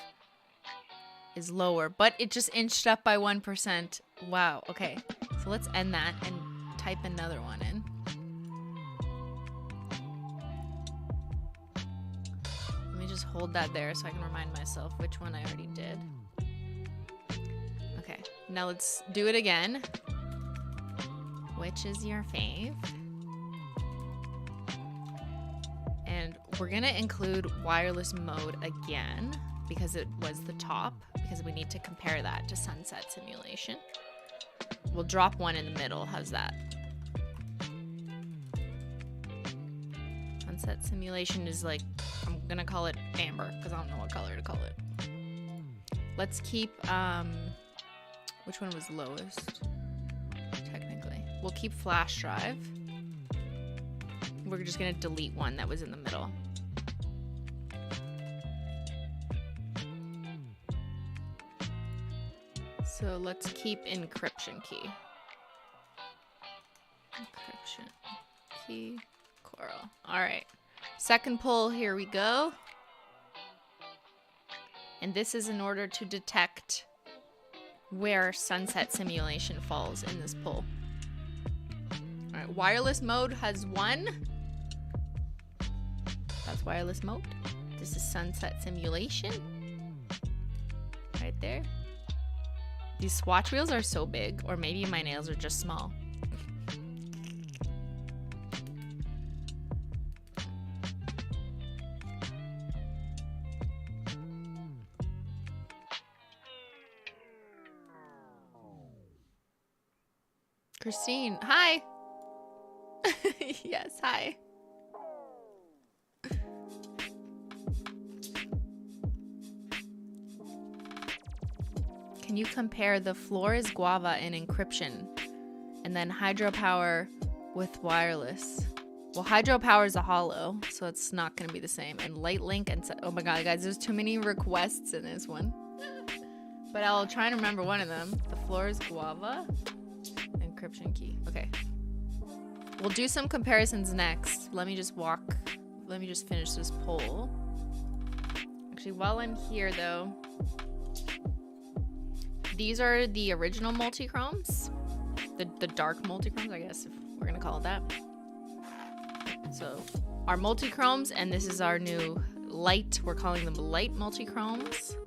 is lower, but it just inched up by 1%. Wow, okay. So let's end that and type another one in. Just hold that there so I can remind myself which one I already did. Okay, now let's do it again. Which is your fave? And we're gonna include wireless mode again because it was the top, because we need to compare that to sunset simulation. We'll drop one in the middle, how's that? Sunset simulation is like, I'm gonna call it amber because I don't know what color to call it. Let's keep, which one was lowest? Technically. We'll keep flash drive. We're just gonna delete one that was in the middle. So let's keep encryption key. Encryption key, coral. All right. Second poll, here we go. And this is in order to detect where sunset simulation falls in this poll. All right, wireless mode has won. That's wireless mode. This is sunset simulation. Right there. These swatch wheels are so big, or maybe my nails are just small. Christine, hi. Yes, hi. Can you compare the Flores Guava in encryption and then hydropower with wireless? Well, hydropower is a holo, so it's not going to be the same. And light link and oh my god, guys, there's too many requests in this one. But I'll try and remember one of them. The floor is guava. Encryption key. Okay. We'll do some comparisons next. Let me just finish this poll. Actually, while I'm here though, these are the original multi-chromes. The dark multi-chromes, I guess, if we're gonna call it that. So our multi-chromes, and this is our new light. We're calling them light multi-chromes.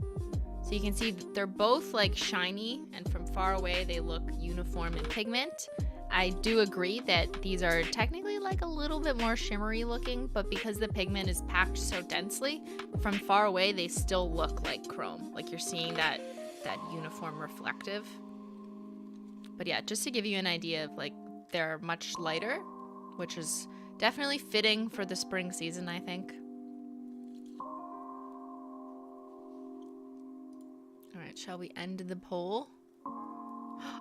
So you can see they're both like shiny, and from far away they look uniform in pigment. I do agree that these are technically like a little bit more shimmery looking, but because the pigment is packed so densely, from far away they still look like chrome. Like you're seeing that uniform reflective. But yeah, just to give you an idea of like, they're much lighter, which is definitely fitting for the spring season, I think. All right, shall we end the poll?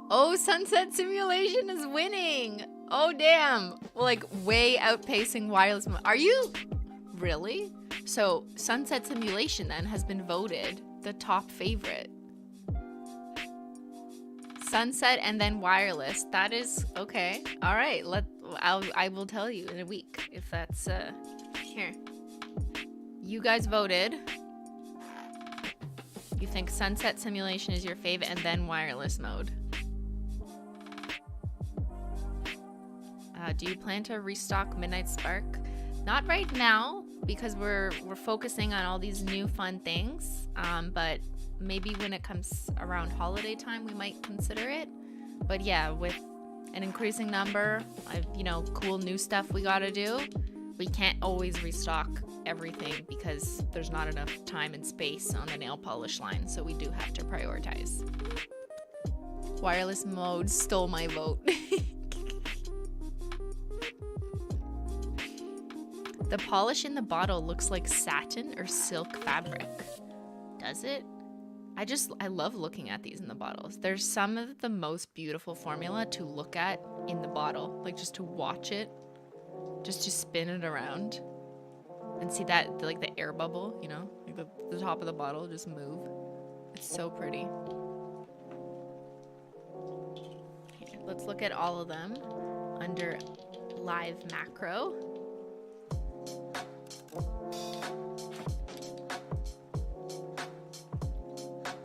Oh, Sunset Simulation is winning. Oh, damn. Like way outpacing wireless mode. Are you really? So Sunset Simulation then has been voted the top favorite. Sunset and then wireless. That is okay. All right. I will tell you in a week if that's here. You guys voted. You think Sunset Simulation is your favorite and then wireless mode. Do you plan to restock Midnight Spark? Not right now because we're focusing on all these new fun things. But maybe when it comes around holiday time, we might consider it. But yeah, with an increasing number of, cool new stuff we gotta do, we can't always restock everything because there's not enough time and space on the nail polish line. So we do have to prioritize. Wireless mode stole my vote. The polish in the bottle looks like satin or silk fabric. Does it? I love looking at these in the bottles. There's some of the most beautiful formula to look at in the bottle. Like just to watch it. Just to spin it around. And see that, like the air bubble, like the top of the bottle just move. It's so pretty. Here, let's look at all of them under live macro.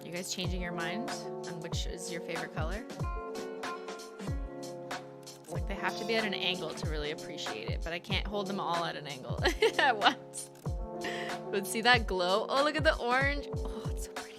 You guys changing your mind on which is your favorite color? It's like they have to be at an angle to really appreciate it, but I can't hold them all at an angle at once. But see that glow? Oh, look at the orange. Oh, it's so pretty.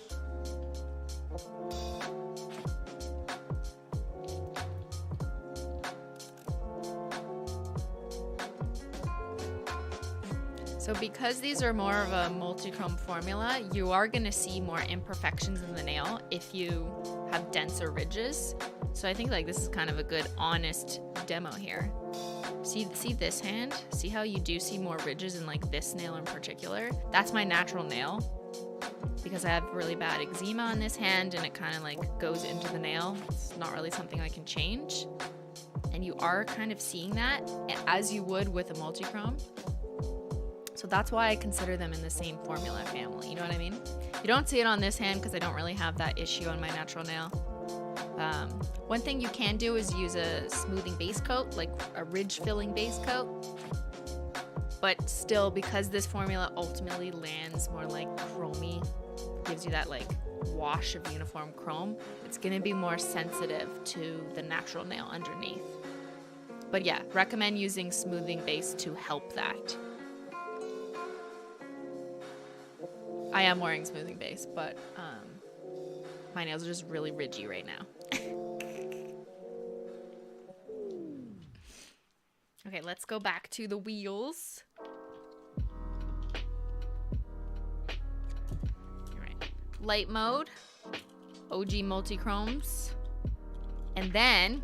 So because these are more of a multi-chrome formula, you are going to see more imperfections in the nail if you have denser ridges. So I think like this is kind of a good honest demo here. See this hand? See how you do see more ridges in like this nail in particular? That's my natural nail because I have really bad eczema on this hand and it kind of like goes into the nail. It's not really something I can change. And you are kind of seeing that as you would with a multi-chrome. So that's why I consider them in the same formula family. You know what I mean? You don't see it on this hand because I don't really have that issue on my natural nail. One thing you can do is use a smoothing base coat, like a ridge filling base coat. But still, because this formula ultimately lands more like chromey, gives you that like wash of uniform chrome, it's going to be more sensitive to the natural nail underneath. But yeah, recommend using smoothing base to help that. I am wearing smoothing base, but my nails are just really ridgy right now. Okay, let's go back to the wheels. All right, light mode, OG multi-chromes, and then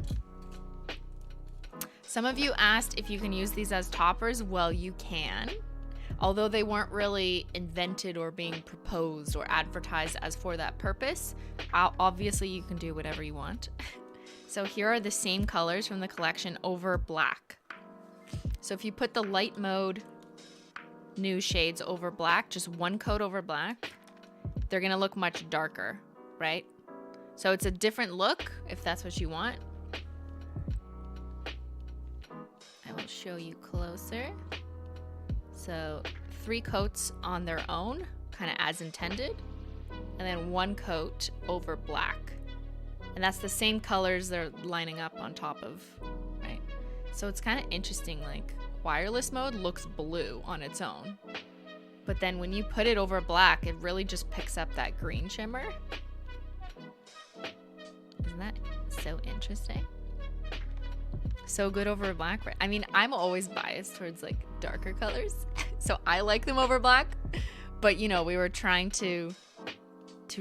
some of you asked if you can use these as toppers. Well, you can. Although they weren't really invented or being proposed or advertised as for that purpose, obviously you can do whatever you want. So here are the same colors from the collection over black. So if you put the Lite Mode new shades over black, just one coat over black, they're gonna look much darker, right? So it's a different look if that's what you want. I will show you closer. So 3 coats on their own, kind of as intended, and then 1 coat over black. And that's the same colors they're lining up on top of, right? So it's kind of interesting, like wireless mode looks blue on its own, but then when you put it over black, it really just picks up that green shimmer. Isn't that so interesting? So good over black, right? I mean, I'm always biased towards like darker colors, so I like them over black, but you know, we were trying to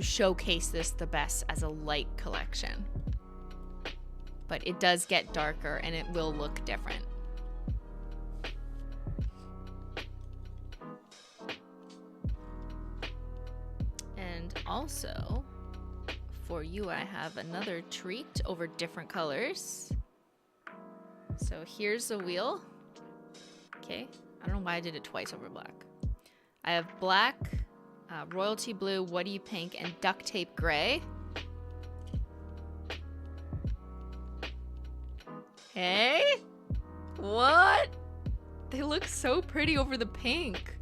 showcase this the best as a light collection. But it does get darker and it will look different. And also, for you, I have another treat over different colors. So here's the wheel. Okay, I don't know why I did it twice over black. I have black, royalty blue, what do you pink, and duct tape gray. Hey? What? They look so pretty over the pink.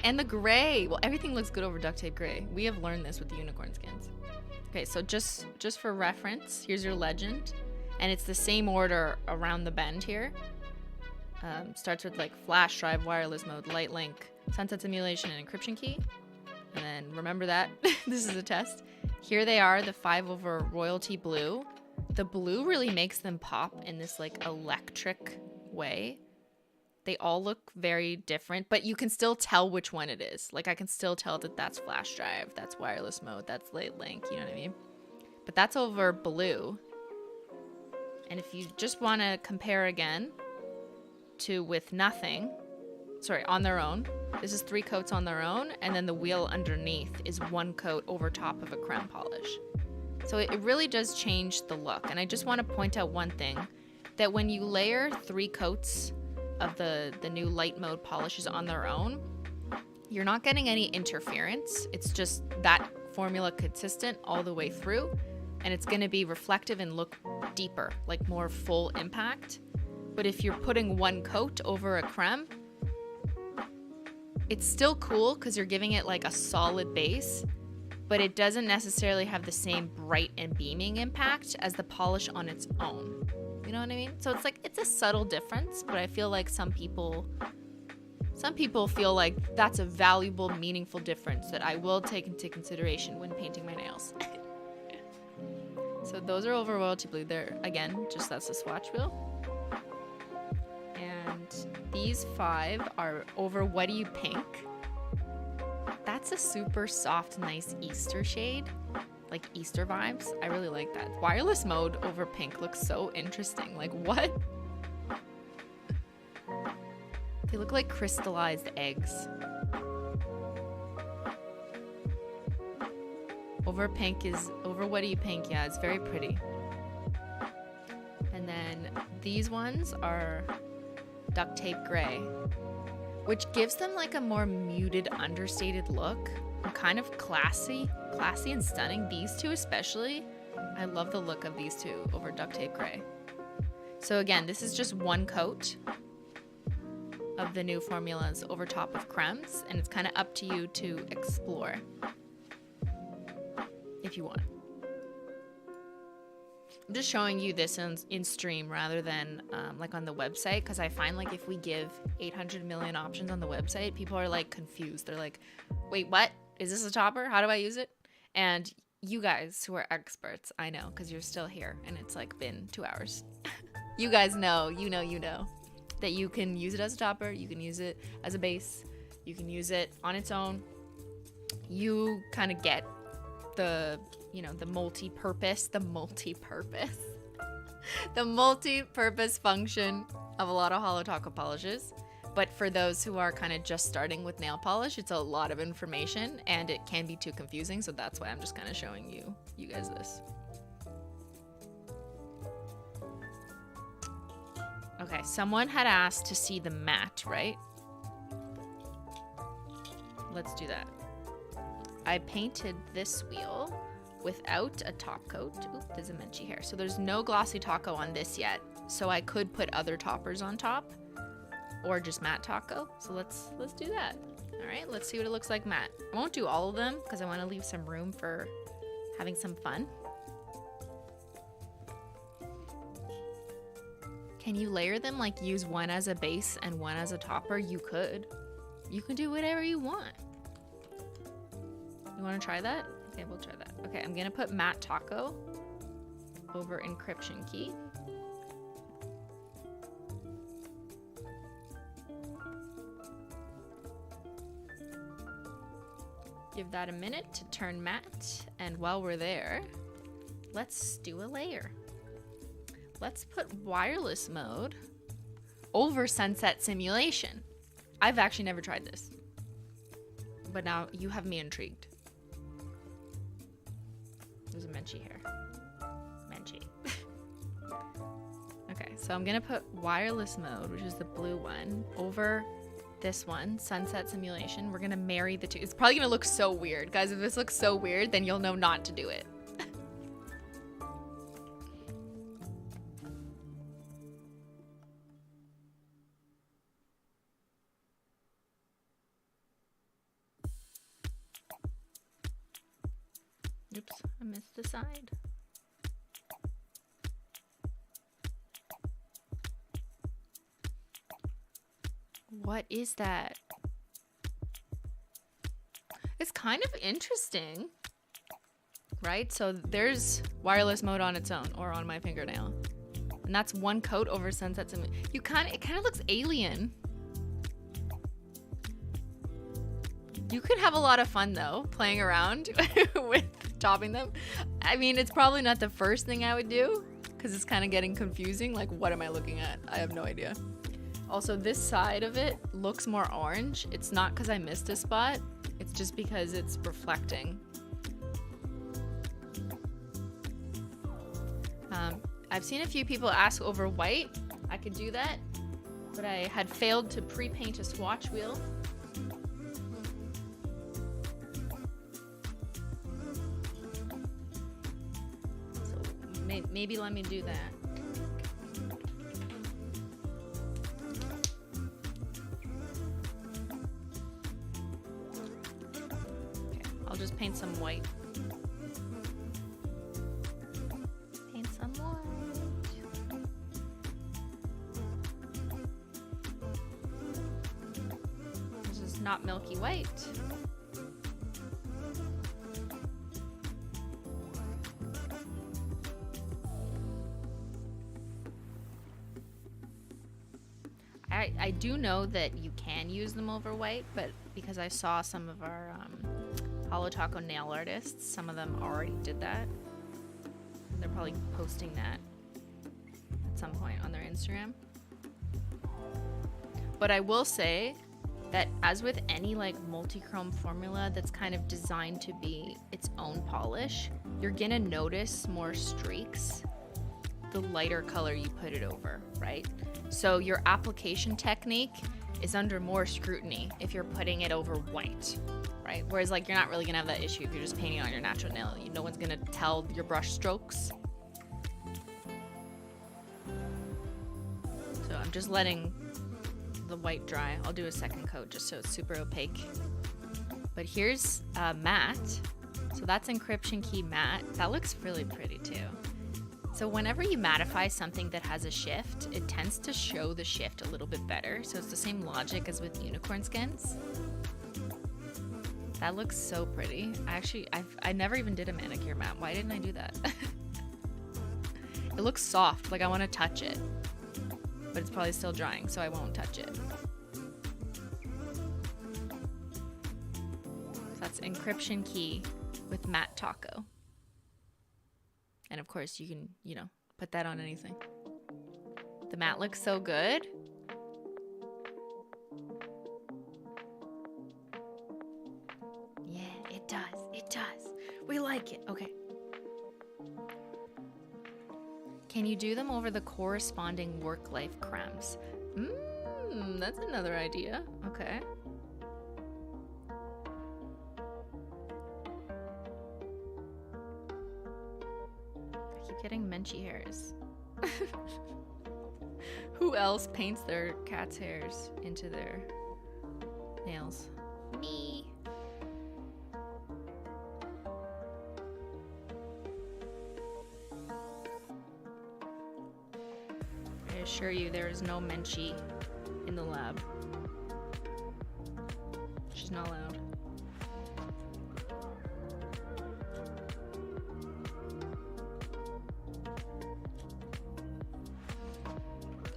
And the gray. Well, everything looks good over duct tape gray. We have learned this with the unicorn skins. Okay, so just for reference, here's your legend. And it's the same order around the bend here. Starts with like flash drive, wireless mode, light link, sunset simulation, and encryption key. And then remember that this is a test. Here they are, the 5 over royalty blue. The blue really makes them pop in this like electric way. They all look very different, but you can still tell which one it is. Like I can still tell that that's flash drive, that's wireless mode, that's light link, you know what I mean? But that's over blue. And if you just want to compare again to with nothing, sorry, on their own, this is 3 coats on their own, and then the wheel underneath is 1 coat over top of a crème polish. So it really does change the look. And I just want to point out one thing, that when you layer 3 coats of the new Lite Mode polishes on their own, you're not getting any interference. It's just that formula consistent all the way through, and it's going to be reflective and look deeper, like more full impact. But if you're putting 1 coat over a crème, it's still cool because you're giving it like a solid base, but it doesn't necessarily have the same bright and beaming impact as the polish on its own. You know what I mean? So it's like, it's a subtle difference, but I feel like some people feel like that's a valuable, meaningful difference that I will take into consideration when painting my nails. So those are over royalty blue. They're, again, just that's the swatch wheel. And these 5 are over what do you pink. That's a super soft, nice Easter shade. Like Easter vibes. I really like that. Wireless mode over pink looks so interesting. Like what? They look like crystallized eggs. Over pink is, over what do you pink? Yeah, it's very pretty. And then these ones are duct tape gray, which gives them like a more muted, understated look. Kind of classy and stunning. These 2 especially, I love the look of these 2 over duct tape gray. So again, this is just 1 coat of the new formulas over top of crèmes, and it's kind of up to you to explore if you want. I'm just showing you this in stream rather than like on the website, because I find like if we give 800 million options on the website, people are like confused. They're like, wait, what? Is this a topper? How do I use it? And you guys who are experts, I know, because you're still here and it's like been 2 hours. You guys know, you know that you can use it as a topper. You can use it as a base. You can use it on its own. You kind of get the, you know, the multi-purpose function of a lot of Holo Taco polishes. But for those who are kind of just starting with nail polish, it's a lot of information and it can be too confusing. So that's why I'm just kind of showing you guys this. Okay, someone had asked to see the mat, right? Let's do that. I painted this wheel without a top coat. Oop, there's a Menchie hair. So there's no glossy taco on this yet. So I could put other toppers on top or just matte taco. So let's do that. All right, let's see what it looks like matte. I won't do all of them because I want to leave some room for having some fun. Can you layer them, like use one as a base and one as a topper? You could. You can do whatever you want. You want to try that? Okay, we'll try that. Okay, I'm gonna put matte taco over Encryption Key. Give that a minute to turn matte, and while we're there, let's do a layer. Let's put wireless mode over sunset simulation. I've actually never tried this, but now you have me intrigued. There's a Menchie here. Menchie. Okay, so I'm gonna put wireless mode, which is the blue one, over this one, sunset simulation. We're gonna marry the two. It's probably gonna look so weird. Guys, if this looks so weird, then you'll know not to do it. Oops, I missed the side. What is that? It's kind of interesting, right? So there's wireless mode on its own, or on my fingernail. And that's one coat over sunset. It kind of looks alien. You could have a lot of fun though, playing around with topping them. I mean, it's probably not the first thing I would do because it's kind of getting confusing. Like, what am I looking at? I have no idea. Also, this side of it looks more orange. It's not because I missed a spot. It's just because it's reflecting. I've seen a few people ask over white. I could do that, but I had failed to pre-paint a swatch wheel. Maybe let me do that. Okay, I'll just paint some white. Paint some white. This is not milky white. I do know that you can use them over white, but because I saw some of our Holo Taco nail artists, some of them already did that. They're probably posting that at some point on their Instagram. But I will say that as with any like multi-chrome formula that's kind of designed to be its own polish, you're gonna notice more streaks the lighter color you put it over, right? So your application technique is under more scrutiny if you're putting it over white, right? Whereas like you're not really gonna have that issue if you're just painting on your natural nail. No one's gonna tell your brush strokes. So I'm just letting the white dry. I'll do a second coat just so it's super opaque. But here's matte. So that's Encryption Key matte. That looks really pretty too. So whenever you mattify something that has a shift, it tends to show the shift a little bit better. So it's the same logic as with unicorn skins. That looks so pretty. I never even did a manicure matte. Why didn't I do that? It looks soft, like I want to touch it. But it's probably still drying, so I won't touch it. So that's Encryption Key with matte taco. And of course you can, put that on anything. The matte looks so good. Yeah, it does. It does. We like it. Okay. Can you do them over the corresponding work-life crèmes? That's another idea. Okay. I keep getting Menchie hairs. Who else paints their cat's hairs into their nails? Me. I assure you there is no Menchie in the lab. She's not allowed.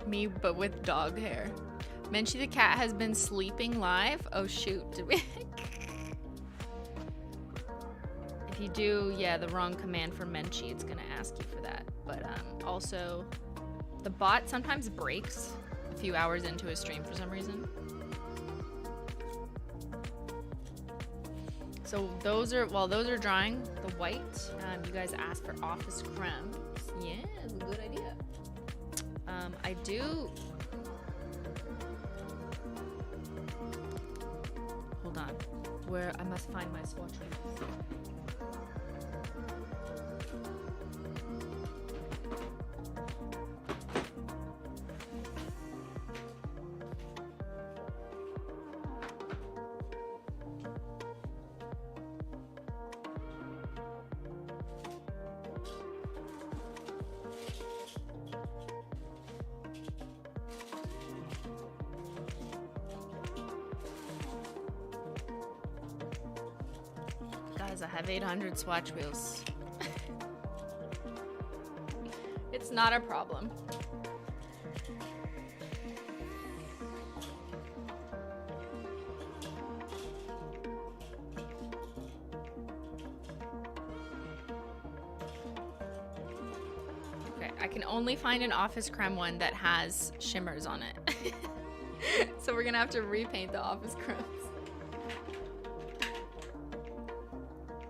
Me, but with dog hair. Menchie the cat has been sleeping live. Oh shoot, did we? If you do, yeah, the wrong command for Menchie, it's gonna ask you for that. But also, the bot sometimes breaks a few hours into a stream for some reason. So those are, while those are drying, the white, you guys asked for office crème. Yeah, it's a good idea. I do. Hold on. Where I must find my swatch wheels. Guys, I have 800 swatch wheels. It's not a problem. Okay, I can only find an office crème one that has shimmers on it. So we're gonna have to repaint the office crèmes.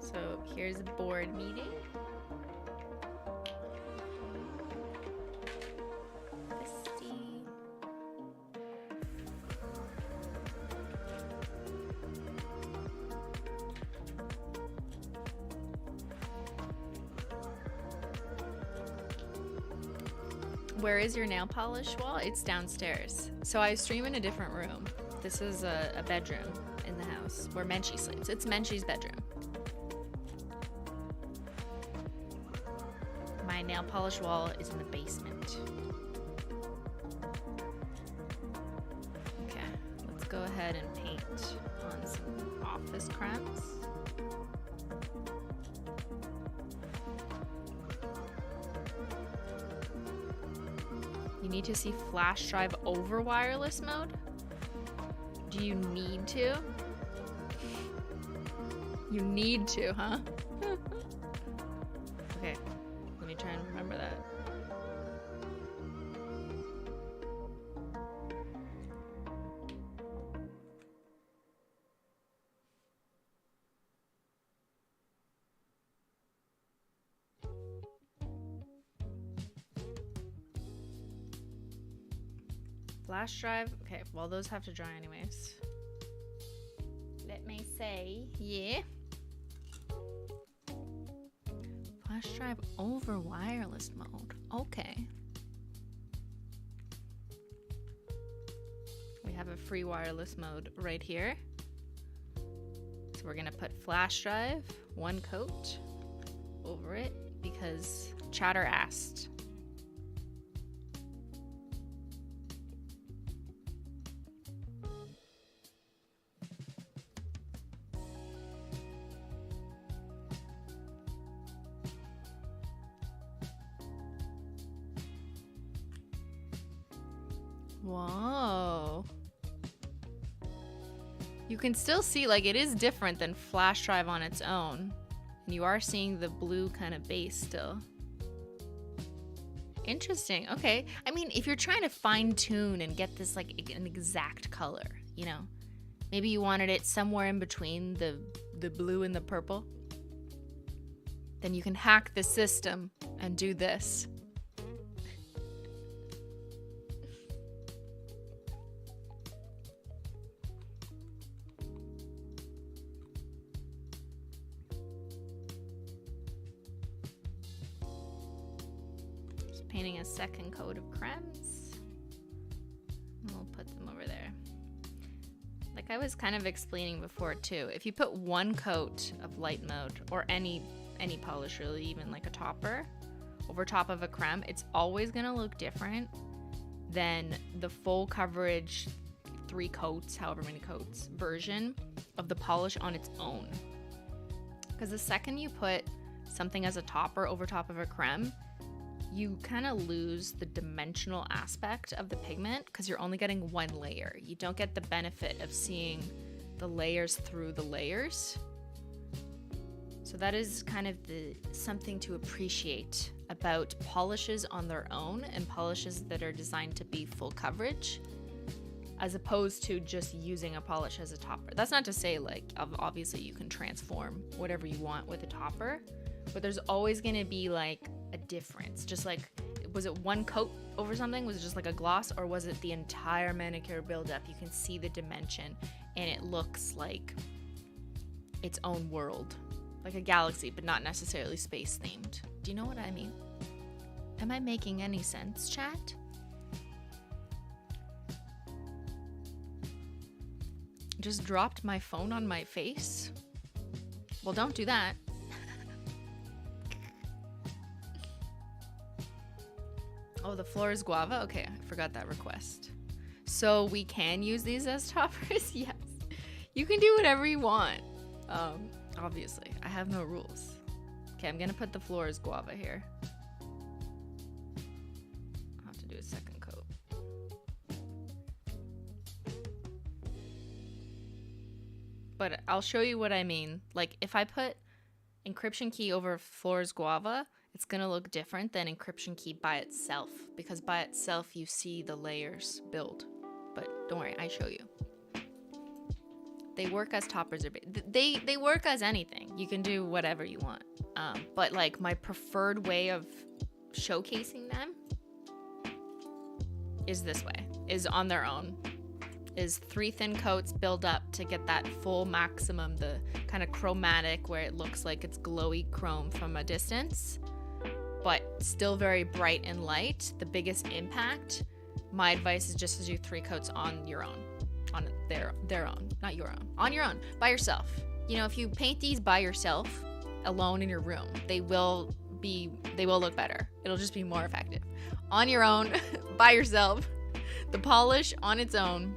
So here's a board meeting. Fisty. Where is your nail polish wall? It's downstairs. So I stream in a different room. This is a bedroom in the house where Menchie sleeps. It's Menchie's bedroom. My nail polish wall is in the basement. Okay, let's go ahead and paint on some office crèmes. You need to see flash drive over wireless mode? Do you need to? You need to, huh? Okay. Let me try and remember that. Flash drive. Okay, well, those have to dry anyways. Let me say, yeah. Flash drive over wireless mode. Okay. We have a free wireless mode right here. So we're gonna put flash drive, one coat over it because Chatter asked. Whoa. You can still see, like, it is different than flash drive on its own. And you are seeing the blue kind of base still. Interesting. Okay. I mean, if you're trying to fine tune and get this, like, an exact color, you know, maybe you wanted it somewhere in between the blue and the purple, then you can hack the system and do this. painting a second coat of crèmes. We'll put them over there. Like I was kind of explaining before too, if you put one coat of Lite Mode or any polish really, even like a topper, over top of a crème, it's always gonna look different than the full coverage 3 coats, however many coats, version of the polish on its own. Because the second you put something as a topper over top of a crème, you kind of lose the dimensional aspect of the pigment because you're only getting one layer. You don't get the benefit of seeing the layers through the layers. So that is kind of something to appreciate about polishes on their own and polishes that are designed to be full coverage, as opposed to just using a polish as a topper. That's not to say like obviously you can transform whatever you want with a topper, but there's always gonna be like a difference. Just like, was it one coat over something? Was it just like a gloss, or was it the entire manicure buildup? You can see the dimension and it looks like its own world, like a galaxy, but not necessarily space themed. Do you know what I mean? Am I making any sense, chat? Just dropped my phone on my face. Well, don't do that. Oh, the floor is guava? Okay, I forgot that request. So we can use these as toppers? Yes. You can do whatever you want. Obviously, I have no rules. Okay, I'm gonna put the floor as guava here. I'll have to do a second coat. But I'll show you what I mean. Like, if I put Encryption Key over Floor's Guava, it's gonna look different than Encryption Key by itself, because by itself you see the layers build. But don't worry, I show you. They work as toppers, or they work as anything. You can do whatever you want. But like my preferred way of showcasing them is this way, is on their own. Is 3 thin coats build up to get that full maximum, the kind of chromatic where it looks like it's glowy chrome from a distance, but still very bright and light. The biggest impact, my advice is just to do 3 coats on your own, on their own, not your own, on your own, by yourself. You know, if you paint these by yourself, alone in your room, they will look better. It'll just be more effective. On your own, by yourself, the polish on its own.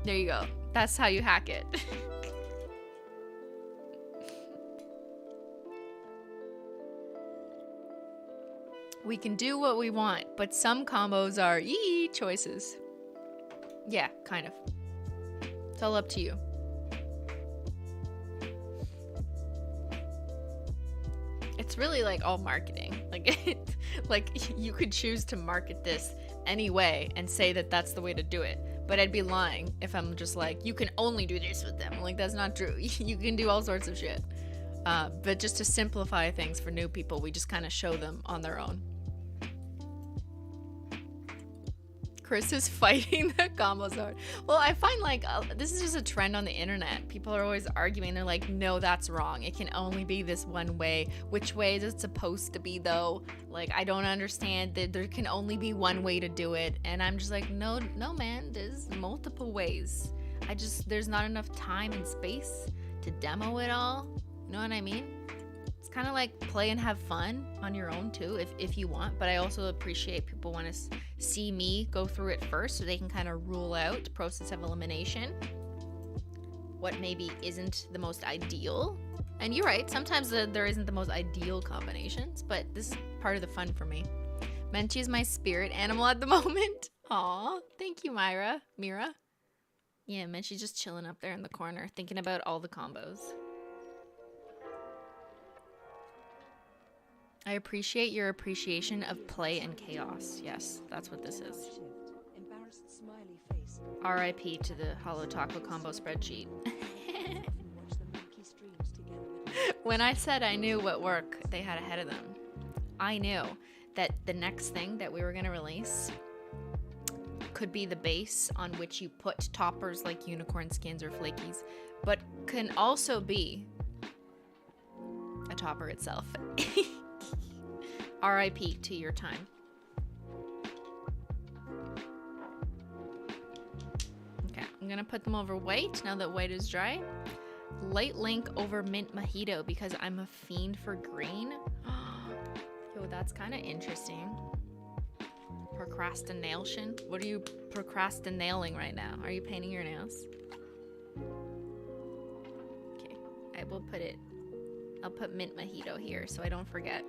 There you go. That's how you hack it. We can do what we want, but some combos are choices. Yeah, kind of. It's all up to you. It's really like all marketing. Like you could choose to market this any way and say that that's the way to do it. But I'd be lying if I'm just like, you can only do this with them. Like, that's not true. You can do all sorts of shit. But just to simplify things for new people, we just kind of show them on their own. Chris is fighting the combos hard. Well, I find like this is just a trend on the internet. People are always arguing. They're like, no, that's wrong. It can only be this one way. Which way is it supposed to be though? Like, I don't understand that there can only be one way to do it. And I'm just like, no, man, there's multiple ways. There's not enough time and space to demo it all. You know what I mean? It's kind of like play and have fun on your own too, if you want. But I also appreciate people want to see me go through it first so they can kind of rule out the process of elimination, what maybe isn't the most ideal. And you're right, sometimes there isn't the most ideal combinations, but this is part of the fun for me. Menchie is my spirit animal at the moment. Aw, thank you, Mira. Yeah, Menchie's just chilling up there in the corner, thinking about all the combos. I appreciate your appreciation of play and chaos. Yes, that's what this is. Embarrassed smiley face. RIP to the Holo Taco combo spreadsheet. When I said I knew what work they had ahead of them, I knew that the next thing that we were going to release could be the base on which you put toppers like unicorn skins or flakies, but can also be a topper itself. RIP to your time. I'm gonna put them over white now that white is dry. Light link over mint mojito because I'm a fiend for green. Yo, that's kind of interesting. Procrastination. What are you procrastinating right now? Are you painting your nails? Okay, I will put it. I'll put mint mojito here so I don't forget.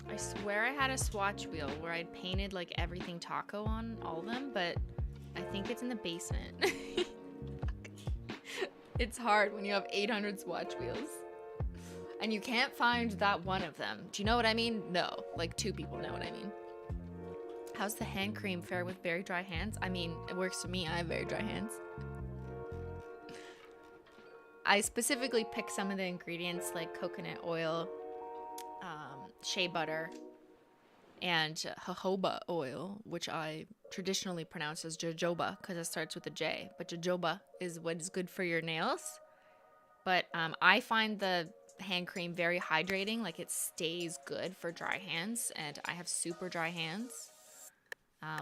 I swear I had a swatch wheel where I'd painted like everything taco on all of them, but I think it's in the basement. It's hard when you have 800 swatch wheels and you can't find that one of them. Do you know what I mean? No, like 2 people know what I mean. How's the hand cream fare with very dry hands? I mean, it works for me. I have very dry hands. I specifically picked some of the ingredients like coconut oil, shea butter, and jojoba oil, which I traditionally pronounce as jojoba because it starts with a J. But jojoba is what is good for your nails. But I find the hand cream very hydrating. Like, it stays good for dry hands, and I have super dry hands.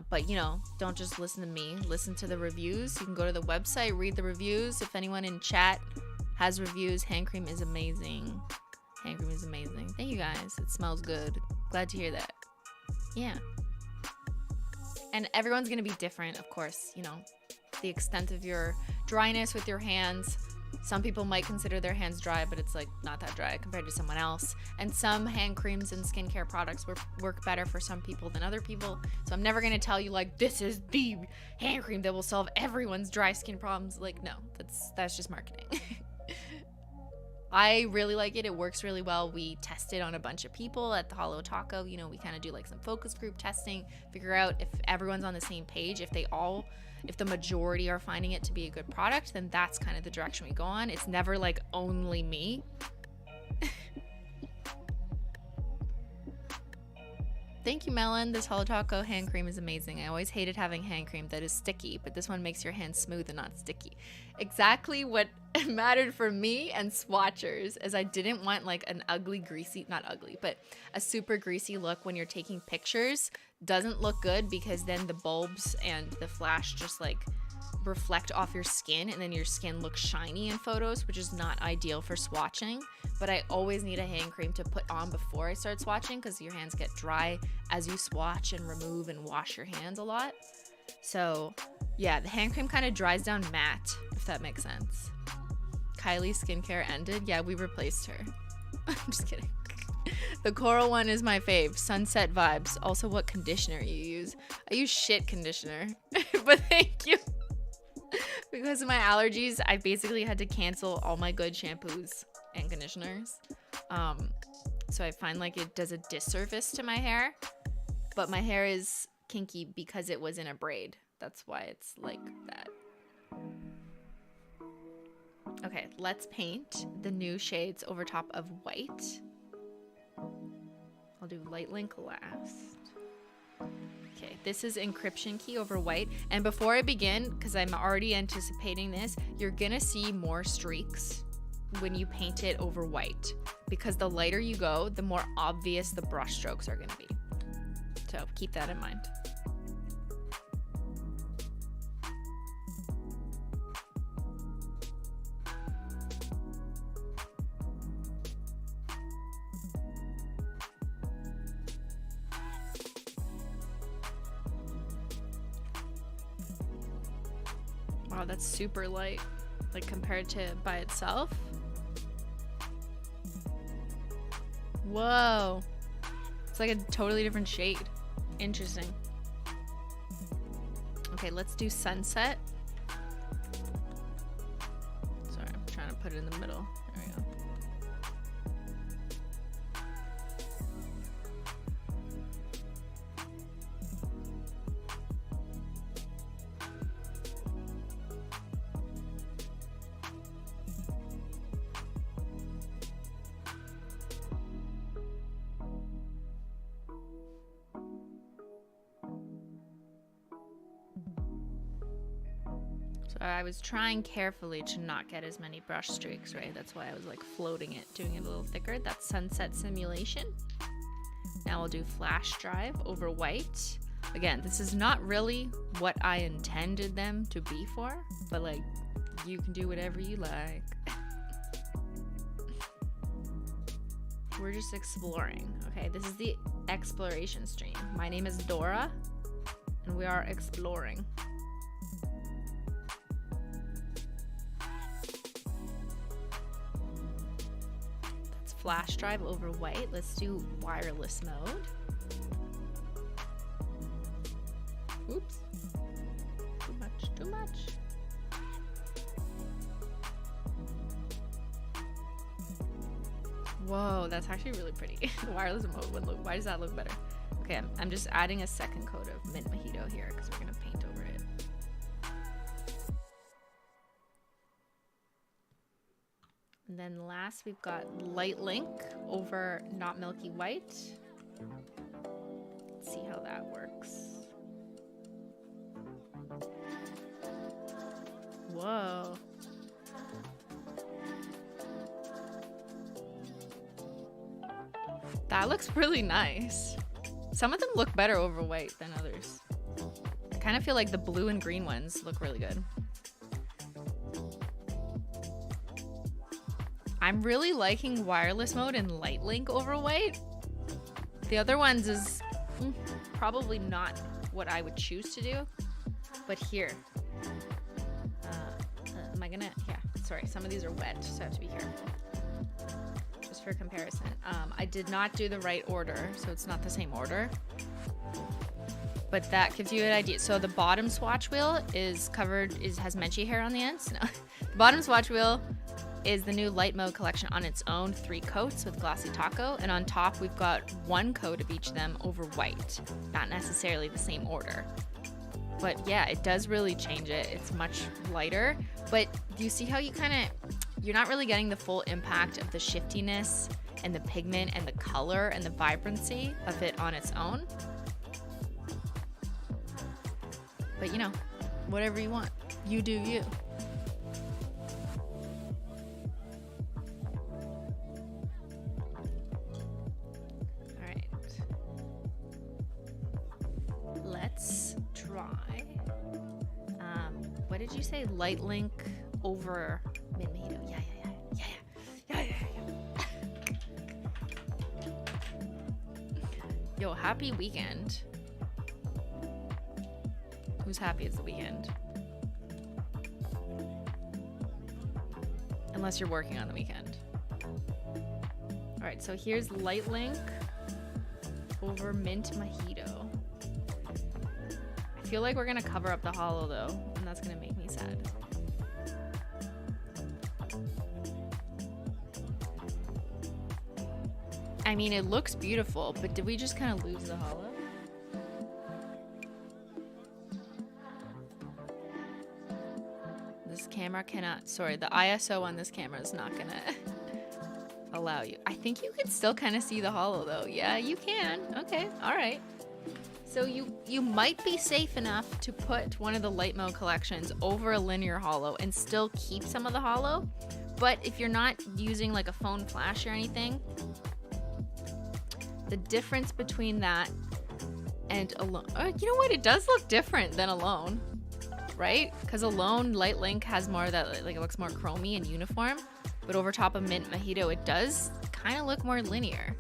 But, you know, don't just listen to me. Listen to the reviews. You can go to the website, read the reviews. If anyone in chat has reviews, hand cream is amazing. Hand cream is amazing. Thank you guys. It smells good. Glad to hear that. Yeah. And everyone's going to be different, of course. You know, the extent of your dryness with your hands. Some people might consider their hands dry, but it's like not that dry compared to someone else. And some hand creams and skincare products work better for some people than other people. So I'm never going to tell you like, this is the hand cream that will solve everyone's dry skin problems. Like, no, that's just marketing. I really like it. It works really well. We tested on a bunch of people at the Holo Taco. You know, we kind of do like some focus group testing, figure out if everyone's on the same page. If the majority are finding it to be a good product, then that's kind of the direction we go on. It's never like only me. Thank you, Melon. This Holo Taco hand cream is amazing. I always hated having hand cream that is sticky, but this one makes your hands smooth and not sticky. Exactly what mattered for me and swatchers, as I didn't want like an ugly, greasy, not ugly, but a super greasy look when you're taking pictures. Doesn't look good because then the bulbs and the flash just like reflect off your skin, and then your skin looks shiny in photos, which is not ideal for swatching. But I always need a hand cream to put on before I start swatching because your hands get dry as you swatch and remove and wash your hands a lot. So yeah, the hand cream kind of dries down matte, if that makes sense. Kylie's skincare ended. Yeah, we replaced her. I'm just kidding. The coral one is my fave. Sunset vibes. Also, what conditioner you use? I use shit conditioner, but thank you. Because of my allergies, I basically had to cancel all my good shampoos and conditioners. So I find like it does a disservice to my hair, but my hair is kinky because it was in a braid. That's why it's like that. Okay, let's paint the new shades over top of white. I'll do light link last. Okay, this is Encryption Key over white. And before I begin, because I'm already anticipating this, you're gonna see more streaks when you paint it over white. Because the lighter you go, the more obvious the brush strokes are gonna be. So keep that in mind. Wow, that's super light, like compared to by itself. Whoa, it's like a totally different shade. Interesting. Okay, let's do sunset. Sorry, I'm trying to put it in the middle. There we go. So I was trying carefully to not get as many brush streaks, right? That's why I was like floating it, doing it a little thicker. That's Sunset Simulation. Now we'll do Flash Drive over white. Again, this is not really what I intended them to be for, but like, you can do whatever you like. We're just exploring, okay? This is the exploration stream. My name is Dora, and we are exploring. That's Flash Drive over white. Let's do wireless mode. Oops. Too much, too much. Whoa, that's actually really pretty. The wireless mode would look, why does that look better? Okay, I'm just adding a second coat of mint mojito here because we're gonna paint over it. And then last we've got Light Link over Not Milky White. Let's see how that works. Whoa. That looks really nice. Some of them look better over white than others. I kind of feel like the blue and green ones look really good. I'm really liking wireless mode and Light Link over white. The other ones is probably not what I would choose to do. But here. Am I gonna? Yeah, sorry. Some of these are wet, so I have to be careful. Just for comparison. I did not do the right order, so it's not the same order. But that gives you an idea. So the bottom swatch wheel is covered, has Menchie hair on the ends. No. The bottom swatch wheel is the new Light Mode collection on its own, 3 coats with Glossy Taco. And on top, we've got 1 coat of each of them over white. Not necessarily the same order. But yeah, it does really change it. It's much lighter. But do you see how you you're not really getting the full impact of the shiftiness and the pigment and the color and the vibrancy of it on its own? But you know, whatever you want, you do you. All right. Let's try. What did you say? Light Link over mint mojito. Yeah. Yo, happy weekend. Who's happy it's the weekend? Unless you're working on the weekend. All right, so here's Light Link over mint mojito. I feel like we're gonna cover up the holo though, and that's gonna make me sad. I mean, it looks beautiful, but did we just kind of lose the holo? This camera cannot, sorry, the ISO on this camera is not gonna allow you. I think you can still kind of see the holo though. Yeah, you can. Okay, all right. So you might be safe enough to put one of the Light Mode collections over a linear holo and still keep some of the holo. But if you're not using like a phone flash or anything, the difference between that and alone, you know what? It does look different than alone, right? Because alone, Light Link has more of that, like it looks more chromy and uniform. But over top of mint mojito, it does kind of look more linear,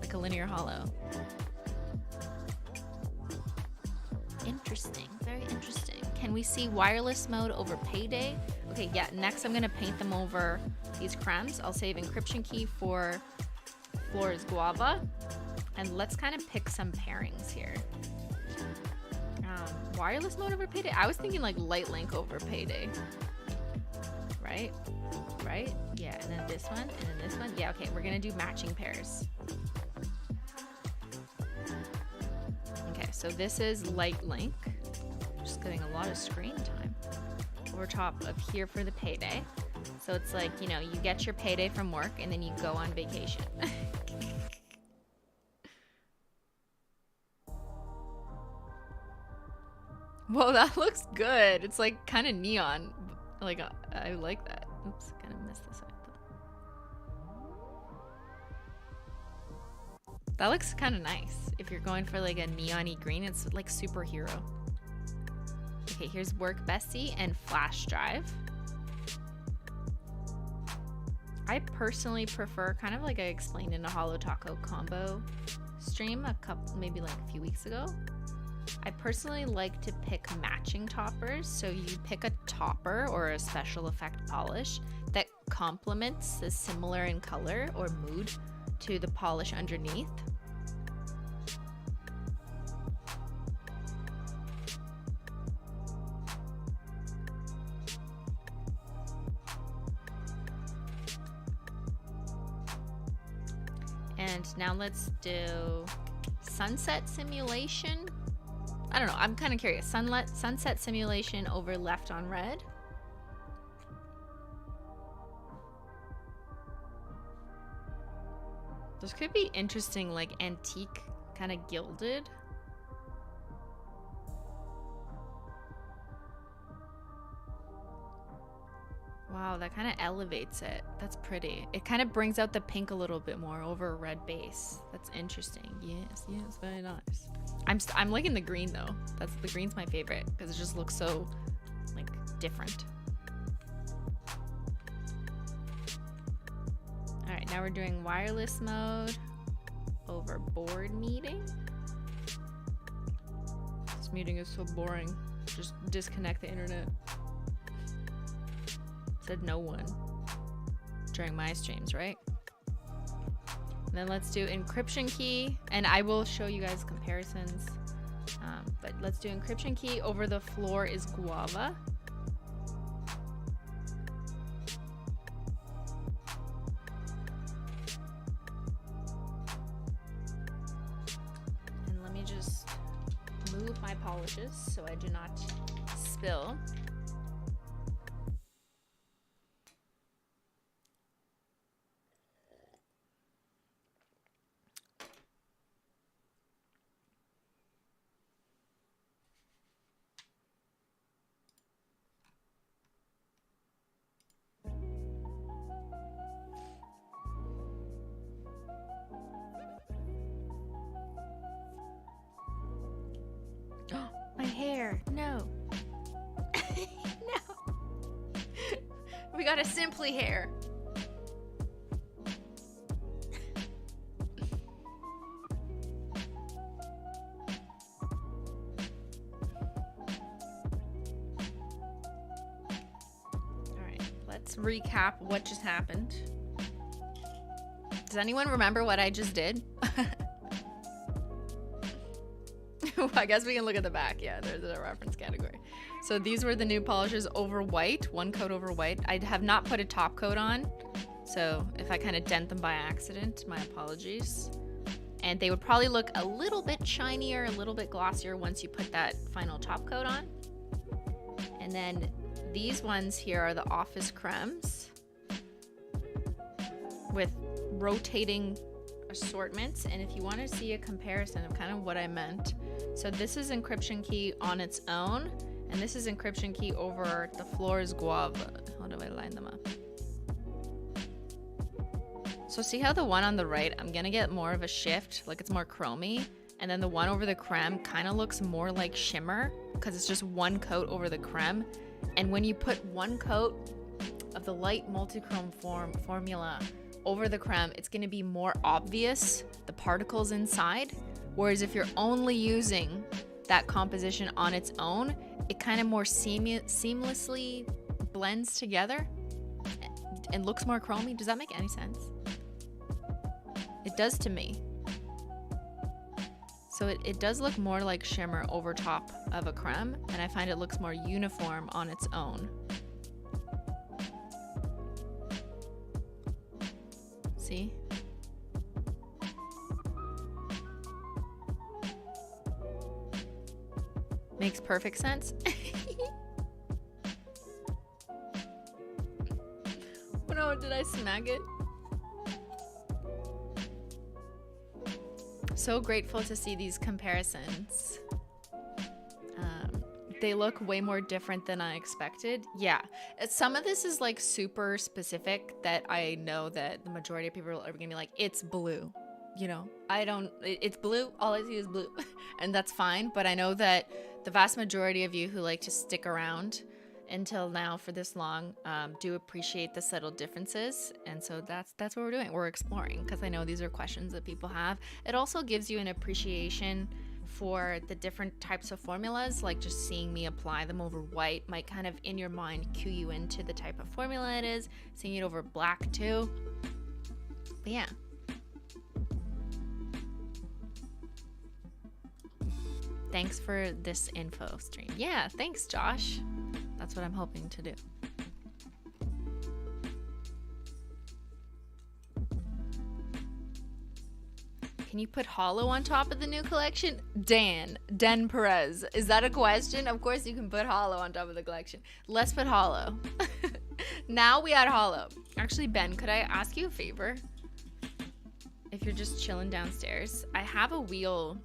like a linear holo. Interesting, very interesting. Can we see wireless mode over payday? Okay, yeah, next I'm gonna paint them over these crèmes. I'll save Encryption Key for Flora's Guava. And let's kind of pick some pairings here. Wireless mode over payday? I was thinking like Light Link over payday. Right? Right? Yeah, and then this one, and then this one. Yeah, okay, we're gonna do matching pairs. Okay, so this is Light Link. Just getting a lot of screen time. Over top of here for the payday. So it's like, you know, you get your payday from work and then you go on vacation. Whoa, that looks good. It's like kind of neon. Like, I like that. Oops, kind of messed this up. That looks kind of nice. If you're going for like a neon-y green, it's like superhero. Okay, here's Work Bestie and Flash Drive. I personally prefer, kind of like I explained in a Holo Taco combo stream maybe like a few weeks ago. I personally like to pick matching toppers. So you pick a topper or a special effect polish that complements the similar in color or mood to the polish underneath. And now let's do sunset simulation. I don't know, I'm kind of curious. Sunset simulation over left on red. This could be interesting, like antique, kind of gilded. Wow, that kind of elevates it. That's pretty. It kind of brings out the pink a little bit more over a red base. That's interesting. Yes, yes, very nice. I'm liking the green though. The green's my favorite because it just looks so like different. All right, now we're doing wireless mode over board meeting. This meeting is so boring. Just disconnect the internet. Said no one during my streams, right? And then let's do encryption key, and I will show you guys comparisons. But let's do encryption key over the floor is guava. And let me just move my polishes so I do not spill. My hair, no. No. We got a Simply hair. All right, let's recap what just happened. Does anyone remember what I just did? I guess we can look at the back. Yeah, there's a reference category. So these were the new polishes over white, one coat over white. I have not put a top coat on, so if I kind of dent them by accident, my apologies. And they would probably look a little bit shinier, a little bit glossier once you put that final top coat on. And then these ones here are the Office Crèmes with rotating assortments. And if you want to see a comparison of kind of what I meant, so this is encryption key on its own, and this is encryption key over the floor's guava. How do I line them up? So see how the one on the right, I'm gonna get more of a shift, like it's more chromy, and then the one over the crème kind of looks more like shimmer because it's just one coat over the crème. And when you put one coat of the light multichrome formula over the crème, it's going to be more obvious, the particles inside. Whereas if you're only using that composition on its own, it kind of more seamlessly blends together and looks more chromy. Does that make any sense? It does to me. So it does look more like shimmer over top of a crème, and I find it looks more uniform on its own. See? Makes perfect sense. Oh no, did I smack it? So grateful to see these comparisons. They look way more different than I expected. Yeah. Some of this is like super specific that I know that the majority of people are gonna be like, it's blue. You know, it's blue. All I see is blue. And that's fine. But I know that the vast majority of you who like to stick around until now for this long do appreciate the subtle differences. And so that's what we're doing. We're exploring, because I know these are questions that people have. It also gives you an appreciation for the different types of formulas, like just seeing me apply them over white might kind of in your mind cue you into the type of formula it is. Seeing it over black too. But yeah. Thanks for this info stream. Yeah, thanks, Josh. That's what I'm hoping to do. Can you put Holo on top of the new collection? Den Perez. Is that a question? Of course you can put Holo on top of the collection. Let's put Holo. Now we add Holo. Actually, Ben, could I ask you a favor? If you're just chilling downstairs, I have a wheel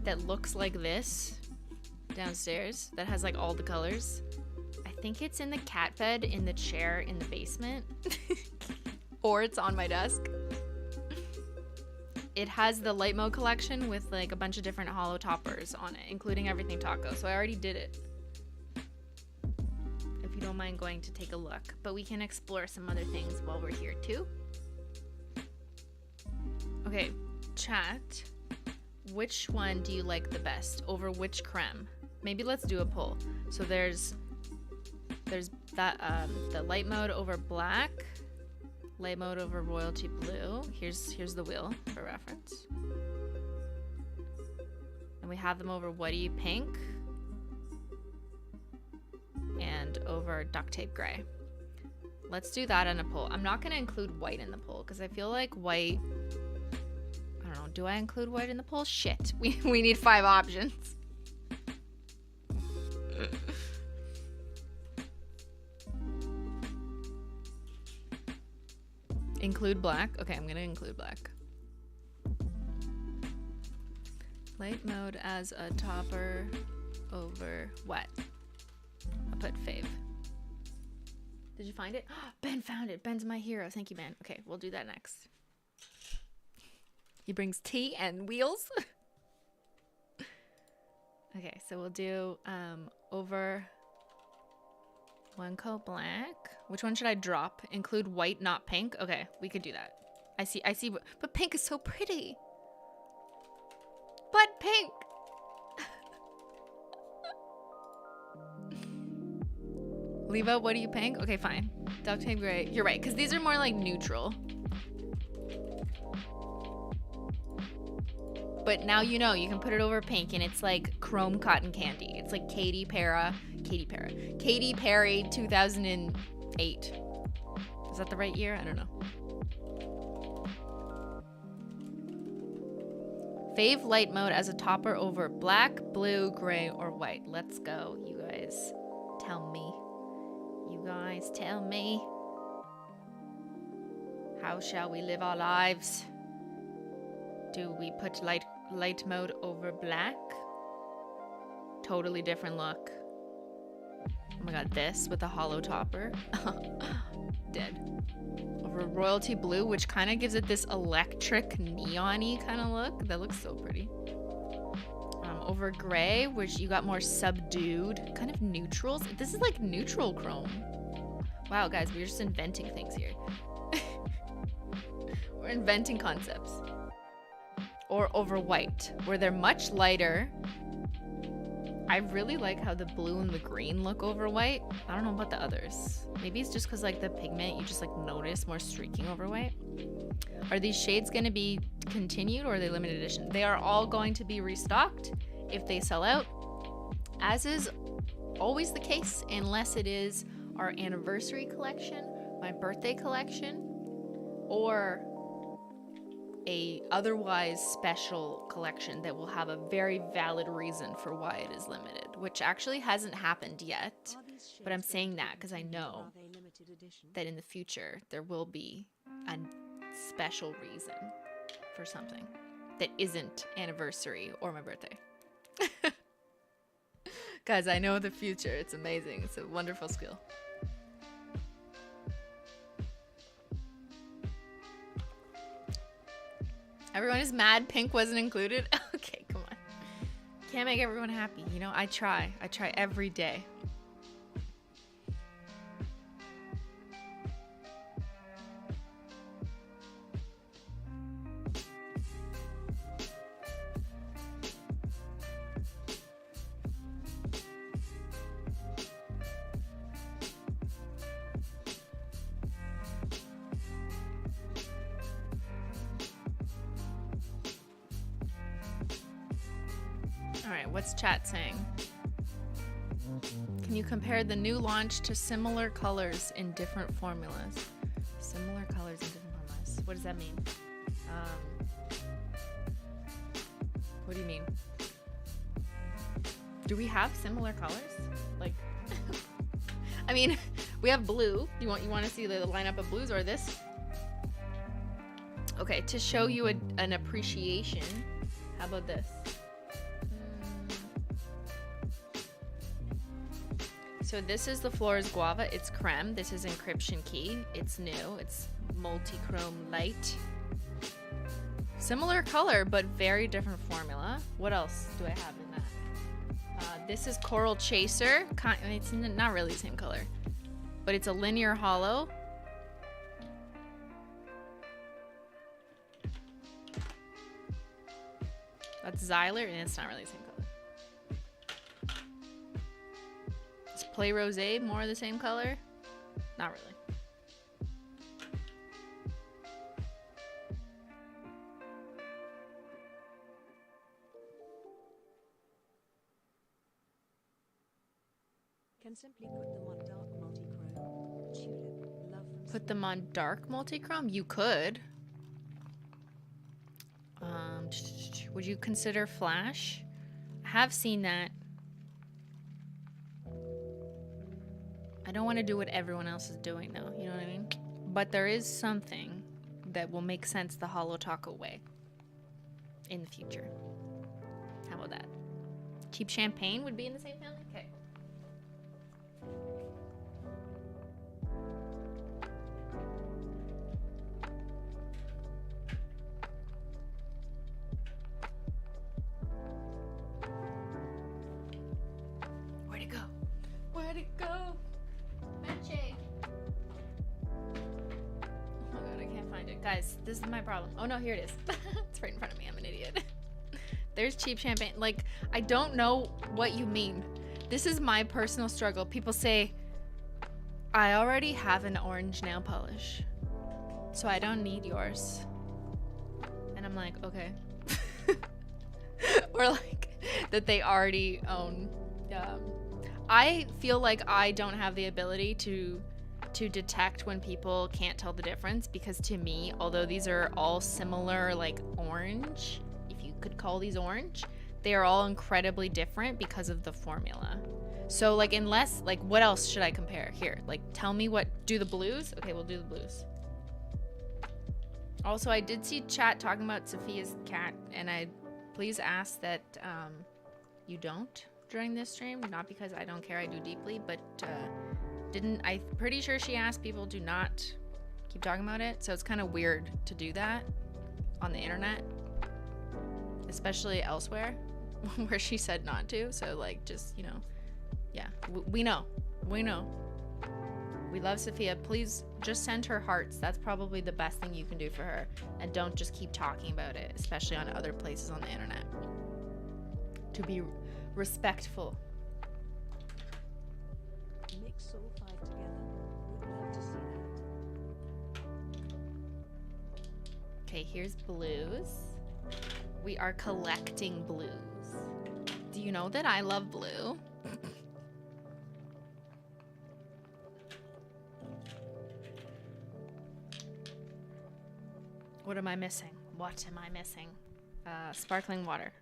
that looks like this downstairs that has like all the colors. I think it's in the cat bed in the chair in the basement. Or it's on my desk. It has the Lite Mode collection with like a bunch of different Holo toppers on it, including everything taco. So I already did it. If you don't mind going to take a look. But we can explore some other things while we're here too. Okay, chat. Which one do you like the best over which creme? Maybe let's do a poll. So there's that the Lite Mode over black. Lite Mode over royalty blue. Here's the wheel for reference. And we have them over what do you pink and over duct tape gray. Let's do that in a poll. I'm not gonna include white in the poll because I feel like white, I don't know, do I include white in the poll? Shit, we need 5 options. Include black. Okay, I'm gonna include black. Lite Mode as a topper over what? I'll put fave. Did you find it? Ben found it. Ben's my hero. Thank you, Ben. Okay, we'll do that next. He brings tea and wheels. Okay, so we'll do over one coat black. Which one should I drop? Include white, not pink? Okay, we could do that. I see, but pink is so pretty. But pink. Leave out what do you pink? Okay, fine. Duct tape gray. You're right, because these are more like neutral. But now you know, you can put it over pink and it's like chrome cotton candy. It's like Katy Perry 2008. Is that the right year? I don't know. Fave Lite Mode as a topper over black, blue, gray, or white. Let's go. You guys tell me. You guys tell me. How shall we live our lives? Do we put Lite Mode over black? Totally different look. Oh my god, this with a Holo topper. Dead. Over royalty blue, which kind of gives it this electric neon-y kind of look. That looks so pretty. Over gray, which you got more subdued, kind of neutrals. This is like neutral chrome. Wow, guys, we're just inventing things here. We're inventing concepts. Or over white, where they're much lighter. I really like how the blue and the green look over white. I don't know about the others. Maybe it's just because like the pigment, you just like notice more streaking over white. Are these shades going to be continued or are they limited edition? They are all going to be restocked if they sell out, as is always the case, unless it is our anniversary collection, my birthday collection, or a otherwise special collection that will have a very valid reason for why it is limited, which actually hasn't happened yet. But I'm saying that because I know that in the future there will be a special reason for something that isn't anniversary or my birthday. Guys, I know the future. It's amazing. It's a wonderful skill. Everyone is mad pink wasn't included. Okay, come on. Can't make everyone happy. You know, I try. I try every day. Alright, what's chat saying? Can you compare the new launch to similar colors in different formulas? Similar colors in different formulas. What does that mean? What do you mean? Do we have similar colors? Like, I mean, we have blue. You want to see the lineup of blues or this? Okay, to show you an appreciation, how about this? So this is the Flores Guava. It's crème. This is Encryption Key. It's new. It's multi-chrome light. Similar color, but very different formula. What else do I have in that? This is Coral Chaser. It's not really the same color, but it's a linear hollow. That's Xyler, and it's not really the same color. Play Rosé, more of the same color? Not really. Can simply put them on dark multi-chrome. Tulip, love from Put them on dark multi-chrome? You could. Would you consider flash? I have seen that. I don't want to do what everyone else is doing though, you know what I mean? But there is something that will make sense the Holo Taco way in the future. How about that? Cheap champagne would be in the same family? Okay. Where'd it go? Where'd it go? Menchie. Oh my god, I can't find it. Guys, this is my problem. Oh no, here it is. It's right in front of me. I'm an idiot. There's cheap champagne. Like, I don't know what you mean. This is my personal struggle. People say, I already have an orange nail polish, so I don't need yours. And I'm like, okay. Or like, that they already own. I feel like I don't have the ability to detect when people can't tell the difference, because to me, although these are all similar, like orange, if you could call these orange, they are all incredibly different because of the formula. So like, unless, like, what else should I compare here? Like, tell me what, do the blues? Okay, we'll do the blues. Also, I did see chat talking about Sophia's cat, and I please ask that you don't during this stream, not because I don't care, I do deeply, but I'm pretty sure she asked people do not keep talking about it, so it's kind of weird to do that on the internet, especially elsewhere where she said not to. So like, just, you know, yeah, we know we love Sophia. Please just send her hearts. That's probably the best thing you can do for her, and don't just keep talking about it, especially on other places on the internet. To be respectful. Mix all 5 together. Would love to see that. Okay, here's blues. We are collecting blues. Do you know that I love blue? What am I missing? What am I missing? Sparkling water.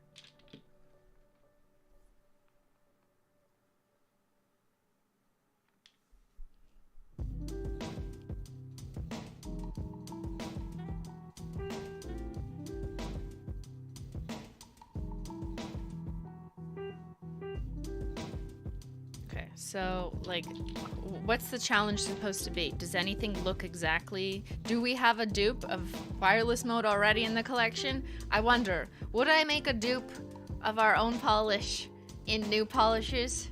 So, like, what's the challenge supposed to be? Does anything look exactly... Do we have a dupe of wireless mode already in the collection? I wonder, would I make a dupe of our own polish in new polishes?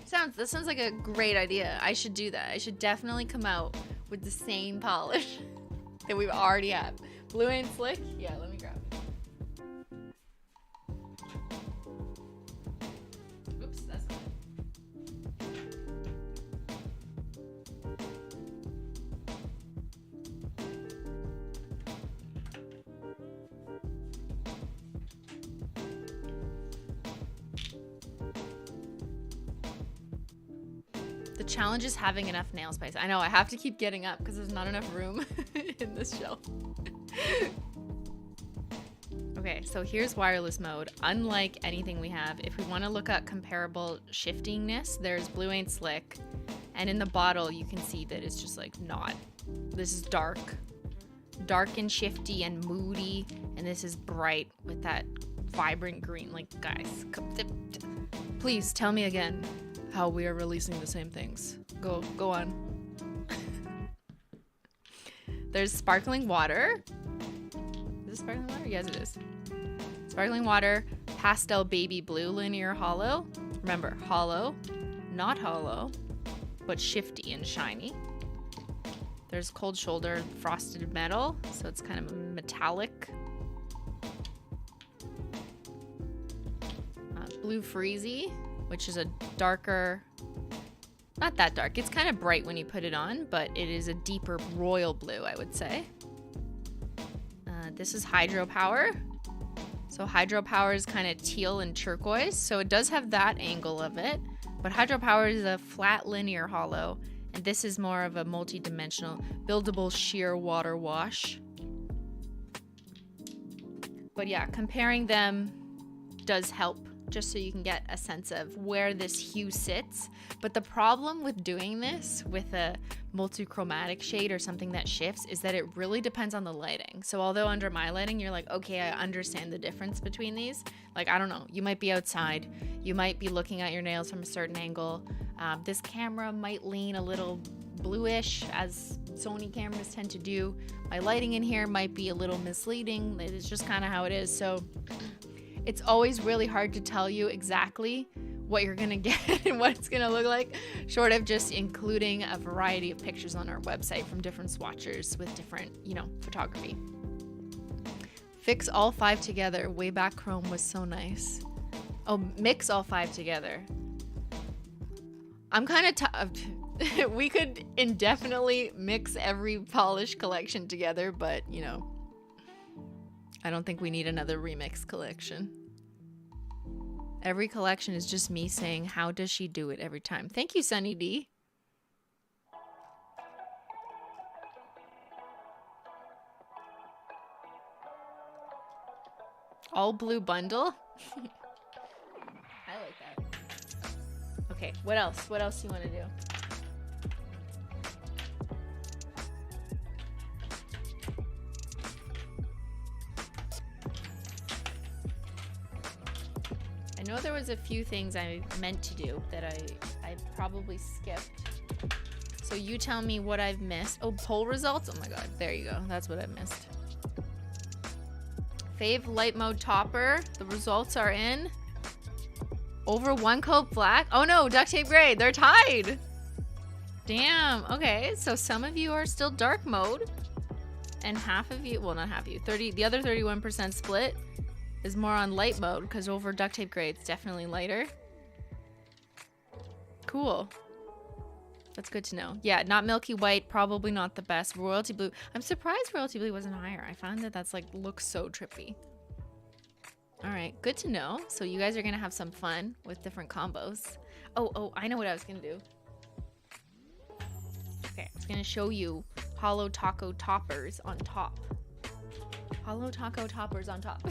That sounds like a great idea. I should do that. I should definitely come out with the same polish that we've already had. Blue and Slick? Yeah, let me grab it. Oops, that's not it. The challenge is having enough nail space. I know, I have to keep getting up because there's not enough room in this shelf. Okay, so here's wireless mode. Unlike anything we have, if we want to look at comparable shiftingness, there's Blue Ain't Slick. And in the bottle, you can see that it's just like not. This is dark. Dark and shifty and moody. And this is bright with that vibrant green. Like, guys, please tell me again how we are releasing the same things. Go on. There's sparkling water. Is it sparkling water? Yes, it is. Sparkling water, pastel baby blue linear hollow. Remember, hollow, not hollow, but shifty and shiny. There's cold shoulder frosted metal, so it's kind of metallic. Blue Freezy, which is a darker, not that dark. It's kind of bright when you put it on, but it is a deeper royal blue, I would say. This is Hydropower. So Hydropower is kind of teal and turquoise, so it does have that angle of it. But Hydropower is a flat linear hollow, and this is more of a multi-dimensional, buildable sheer water wash. But yeah, comparing them does help, just so you can get a sense of where this hue sits. But the problem with doing this with a multi-chromatic shade or something that shifts is that it really depends on the lighting. So although under my lighting, you're like, okay, I understand the difference between these. Like, I don't know, you might be outside, you might be looking at your nails from a certain angle. This camera might lean a little bluish, as Sony cameras tend to do. My lighting in here might be a little misleading. It's just kind of how it is. So it's always really hard to tell you exactly what you're gonna get and what it's gonna look like, short of just including a variety of pictures on our website from different swatchers with different, photography. Fix all 5 together. Way back chrome was so nice. Oh, mix all 5 together. I'm kind of we could indefinitely mix every polish collection together, but I don't think we need another remix collection. Every collection is just me saying, how does she do it every time? Thank you, Sunny D. All blue bundle? I like that. Okay, what else? What else do you want to do? I know there was a few things I meant to do that I probably skipped. So you tell me what I've missed. Oh, poll results? Oh my god, there you go. That's what I missed. Fave Lite Mode Topper. The results are in. Over 1 coat black. Oh no, duct tape gray. They're tied. Damn. Okay, so some of you are still dark mode. And half of you, well, not half of you, the other 31% split is more on light mode, because over duct tape gray it's definitely lighter. Cool. That's good to know. Yeah, not milky white, probably not the best. Royalty blue. I'm surprised royalty blue wasn't higher. I found that that's like looks so trippy. All right, good to know. So you guys are gonna have some fun with different combos. Oh, I know what I was gonna do. Okay, I was gonna show you Holo Taco toppers on top. Holo Taco toppers on top.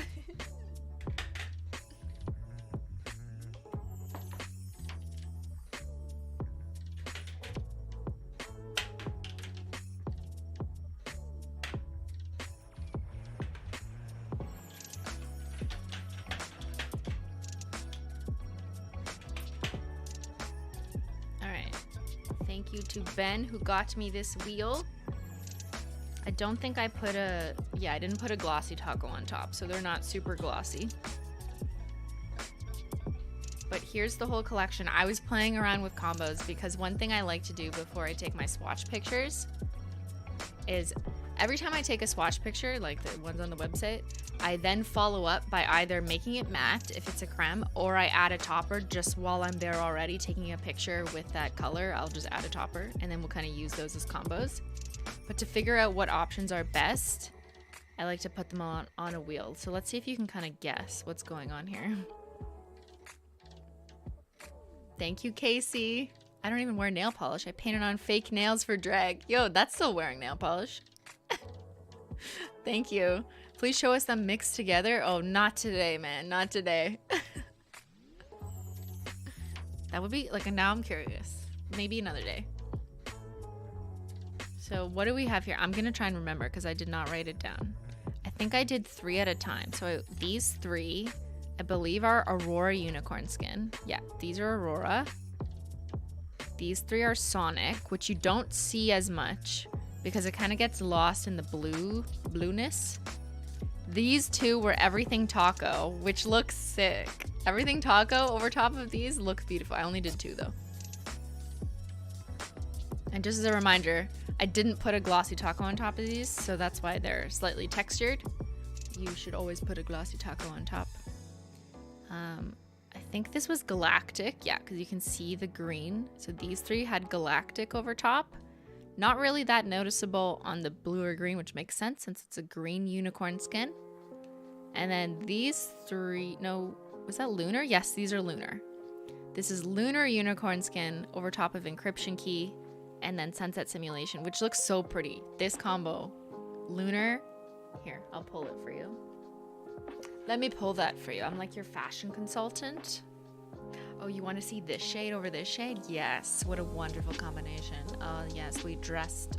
you to Ben who got me this wheel. I don't think I put a, yeah, I didn't put a glossy taco on top, so they're not super glossy. But here's the whole collection. I was playing around with combos because one thing I like to do before I take my swatch pictures is every time I take a swatch picture, like the ones on the website, I then follow up by either making it matte if it's a crème, or I add a topper just while I'm there already taking a picture with that color. I'll just add a topper and then we'll kind of use those as combos. But to figure out what options are best, I like to put them on a wheel. So let's see if you can kind of guess what's going on here. Thank you, Casey. I don't even wear nail polish. I painted on fake nails for drag. Yo, that's still wearing nail polish. Thank you. Please show us them mixed together. Oh, not today, man. Not today. That would be like, now I'm curious. Maybe another day. So what do we have here? I'm going to try and remember because I did not write it down. I think I did 3 at a time. So these 3, I believe, are Aurora unicorn skin. Yeah, these are Aurora. These 3 are Sonic, which you don't see as much because it kind of gets lost in the blueness. These 2 were Everything Taco, which looks sick. Everything Taco over top of these looks beautiful. I only did 2 though. And just as a reminder, I didn't put a glossy taco on top of these, so that's why they're slightly textured. You should always put a glossy taco on top. I think this was galactic, yeah, because you can see the green. So these 3 had galactic over top. Not really that noticeable on the blue or green, which makes sense since it's a green unicorn skin. And then these 3, no, was that lunar? Yes, these are lunar. This is lunar unicorn skin over top of Encryption Key, and then Sunset Simulation, which looks so pretty. This combo, lunar, here, I'll pull it for you. Let me pull that for you. I'm like your fashion consultant. Oh, you want to see this shade over this shade? Yes, what a wonderful combination. Yes, we dressed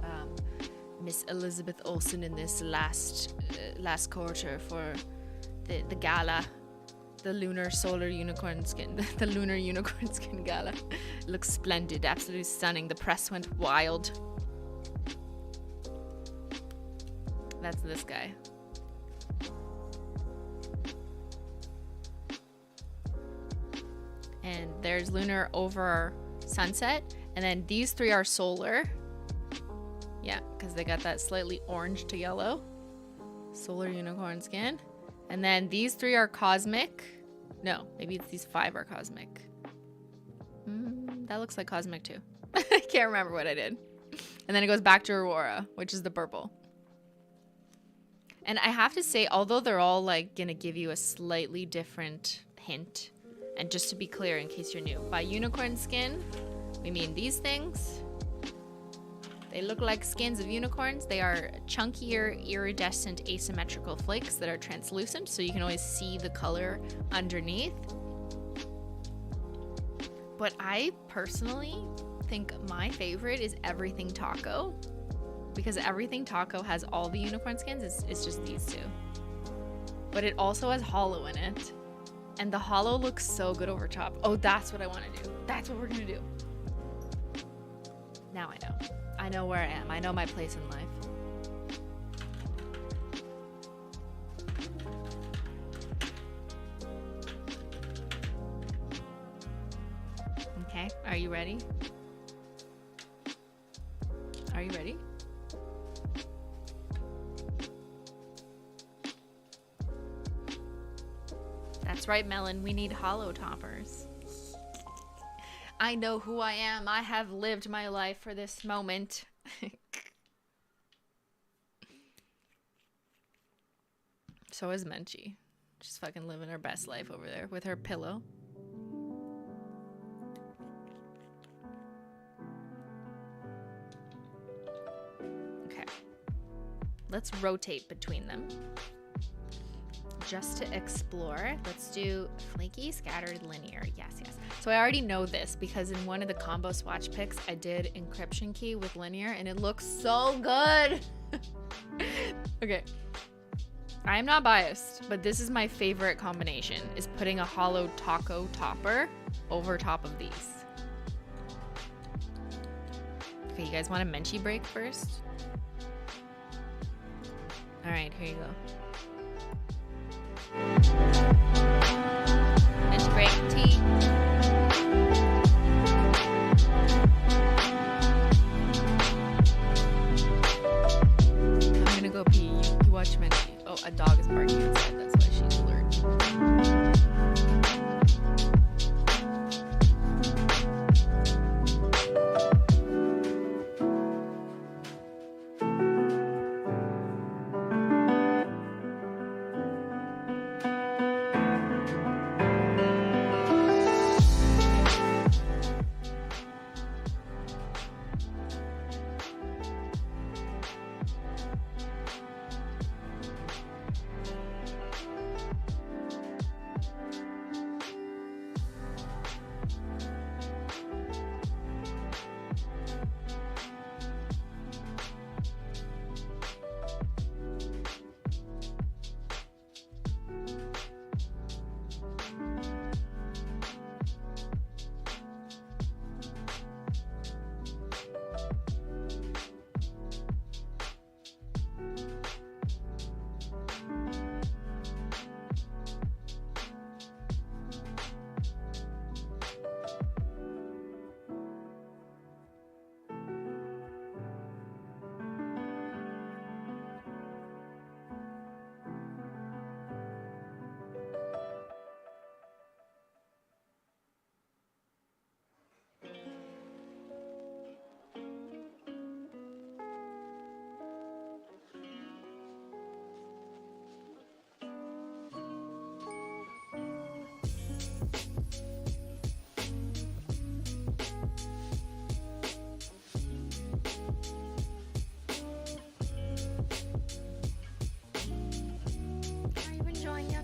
Miss Elizabeth Olsen in this last quarter for the gala. The lunar solar unicorn skin, the lunar unicorn skin gala. It looks splendid, absolutely stunning. The press went wild. That's this guy. And there's lunar over sunset. And then these 3 are solar. Yeah, because they got that slightly orange to yellow. Solar unicorn skin. And then these 3 are cosmic. No, maybe it's these 5 are cosmic. That looks like cosmic too. I can't remember what I did. And then it goes back to Aurora, which is the purple. And I have to say, although they're all like gonna give you a slightly different hint, and just to be clear in case you're new, by unicorn skin, we mean these things. They look like skins of unicorns. They are chunkier, iridescent, asymmetrical flakes that are translucent, so you can always see the color underneath. But I personally think my favorite is Everything Taco, because Everything Taco has all the unicorn skins. It's just these 2. But it also has holo in it. And the holo looks so good over top. Oh, that's what I want to do. That's what we're going to do. Now I know. I know where I am. I know my place in life. Okay, are you ready? Are you ready? That's right, Melon. We need holo toppers. I know who I am. I have lived my life for this moment. So is Menchie. She's fucking living her best life over there with her pillow. Okay. Let's rotate between them. Just to explore, let's do flaky, scattered, linear. Yes, yes. So I already know this because in one of the combo swatch picks, I did Encryption Key with linear and it looks so good. Okay. I am not biased, but this is my favorite combination, is putting a Holo Taco topper over top of these. Okay, you guys want a Menchie break first? All right, here you go. Menchie break, tea. I'm gonna go pee. You watch Menchie. Oh, a dog is barking outside. That's why she's alert.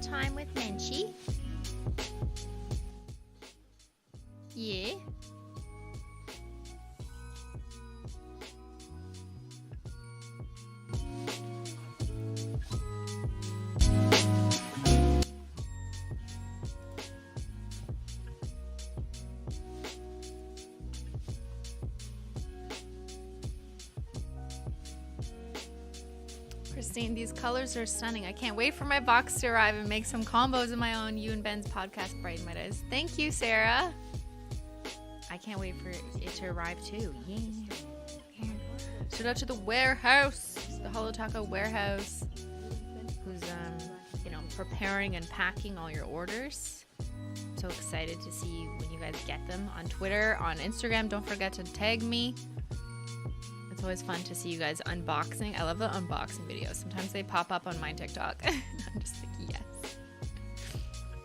Time with Menchie. Yeah. Christine, these colors are stunning. I can't wait for my box to arrive and make some combos of my own. You and Ben's podcast brighten my days. Thank you, Sarah. I can't wait for it to arrive too. Yeah. Shout out to the warehouse, the Holo Taco warehouse, who's preparing and packing all your orders. So excited to see when you guys get them on Twitter, on Instagram. Don't forget to tag me. It's always fun to see you guys unboxing. I love the unboxing videos. Sometimes they pop up on my TikTok. I'm just like, yes.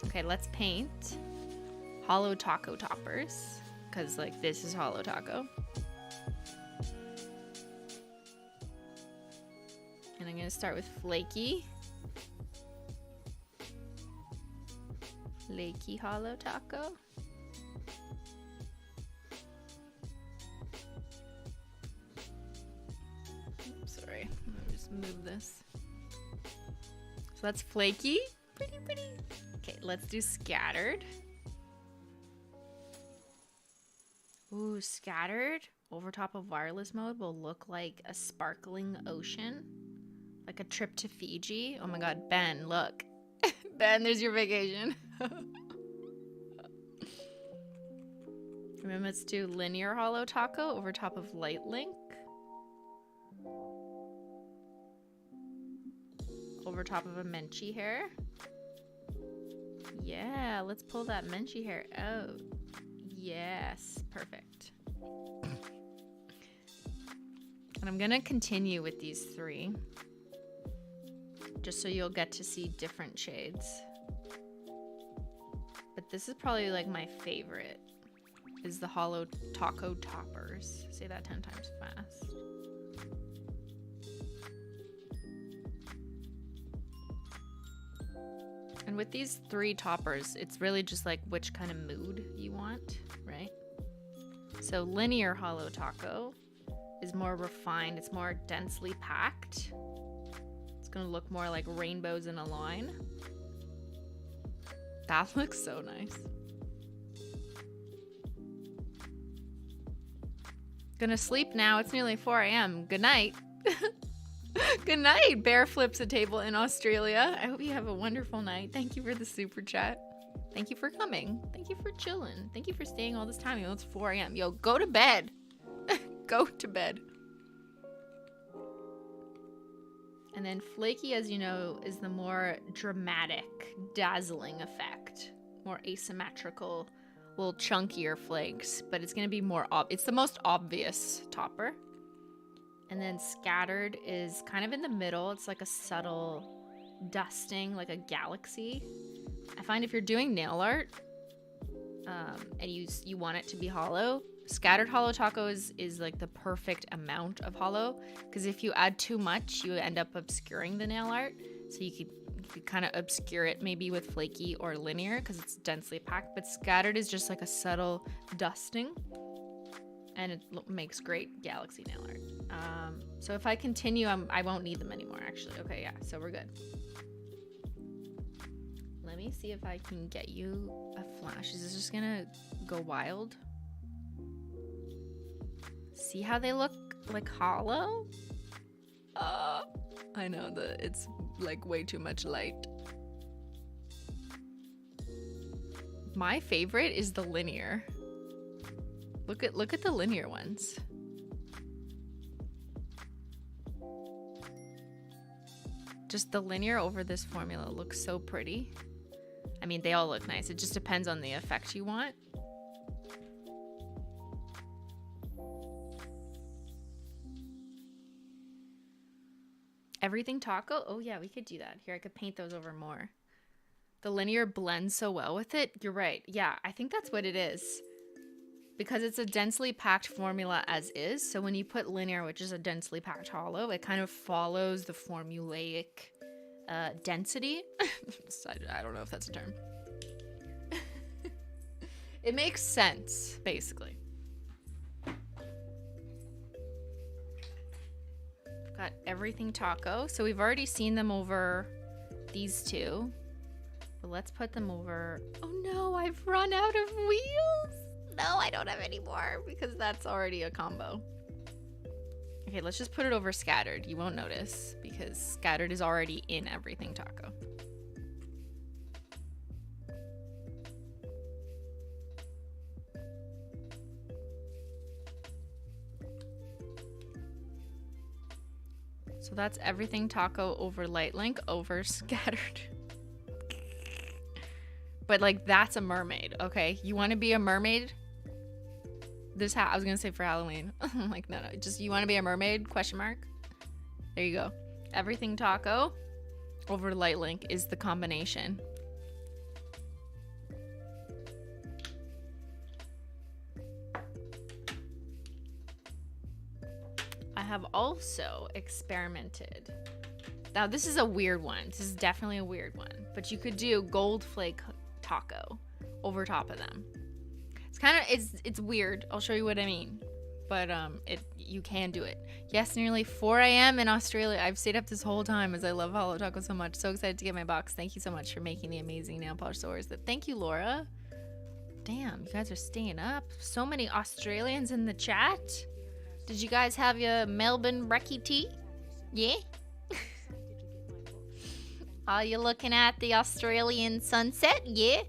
Okay, let's paint Holo Taco toppers, because like this is Holo Taco. And I'm gonna start with flaky Holo Taco. Sorry, let me just move this. So that's flaky. Pretty. Okay, let's do scattered. Ooh, scattered over top of wireless mode will look like a sparkling ocean. Like a trip to Fiji. Oh my god, Ben, look. Ben, there's your vacation. And then let's do linear Holo Taco over top of light link. Over top of a Menchie hair. Yeah, let's pull that Menchie hair out. Yes, perfect. And I'm gonna continue with these three, just so you'll get to see different shades. But this is probably like my favorite, is the Holo Taco toppers. Say that 10 times fast. And with these three toppers, it's really just like which kind of mood you want, right? So linear Holo Taco is more refined. It's more densely packed. It's gonna look more like rainbows in a line. That looks so nice. Gonna sleep now. It's nearly 4 a.m. Good night. Good night, Bear Flips a Table in Australia. I hope you have a wonderful night. Thank you for the super chat. Thank you for coming. Thank you for chilling. Thank you for staying all this time. It's 4 a.m. Yo, go to bed. Go to bed. And then flaky, as you know, is the more dramatic, dazzling effect. More asymmetrical, little chunkier flakes. But it's going to be more, it's the most obvious topper. And then scattered is kind of in the middle. It's like a subtle dusting, like a galaxy. I find if you're doing nail art and you want it to be hollow, scattered Holo Taco is like the perfect amount of hollow. Because if you add too much, you end up obscuring the nail art. So you could kind of obscure it maybe with flaky or linear because it's densely packed. But scattered is just like a subtle dusting. And it makes great galaxy nail art. So if I continue, I won't need them anymore, actually. Okay, yeah, so we're good. Let me see if I can get you a flash. Is this just gonna go wild? See how they look like hollow? I know that it's like way too much light. My favorite is the linear. Look at the linear ones. Just the linear over this formula looks so pretty. I mean, they all look nice. It just depends on the effect you want. Everything taco? Oh yeah, we could do that. Here, I could paint those over more. The linear blends so well with it. You're right. Yeah, I think that's what it is. Because it's a densely packed formula as is, so when you put linear, which is a densely packed hollow, it kind of follows the formulaic density. I don't know if that's a term. It makes sense, basically. Got everything taco. So we've already seen them over these two. But let's put them over... Oh no, I've run out of wheels! No, I don't have any more because that's already a combo. Okay, let's just put it over scattered. You won't notice because scattered is already in everything taco. So that's everything taco over light link over scattered. But like that's a mermaid, okay? You want to be a mermaid? This I was gonna say for Halloween. I'm like, no, just you want to be a mermaid? Question mark. There you go. Everything taco over light link is the combination. I have also experimented. Now this is a weird one. This is definitely a weird one. But you could do gold flake taco over top of them. It's kind of it's weird. I'll show you what I mean. But you can do it. Yes, nearly 4 a.m. in Australia. I've stayed up this whole time as I love Holo Taco so much. So excited to get my box. Thank you so much for making the amazing nail polish sores. Thank you, Laura. Damn, you guys are staying up. So many Australians in the chat. Did you guys have your Melbourne brekkie tea? Yeah? Are you looking at the Australian sunset? Yeah?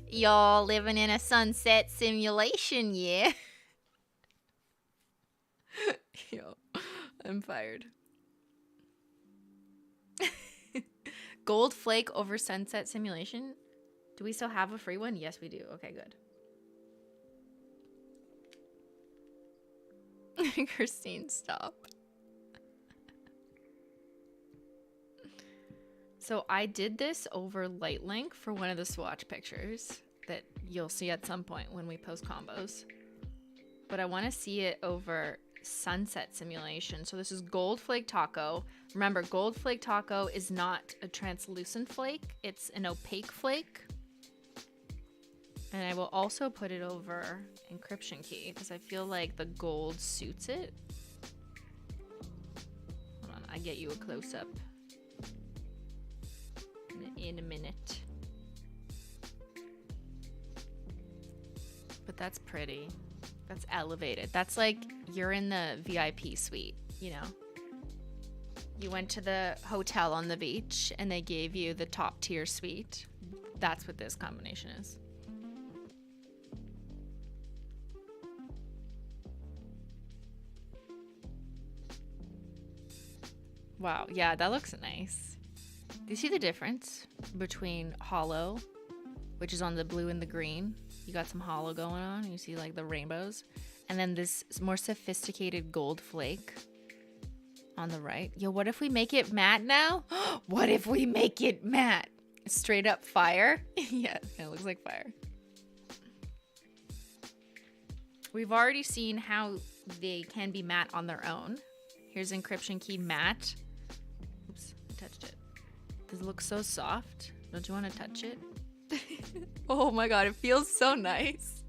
Y'all living in a sunset simulation, yeah? Yo, I'm fired. Gold flake over sunset simulation? Do we still have a free one? Yes, we do. Okay, good. Christine, stop. So I did this over light link for one of the swatch pictures that you'll see at some point when we post combos. But I want to see it over sunset simulation. So this is gold flake taco. Remember, gold flake taco is not a translucent flake. It's an opaque flake. And I will also put it over Encryption Key because I feel like the gold suits it. Hold on, I get you a close-up in a minute. But that's pretty. That's elevated. That's like you're in the VIP suite, you know? You went to the hotel on the beach and they gave you the top tier suite. That's what this combination is. Wow, yeah, that looks nice. Do you see the difference between Holo, which is on the blue and the green? You got some Holo going on. You see like the rainbows. And then this more sophisticated gold flake on the right. Yo, what if we make it matte now? What if we make it matte? Straight up fire? Yeah, it looks like fire. We've already seen how they can be matte on their own. Here's Encryption Key matte. Oops, I touched it. This looks so soft. Don't you want to touch it? Oh my god, it feels so nice.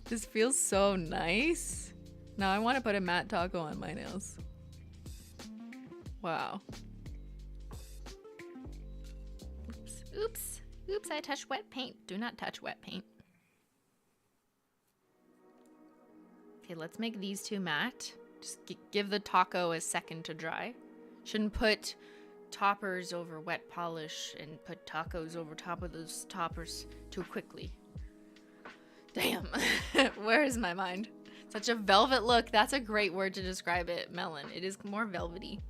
This feels so nice. Now I want to put a matte taco on my nails. Wow. Oops, oops, oops, I touched wet paint. Do not touch wet paint. Okay, let's make these two matte. Just give the taco a second to dry. Shouldn't put toppers over wet polish and put tacos over top of those toppers too quickly. Damn. Where is my mind? Such a velvet look. That's a great word to describe it, melon. It is more velvety.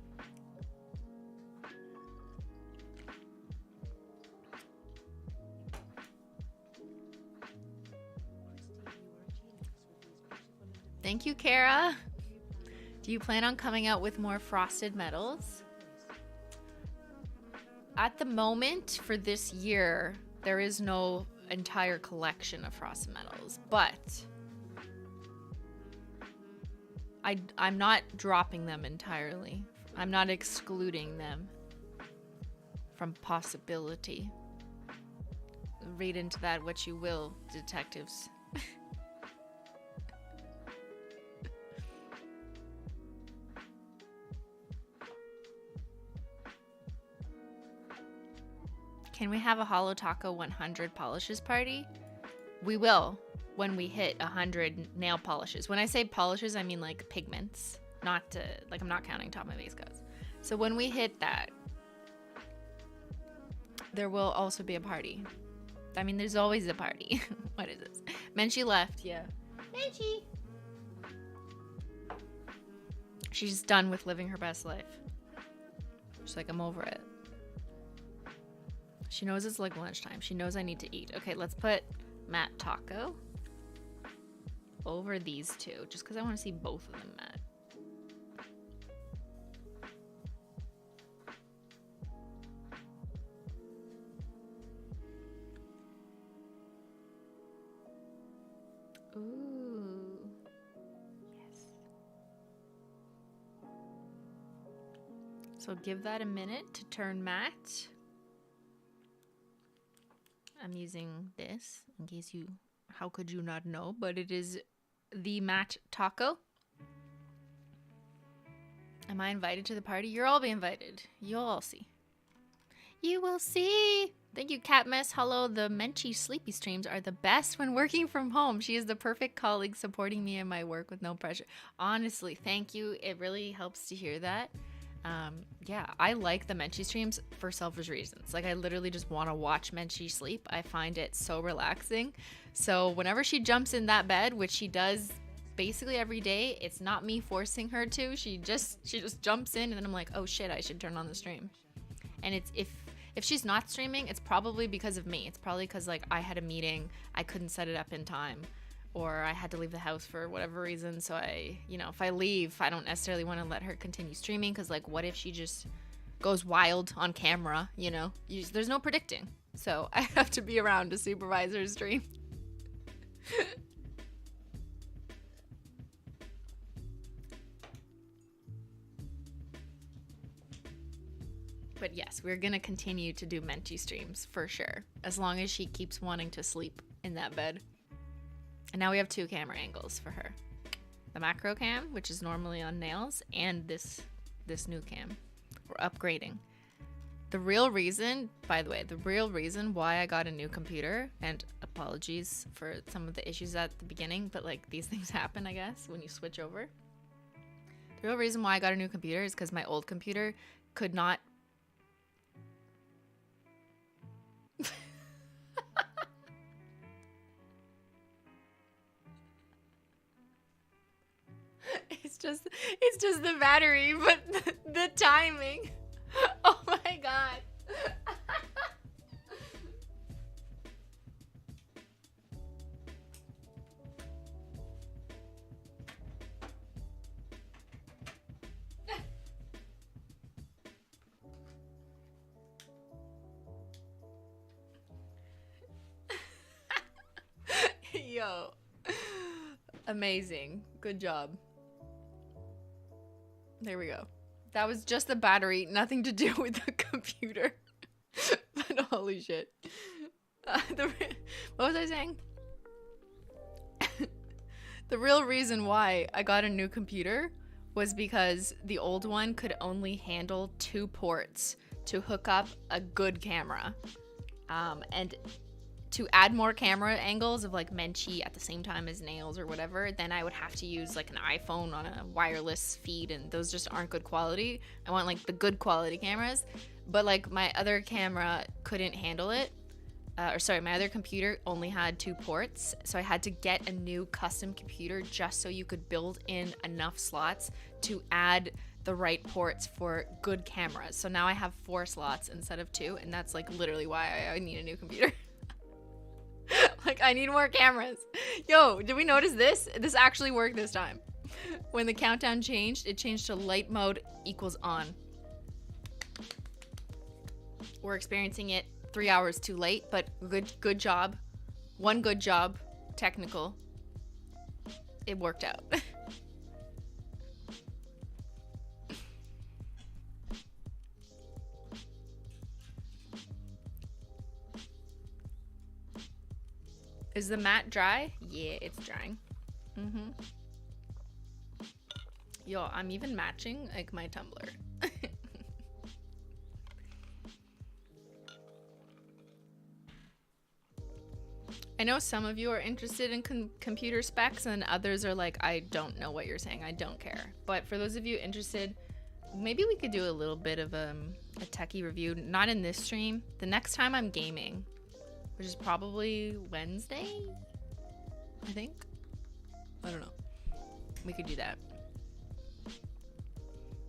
Thank you, Kara. Do you plan on coming out with more frosted metals? At the moment, for this year, there is no entire collection of frosted metals, but I'm not dropping them entirely. I'm not excluding them from possibility. Read into that what you will, detectives. Can we have a Holo Taco 100 polishes party? We will when we hit 100 nail polishes. When I say polishes, I mean like pigments, not like I'm not counting top my base coats. So when we hit that, there will also be a party. I mean, there's always a party. What is this? Menchie left, yeah. Menchie! She's done with living her best life. She's like, I'm over it. She knows it's like lunchtime. She knows I need to eat. Okay, let's put matte taco over these two, just because I want to see both of them matte. Ooh. Yes. So give that a minute to turn matte. I'm using this in case you, how could you not know, but it is the matte taco. Am I invited to the party? You'll all be invited. You'll all see. You will see. Thank you, Cat Mess. Hello, the Menchie sleepy streams are the best when working from home. She is the perfect colleague supporting me in my work with no pressure. Honestly, thank you. It really helps to hear that. Yeah, I like the Menchie streams for selfish reasons. Like, I literally just want to watch Menchie sleep. I find it so relaxing. So whenever she jumps in that bed, which she does basically every day, it's not me forcing her to. She just jumps in, and then I'm like, oh shit, I should turn on the stream. And it's if she's not streaming, it's probably because of me. It's probably because like I had a meeting, I couldn't set it up in time, or I had to leave the house for whatever reason. So I, you know, if I leave, I don't necessarily want to let her continue streaming, because like, what if she just goes wild on camera, you know? There's no predicting. So I have to be around to supervise her stream. But yes, we're going to continue to do Menchie streams for sure, as long as she keeps wanting to sleep in that bed. And now we have 2 camera angles for her. The macro cam, which is normally on nails, and this new cam. We're upgrading. The real reason, by the way, the real reason why I got a new computer, and apologies for some of the issues at the beginning, but like these things happen, I guess, when you switch over. The real reason why I got a new computer is because my old computer could not. It's just the battery, but the timing. Oh my god. Yo. Amazing. Good job. There we go. That was just the battery, nothing to do with the computer. But holy shit. What was I saying? The real reason why I got a new computer was because the old one could only handle 2 ports to hook up a good camera. And to add more camera angles of like Menchie at the same time as nails or whatever, then I would have to use like an iPhone on a wireless feed, and those just aren't good quality. I want like the good quality cameras, but like my other camera couldn't handle it. My other computer only had 2 ports, so I had to get a new custom computer just so you could build in enough slots to add the right ports for good cameras. So now I have 4 slots instead of 2, and that's like literally why I need a new computer. Like, I need more cameras. Yo, did we notice this? This actually worked this time. When the countdown changed, it changed to light mode equals on. We're experiencing it 3 hours too late, but good job. One good job. Technical. It worked out. Is the mat dry? Yeah, it's drying. Yo, I'm even matching like my tumbler. I know some of you are interested in computer specs, and others are like, I don't know what you're saying. I don't care. But for those of you interested, maybe we could do a little bit of a techie review. Not in this stream. The next time I'm gaming, which is probably Wednesday, I think. I don't know. We could do that.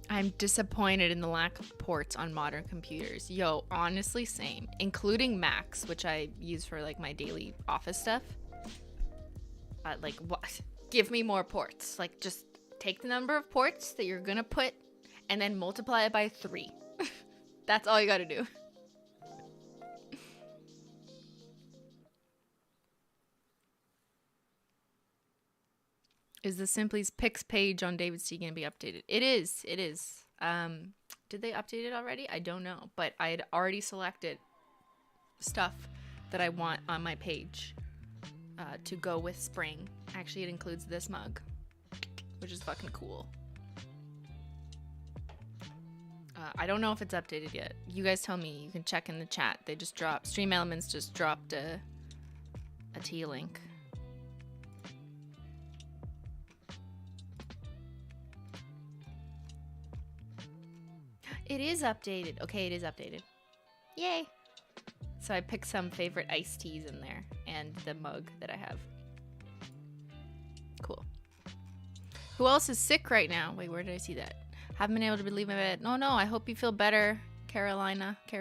I'm disappointed in the lack of ports on modern computers. Yo, honestly, same. Including Macs, which I use for like my daily office stuff. Like, what? Give me more ports. Like, just take the number of ports that you're gonna put and then multiply it by 3. That's all you gotta do. Is the Simply's Picks page on David's Tea gonna be updated? It is. It is. Did they update it already? I don't know. But I had already selected stuff that I want on my page to go with spring. Actually, it includes this mug, which is fucking cool. I don't know if it's updated yet. You guys tell me. You can check in the chat. They just dropped. Stream Elements just dropped a tea link. It is updated. Okay, it is updated. Yay. So I picked some favorite iced teas in there and the mug that I have. Cool. Who else is sick right now? Wait, where did I see that? Haven't been able to leave my bed. No, I hope you feel better, Carolina. Do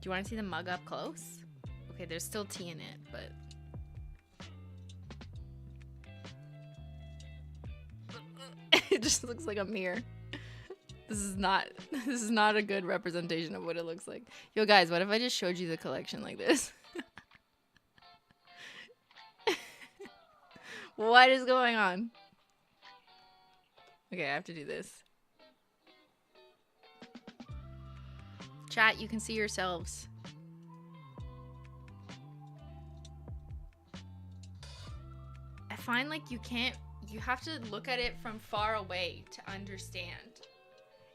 you want to see the mug up close? Okay, there's still tea in it, but... It just looks like a mirror. This is not a good representation of what it looks like. Yo guys, what if I just showed you the collection like this? What is going on? Okay, I have to do this. Chat, you can see yourselves. I find like you have to look at it from far away to understand.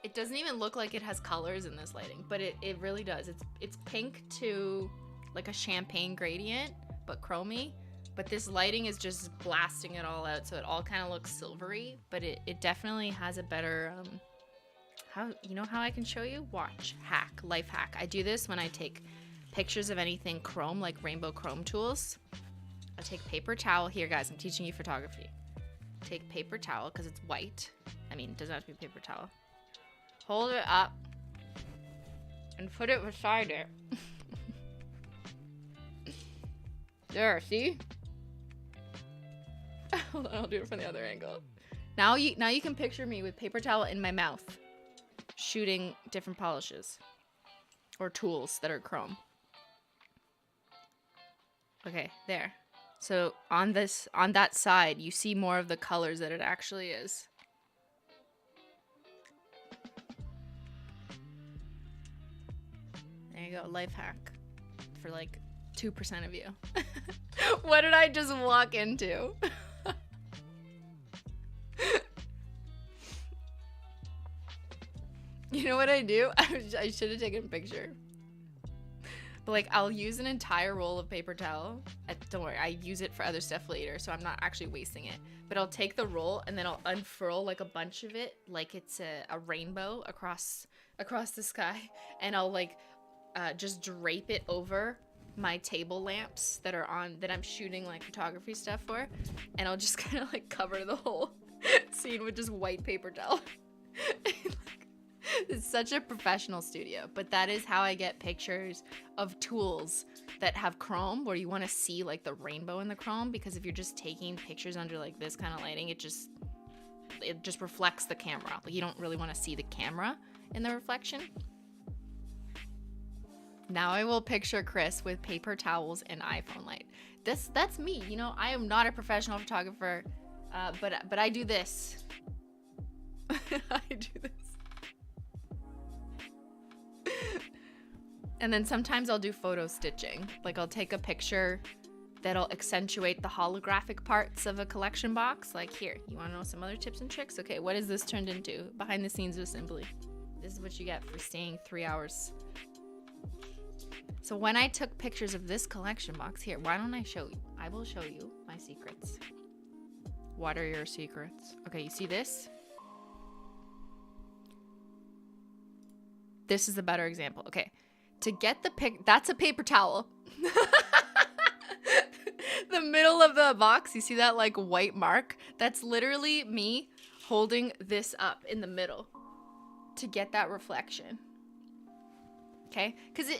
It doesn't even look like it has colors in this lighting, but it really does. It's pink to like a champagne gradient, but chromy. But this lighting is just blasting it all out, so it all kind of looks silvery. But it definitely has a better how I can show you? Watch, hack, life hack. I do this when I take pictures of anything chrome, like rainbow chrome tools. I take paper towel. Here, guys, I'm teaching you photography. Take paper towel because it's white. I mean, it doesn't have to be paper towel. Hold it up and put it beside it. There, see? Hold on, I'll do it from the other angle. Now you can picture me with paper towel in my mouth, shooting different polishes or tools that are chrome. Okay, there. So on that side, you see more of the colors that it actually is. There you go, life hack for like 2% of you. What did I just walk into? You know what I do? I should have taken a picture. But like, I'll use an entire roll of paper towel. Don't worry, I use it for other stuff later, so I'm not actually wasting it. But I'll take the roll and then I'll unfurl like a bunch of it, like it's a rainbow across the sky, and I'll like just drape it over my table lamps that I'm shooting like photography stuff for, and I'll just kind of like cover the whole scene with just white paper towel. It's such a professional studio, but that is how I get pictures of tools that have chrome, where you want to see like the rainbow in the chrome, because if you're just taking pictures under like this kind of lighting, it just reflects the camera. Like, you don't really want to see the camera in the reflection. Now I will picture Chris with paper towels and iPhone light. That's me. You know, I am not a professional photographer, but I do this. I do this. And then sometimes I'll do photo stitching. Like, I'll take a picture that'll accentuate the holographic parts of a collection box. Like, here, you want to know some other tips and tricks? Okay, what is this turned into? Behind the scenes with Simply. This is what you get for staying 3 hours. So when I took pictures of this collection box, here, why don't I show you? I will show you my secrets. What are your secrets? Okay, you see this? This is a better example. Okay, to get the that's a paper towel. The middle of the box, you see that like white mark? That's literally me holding this up in the middle to get that reflection. Okay, because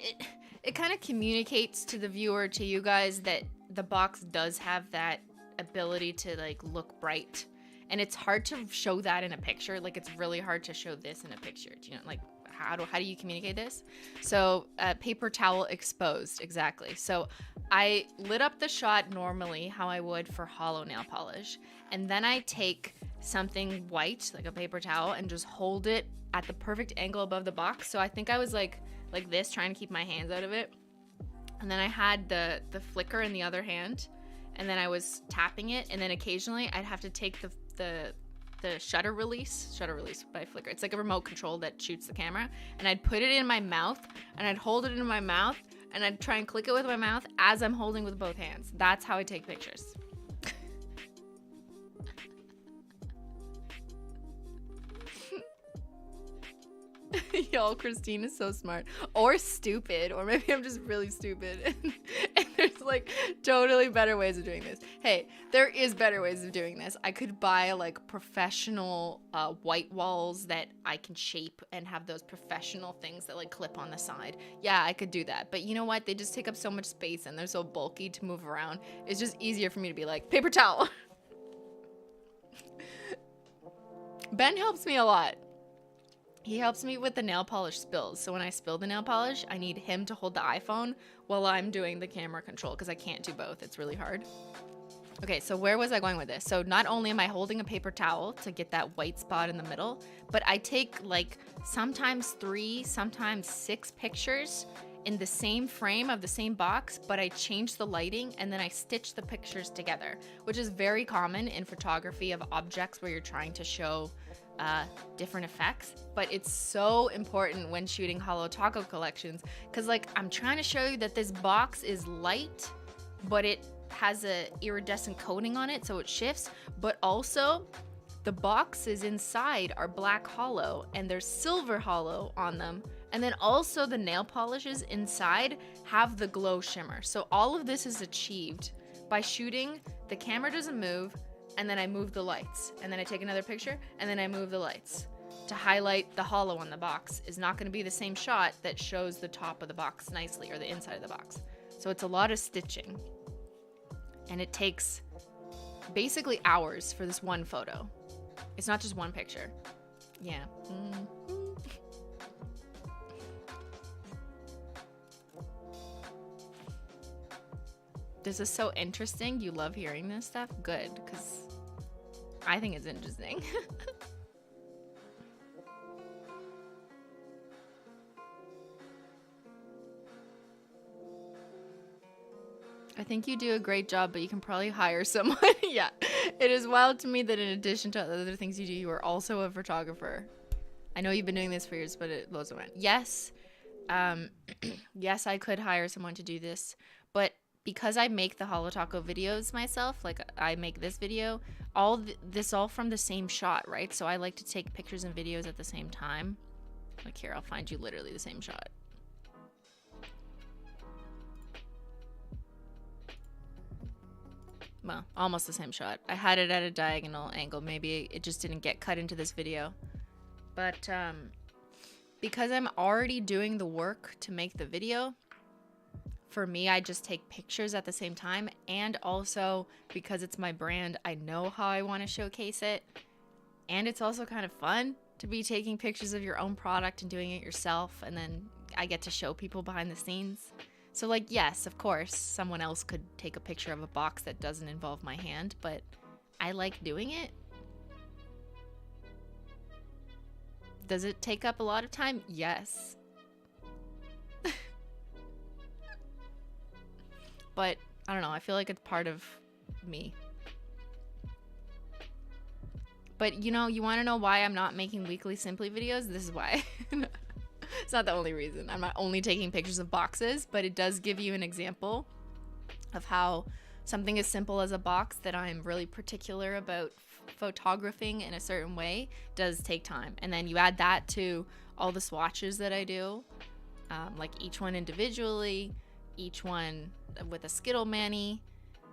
it kind of communicates to the viewer, to you guys, that the box does have that ability to like look bright, and it's hard to show that in a picture. Like, it's really hard to show this in a picture. Do you know, like, how do you communicate this? So paper towel exposed, exactly. So I lit up the shot normally how I would for holo nail polish, and then I take something white, like a paper towel, and just hold it at the perfect angle above the box. So I think I was like this, trying to keep my hands out of it, and then I had the flicker in the other hand, and then I was tapping it, and then occasionally I'd have to take the shutter release by flicker. It's like a remote control that shoots the camera, and I'd put it in my mouth, and I'd hold it in my mouth, and I'd try and click it with my mouth as I'm holding with both hands. That's how I take pictures. Yo, Christine is so smart, or stupid, or maybe I'm just really stupid. And there's like totally better ways of doing this. Hey, there is better ways of doing this. I could buy like professional white walls that I can shape and have those professional things that like clip on the side. Yeah, I could do that. But you know what? They just take up so much space and they're so bulky to move around. It's just easier for me to be like, paper towel. Ben helps me a lot. He helps me with the nail polish spills. So when I spill the nail polish, I need him to hold the iPhone while I'm doing the camera control, because I can't do both. It's really hard. Okay, so where was I going with this? So not only am I holding a paper towel to get that white spot in the middle, but I take like sometimes 3, sometimes 6 pictures in the same frame of the same box, but I change the lighting and then I stitch the pictures together, which is very common in photography of objects where you're trying to show different effects. But it's so important when shooting Holo Taco collections, because like I'm trying to show you that this box is light, but it has a iridescent coating on it, so it shifts, but also the boxes inside are black holo and there's silver holo on them. And then also the nail polishes inside have the glow shimmer. So all of this is achieved by shooting, the camera doesn't move, and then I move the lights. And then I take another picture, and then I move the lights. To highlight the holo on the box is not gonna be the same shot that shows the top of the box nicely or the inside of the box. So it's a lot of stitching. And it takes basically hours for this one photo. It's not just one picture. Yeah. This is so interesting. You love hearing this stuff? Good, because I think it's interesting. I think you do a great job, but you can probably hire someone. Yeah. It is wild to me that in addition to other things you do, you are also a photographer. I know you've been doing this for years, but it blows my mind. Yes. Yes, I could hire someone to do this, but because I make the Holo Taco videos myself, like I make this video, this all from the same shot, right? So I like to take pictures and videos at the same time. Like here, I'll find you literally the same shot. Well, almost the same shot. I had it at a diagonal angle. Maybe it just didn't get cut into this video. But because I'm already doing the work to make the video, for me, I just take pictures at the same time. And also, because it's my brand, I know how I want to showcase it. And it's also kind of fun to be taking pictures of your own product and doing it yourself. And then I get to show people behind the scenes. So like, yes, of course, someone else could take a picture of a box that doesn't involve my hand, but I like doing it. Does it take up a lot of time? Yes. But I don't know, I feel like it's part of me. But you know, you want to know why I'm not making weekly Simply videos? This is why. It's not the only reason. I'm not only taking pictures of boxes, but it does give you an example of how something as simple as a box that I'm really particular about photographing in a certain way does take time. And then you add that to all the swatches that I do, like each one individually, each one with a Skittle Manny,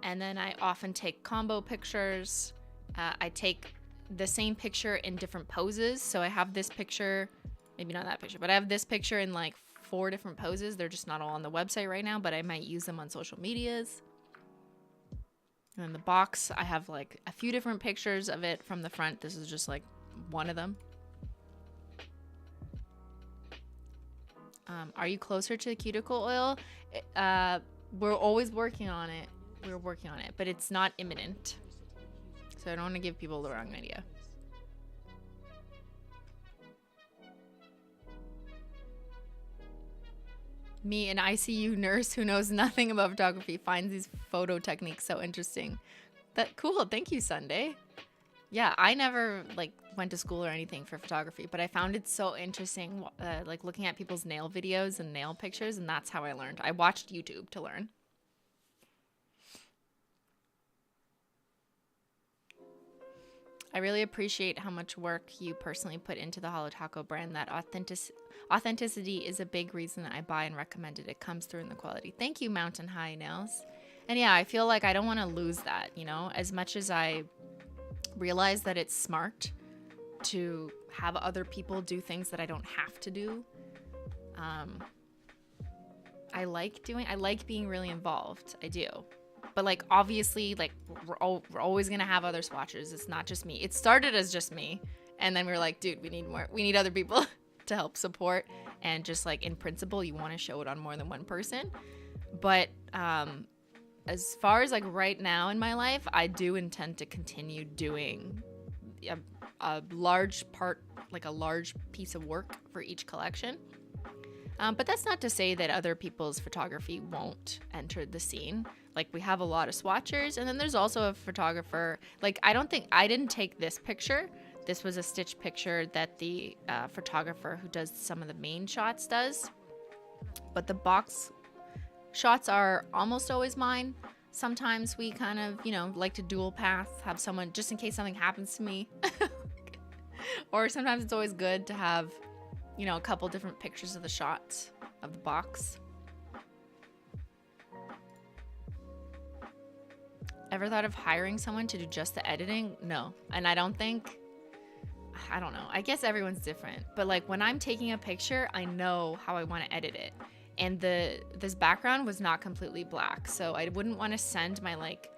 and then I often take combo pictures. I take the same picture in different poses. So I have this picture, maybe not that picture, but I have this picture in like 4 different poses. They're just not all on the website right now, but I might use them on social medias. And then the box, I have like a few different pictures of it from the front. This is just like one of them. Are you closer to the cuticle oil? We're always working on it. We're working on it, but it's not imminent. So I don't want to give people the wrong idea. Me, an ICU nurse who knows nothing about photography, finds these photo techniques so interesting. That cool. Thank you, Sunday. Yeah, I never like went to school or anything for photography, but I found it so interesting, like looking at people's nail videos and nail pictures, and that's how I learned. I watched YouTube to learn. I really appreciate how much work you personally put into the Holo Taco brand. That authenticity is a big reason I buy and recommend it. It comes through in the quality. Thank you, Mountain High Nails. And yeah, I feel like I don't want to lose that, you know, as much as I realize that it's smart to have other people do things that I don't have to do. I like being really involved. I do. But like, obviously, like we're always going to have other swatchers. It's not just me. It started as just me. And then we were like, dude, we need more. We need other people to help support. And just like in principle, you want to show it on more than one person. But as far as like right now in my life, I do intend to continue doing a large part, like a large piece of work for each collection. But that's not to say that other people's photography won't enter the scene. Like, we have a lot of swatchers, and then there's also a photographer. Like, I didn't take this picture. This was a stitch picture that the photographer who does some of the main shots does. But the box shots are almost always mine. Sometimes we kind of, you know, like to dual path, have someone just in case something happens to me. Or sometimes it's always good to have, you know, a couple different pictures of the shots of the box. Ever thought of hiring someone to do just the editing? No. And I don't know. I guess everyone's different. But like when I'm taking a picture, I know how I want to edit it. And this background was not completely black. So I wouldn't want to send my like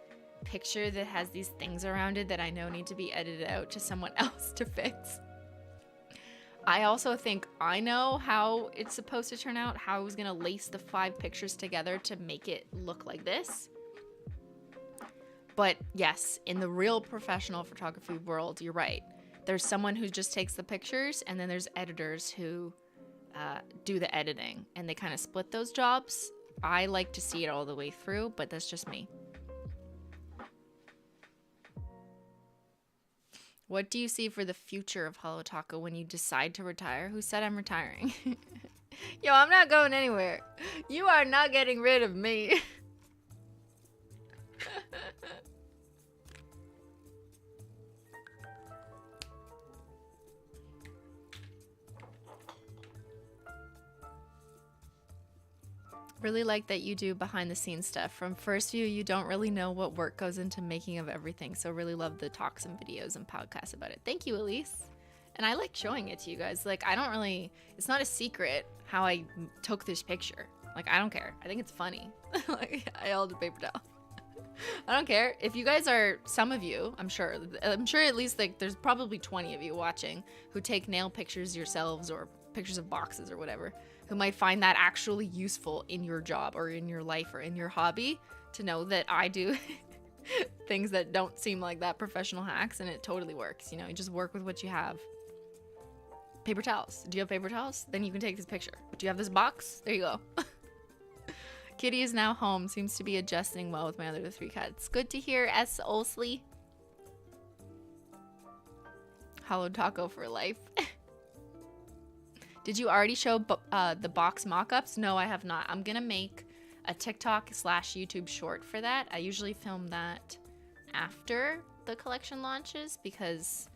picture that has these things around it that I know need to be edited out to someone else to fix. I also think I know how it's supposed to turn out, how I was going to lace the 5 pictures together to make it look like this. But yes, in the real professional photography world, you're right. There's someone who just takes the pictures, and then there's editors who do the editing, and they kind of split those jobs. I like to see it all the way through, but that's just me. What do you see for the future of Holo Taco when you decide to retire? Who said I'm retiring? Yo, I'm not going anywhere. You are not getting rid of me. Really like that you do behind the scenes stuff. From first view, you don't really know what work goes into making of everything. So really love the talks and videos and podcasts about it. Thank you, Elise. And I like showing it to you guys. Like, it's not a secret how I took this picture. Like, I don't care. I think it's funny. Like, I held a paper towel. I don't care. If you guys are, some of you, I'm sure at least like there's probably 20 of you watching who take nail pictures yourselves or pictures of boxes or whatever, who might find that actually useful in your job or in your life or in your hobby, to know that I do things that don't seem like that professional hacks, and it totally works. You know, you just work with what you have. Paper towels. Do you have paper towels? Then you can take this picture. Do you have this box? There you go. Kitty is now home. Seems to be adjusting well with my other 3 cats. Good to hear, S. Olsley. Holo Taco for life. Did you already show the box mock-ups? No, I have not. I'm going to make a TikTok/YouTube short for that. I usually film that after the collection launches because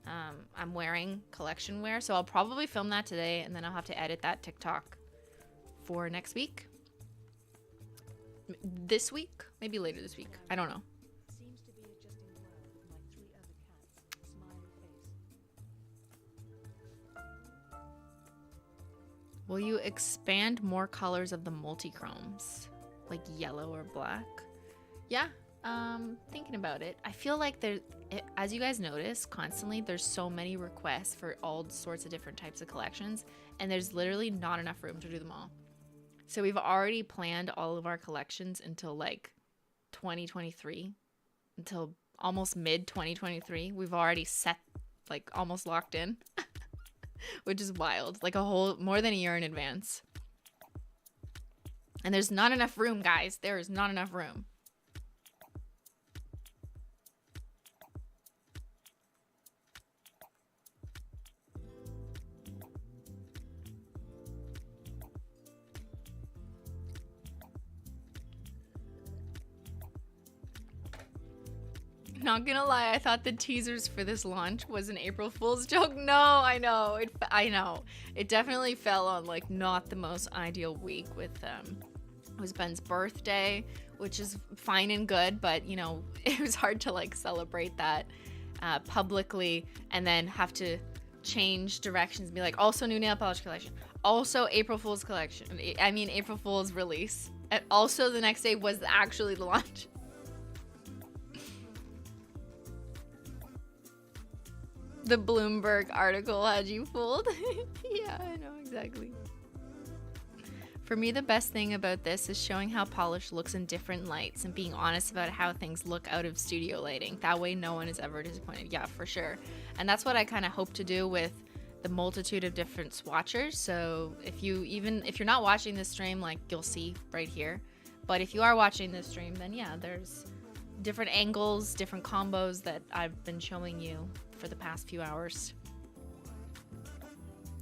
I'm wearing collection wear. So I'll probably film that today, and then I'll have to edit that TikTok for next week. This week? Maybe later this week. I don't know. Seems to be adjusting well with my 3 other cats. Smiley face. Will you expand more colors of the multi-chromes? Like yellow or black? Yeah, thinking about it. I feel like as you guys notice, constantly there's so many requests for all sorts of different types of collections, and there's literally not enough room to do them all. So we've already planned all of our collections until like 2023, until almost mid 2023. We've already set, like, almost locked in, which is wild. Like more than a year in advance. And there's not enough room, guys. There is not enough room. Not gonna lie, I thought the teasers for this launch was an April Fool's joke. No, I know. I know. It definitely fell on like not the most ideal week with it was Ben's birthday, which is fine and good, but you know, it was hard to like celebrate that publicly and then have to change directions and be like, also new nail polish collection, also April Fool's collection. I mean April Fool's release. And also the next day was actually the launch. The Bloomberg article had you fooled. Yeah, I know exactly. For me, the best thing about this is showing how polish looks in different lights and being honest about how things look out of studio lighting. That way no one is ever disappointed. Yeah, for sure. And that's what I kind of hope to do with the multitude of different swatchers. So if you're not watching this stream, like you'll see right here, but if you are watching this stream, then yeah, there's different angles, different combos that I've been showing you for the past few hours,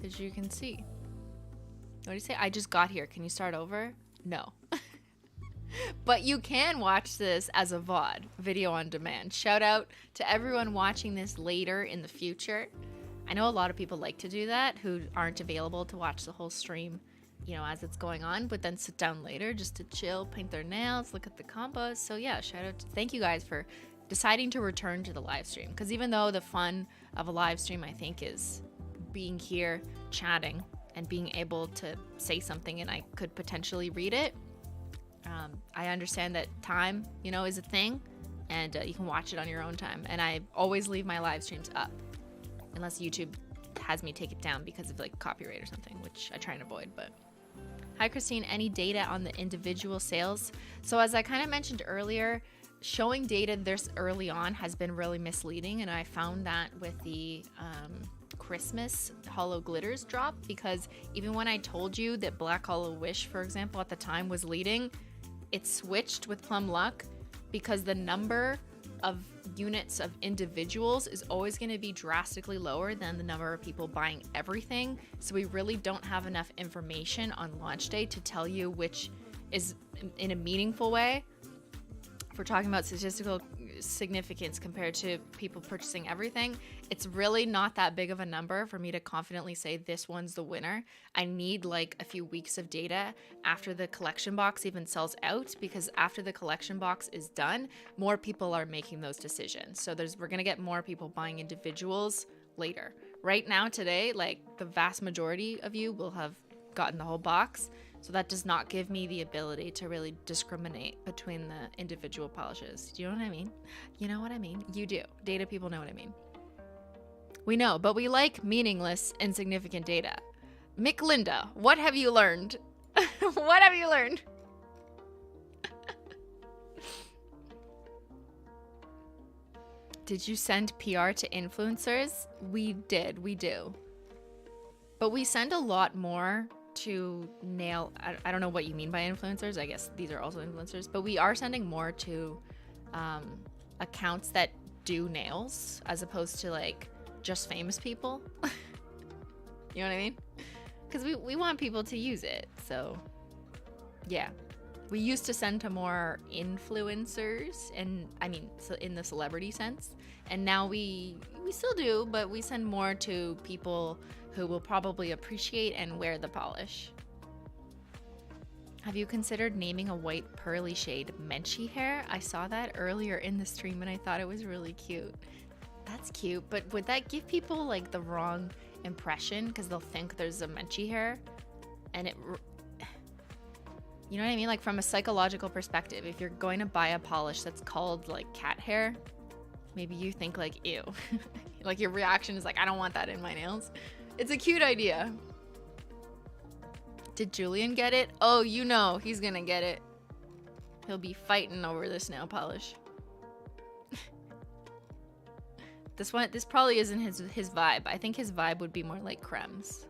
as you can see. What do you say? I just got here. Can you start over? No. But you can watch this as a VOD, video on demand. Shout out to everyone watching this later in the future. I know a lot of people like to do that who aren't available to watch the whole stream, you know, as it's going on, but then sit down later just to chill, paint their nails, look at the combos. So yeah, thank you guys for deciding to return to the live stream. Because even though the fun of a live stream, I think, is being here, chatting, and being able to say something and I could potentially read it, I understand that time, you know, is a thing, and you can watch it on your own time. And I always leave my live streams up, unless YouTube has me take it down because of like copyright or something, which I try and avoid. But hi, Christine. Any data on the individual sales? So as I kind of mentioned earlier, showing data this early on has been really misleading, and I found that with the Christmas Holo glitters drop, because even when I told you that Black Holo Wish, for example, at the time was leading, it switched with Plum Luck because the number of units of individuals is always going to be drastically lower than the number of people buying everything. So we really don't have enough information on launch day to tell you which is in a meaningful way. If we're talking about statistical significance compared to people purchasing everything, it's really not that big of a number for me to confidently say this one's the winner. I need like a few weeks of data after the collection box even sells out, because after the collection box is done, more people are making those decisions. So we're gonna get more people buying individuals later. Right now, today, like the vast majority of you will have gotten the whole box. So that does not give me the ability to really discriminate between the individual polishes. Do you know what I mean? You know what I mean? You do. Data people know what I mean. We know, but we like meaningless, insignificant data. Mick Linda, what have you learned? What have you learned? Did you send PR to influencers? We did. We do. But we send a lot more to nail. I don't know what you mean by influencers. I guess these are also influencers, but we are sending more to accounts that do nails as opposed to like just famous people. You know what I mean? Because we want people to use it. So yeah, we used to send to more influencers, and I mean, so in the celebrity sense, and now we still do, but we send more to people who will probably appreciate and wear the polish. Have you considered naming a white pearly shade Menchie hair? I saw that earlier in the stream and I thought it was really cute. That's cute, but would that give people like the wrong impression? Because they'll think there's a Menchie hair, and you know what I mean? Like from a psychological perspective, if you're going to buy a polish that's called like cat hair, maybe you think like, ew. Like your reaction is like, I don't want that in my nails. It's a cute idea. Did Julian get it? Oh, you know, he's gonna get it. He'll be fighting over this nail polish. This probably isn't his vibe. I think his vibe would be more like crèmes.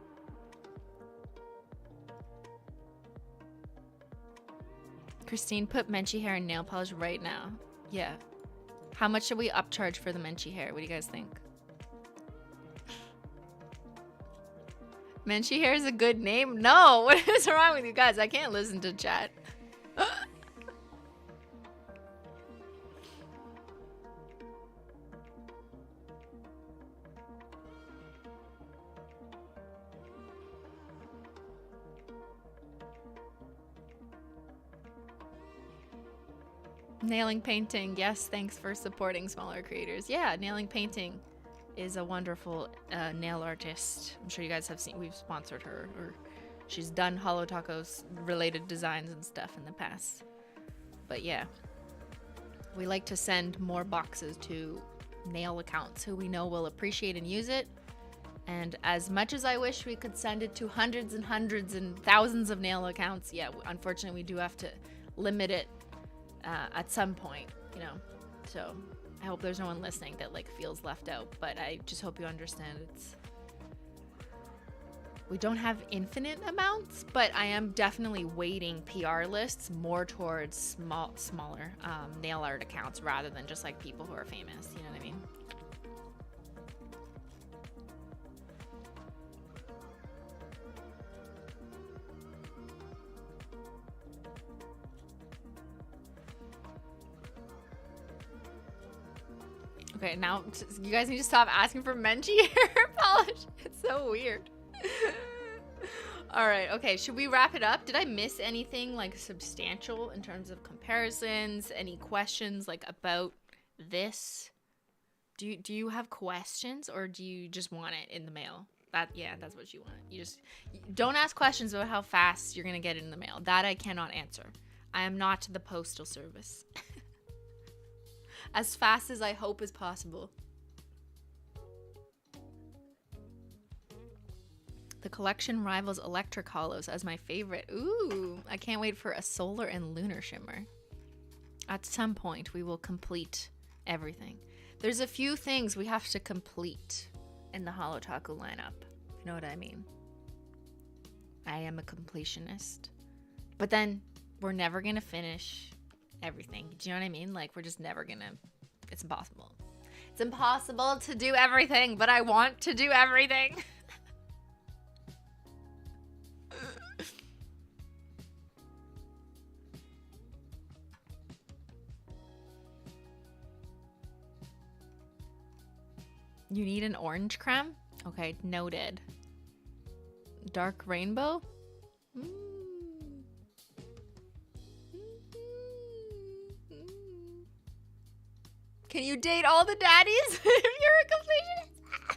Christine, put Menchie hair in nail polish right now. Yeah. How much should we upcharge for the Menchie hair? What do you guys think? Menchie hair is a good name? No! What is wrong with you guys? I can't listen to chat. Nailing painting. Yes, thanks for supporting smaller creators. Yeah, nailing painting is a wonderful nail artist. I'm sure you guys have seen, we've sponsored her, or she's done Holo Taco's related designs and stuff in the past. But yeah, we like to send more boxes to nail accounts who we know will appreciate and use it. And as much as I wish we could send it to hundreds and hundreds and thousands of nail accounts, yeah, unfortunately we do have to limit it at some point, you know. So I hope there's no one listening that like feels left out, but I just hope you understand We don't have infinite amounts, but I am definitely weighting PR lists more towards smaller nail art accounts rather than just like people who are famous. You know what I mean? Okay, now you guys need to stop asking for Menchie hair polish. It's so weird. All right, okay, should we wrap it up? Did I miss anything like substantial in terms of comparisons? Any questions like about this? Do you have questions, or do you just want it in the mail? That's what you want. You don't ask questions about how fast you're gonna get it in the mail. That I cannot answer. I am not the postal service. As fast as I hope is possible. The collection rivals electric holos as my favorite. Ooh, I can't wait for a solar and lunar shimmer. At some point, we will complete everything. There's a few things we have to complete in the Holo Taco lineup. You know what I mean? I am a completionist. But then, we're never gonna finish everything. Do you know what I mean? Like, we're just never gonna, it's impossible. It's impossible to do everything, but I want to do everything. You need an orange crème? Okay, noted. Dark rainbow? Can you date all the daddies if you're a completionist?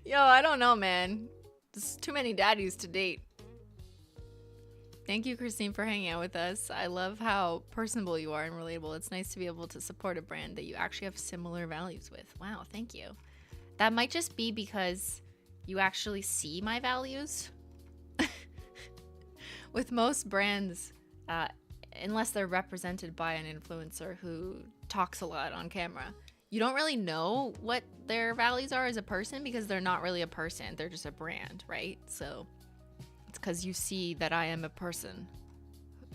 Yo, I don't know, man. There's too many daddies to date. Thank you, Christine, for hanging out with us. I love how personable you are and relatable. It's nice to be able to support a brand that you actually have similar values with. Wow, thank you. That might just be because you actually see my values. With most brands, unless they're represented by an influencer who talks a lot on camera, you don't really know what their values are as a person because they're not really a person. They're just a brand, right? So it's because you see that I am a person,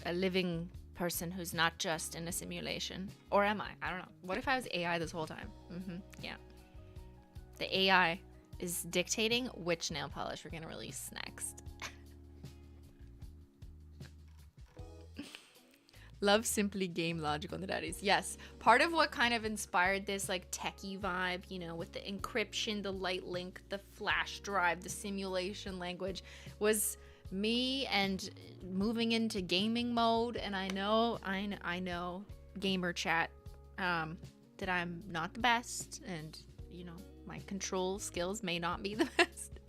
a living person who's not just in a simulation. Or am I? I don't know. What if I was AI this whole time? Yeah. The AI is dictating which nail polish we're going to release next. Love simply game logic on the daddies. Yes, part of what kind of inspired this like techie vibe, you know, with the encryption, the light link, the flash drive, the simulation language, was me and moving into gaming mode. And I know, gamer chat, that I'm not the best, and you know, my control skills may not be the best,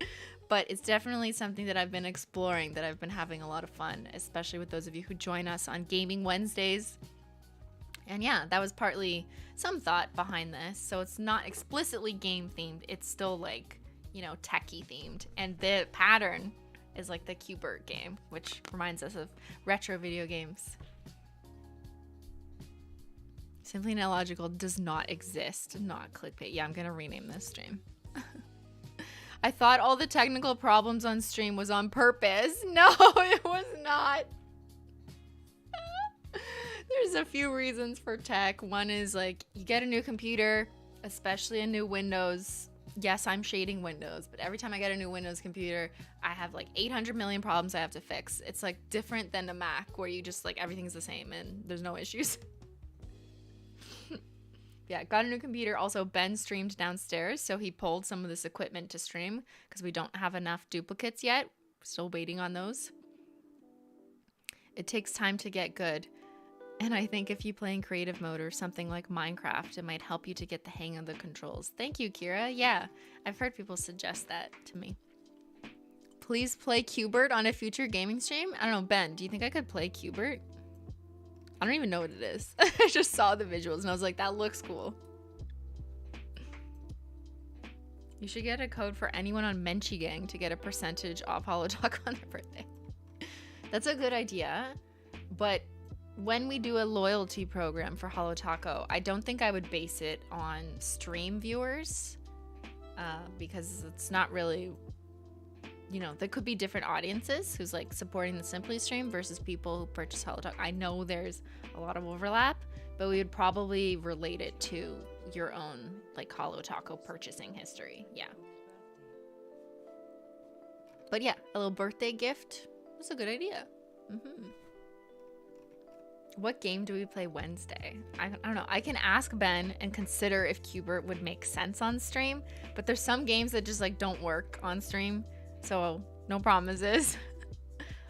but it's definitely something that I've been exploring, that I've been having a lot of fun, especially with those of you who join us on Gaming Wednesdays. And yeah, that was partly some thought behind this. So it's not explicitly game themed. It's still like, you know, techie themed. And the pattern is like the Q*bert game, which reminds us of retro video games. Simply Illogical does not exist. Not clickbait. Yeah, I'm going to rename this stream. I thought all the technical problems on stream was on purpose. No, it was not. There's a few reasons for tech. One is like, you get a new computer, especially a new Windows. Yes, I'm shading Windows, but every time I get a new Windows computer, I have like 800 million problems I have to fix. It's like different than a Mac where you just like everything's the same and there's no issues. Yeah, got a new computer. Also, Ben streamed downstairs, so he pulled some of this equipment to stream because we don't have enough duplicates yet. Still waiting on those. It takes time to get good. And I think if you play in creative mode or something like Minecraft, it might help you to get the hang of the controls. Thank you, Kira. Yeah, I've heard people suggest that to me. Please play Q*bert on a future gaming stream. I don't know, Ben, do you think I could play Q*bert? I don't even know what it is. I just saw the visuals and I was like, that looks cool. You should get a code for anyone on Menchie Gang to get a percentage off Holo Taco on their birthday. That's a good idea. But when we do a loyalty program for Holo Taco, I don't think I would base it on stream viewers. Because it's not really you know, there could be different audiences who's like supporting the Simply stream versus people who purchase Holo Taco. I know there's a lot of overlap, but we would probably relate it to your own like Holo Taco purchasing history. Yeah. But yeah, a little birthday gift was a good idea. What game do we play Wednesday? I don't know. I can ask Ben and consider if Qbert would make sense on stream, but there's some games that just like don't work on stream. So no promises.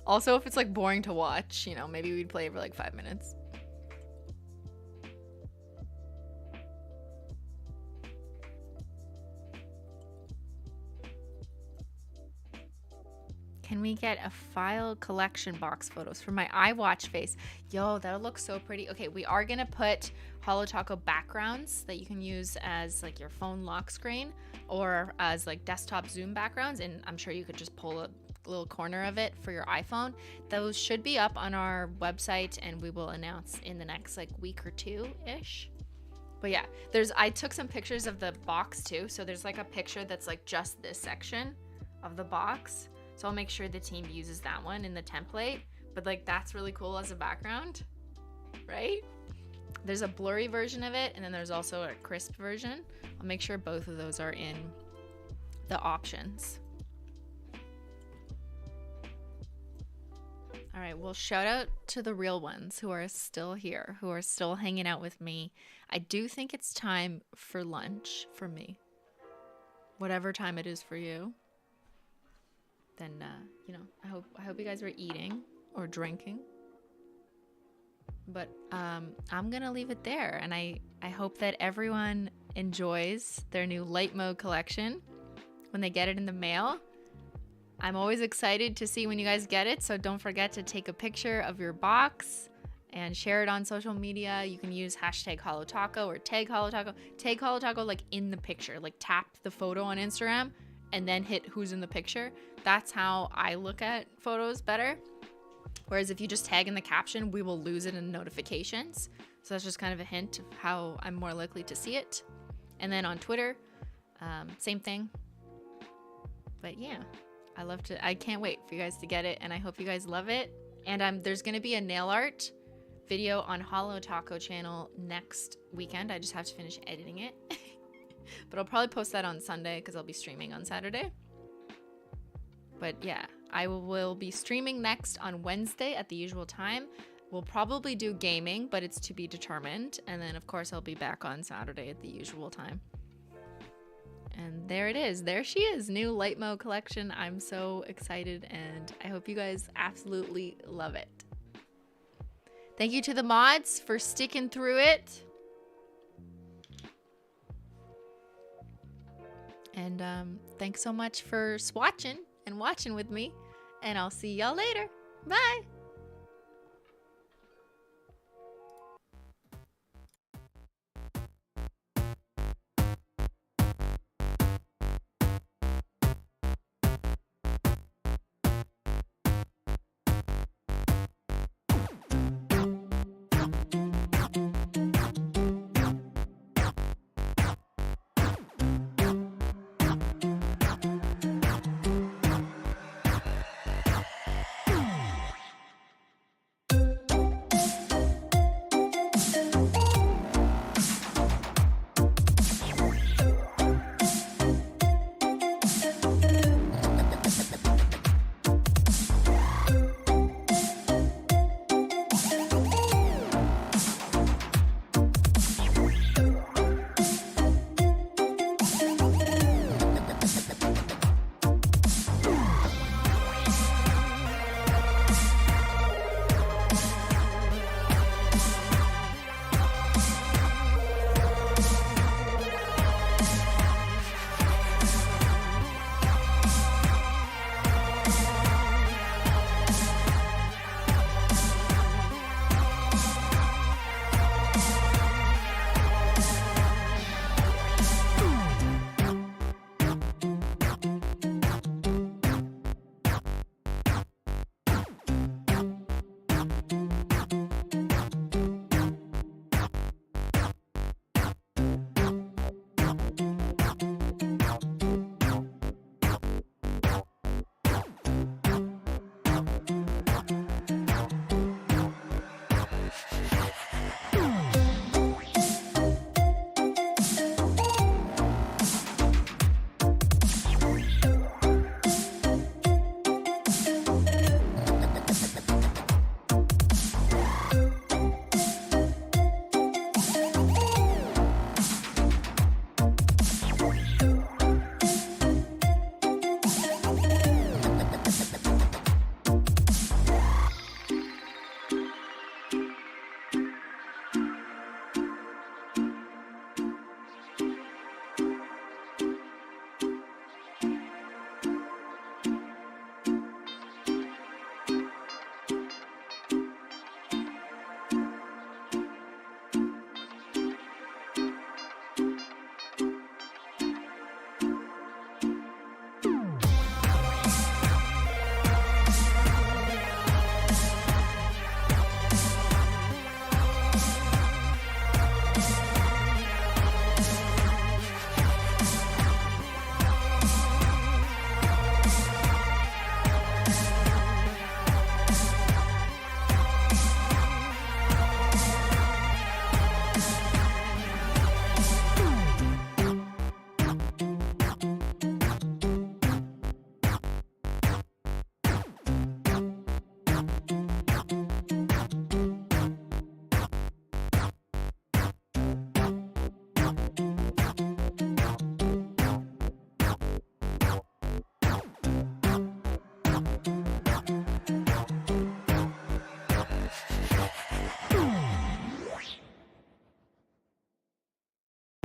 Also, if it's like boring to watch, you know, maybe we'd play for like 5 minutes. Can we get a file collection box photos for my iWatch face? Yo, that'll look so pretty. Okay, we are gonna put Holo Taco backgrounds that you can use as like your phone lock screen or as like desktop zoom backgrounds, and I'm sure you could just pull a little corner of it for your iPhone. Those should be up on our website, and we will announce in the next like week or two-ish. But yeah, I took some pictures of the box too, so there's like a picture that's like just this section of the box. So I'll make sure the team uses that one in the template. But like that's really cool as a background, right? There's a blurry version of it, and then there's also a crisp version. I'll make sure both of those are in the options. All right, well, shout out to the real ones who are still here, who are still hanging out with me. I do think it's time for lunch for me. Whatever time it is for you. Then, you know, I hope you guys were eating or drinking. But I'm going to leave it there. And I hope that everyone enjoys their new Lite Mode collection when they get it in the mail. I'm always excited to see when you guys get it. So don't forget to take a picture of your box and share it on social media. You can use hashtag Holo Taco or tag Holo Taco. Tag Holo Taco like in the picture. Like tap the photo on Instagram and then hit who's in the picture. That's how I look at photos better. Whereas if you just tag in the caption, we will lose it in notifications. So that's just kind of a hint of how I'm more likely to see it. And then on Twitter, same thing. But yeah, I can't wait for you guys to get it, and I hope you guys love it. And there's going to be a nail art video on Holo Taco channel next weekend. I just have to finish editing it. But I'll probably post that on Sunday because I'll be streaming on Saturday. But yeah, I will be streaming next on Wednesday at the usual time. We'll probably do gaming, but it's to be determined. And then, of course, I'll be back on Saturday at the usual time. And there it is. There she is. New Lite Mode collection. I'm so excited, and I hope you guys absolutely love it. Thank you to the mods for sticking through it. And thanks so much for swatching and watching with me. And I'll see y'all later. Bye.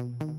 Bye.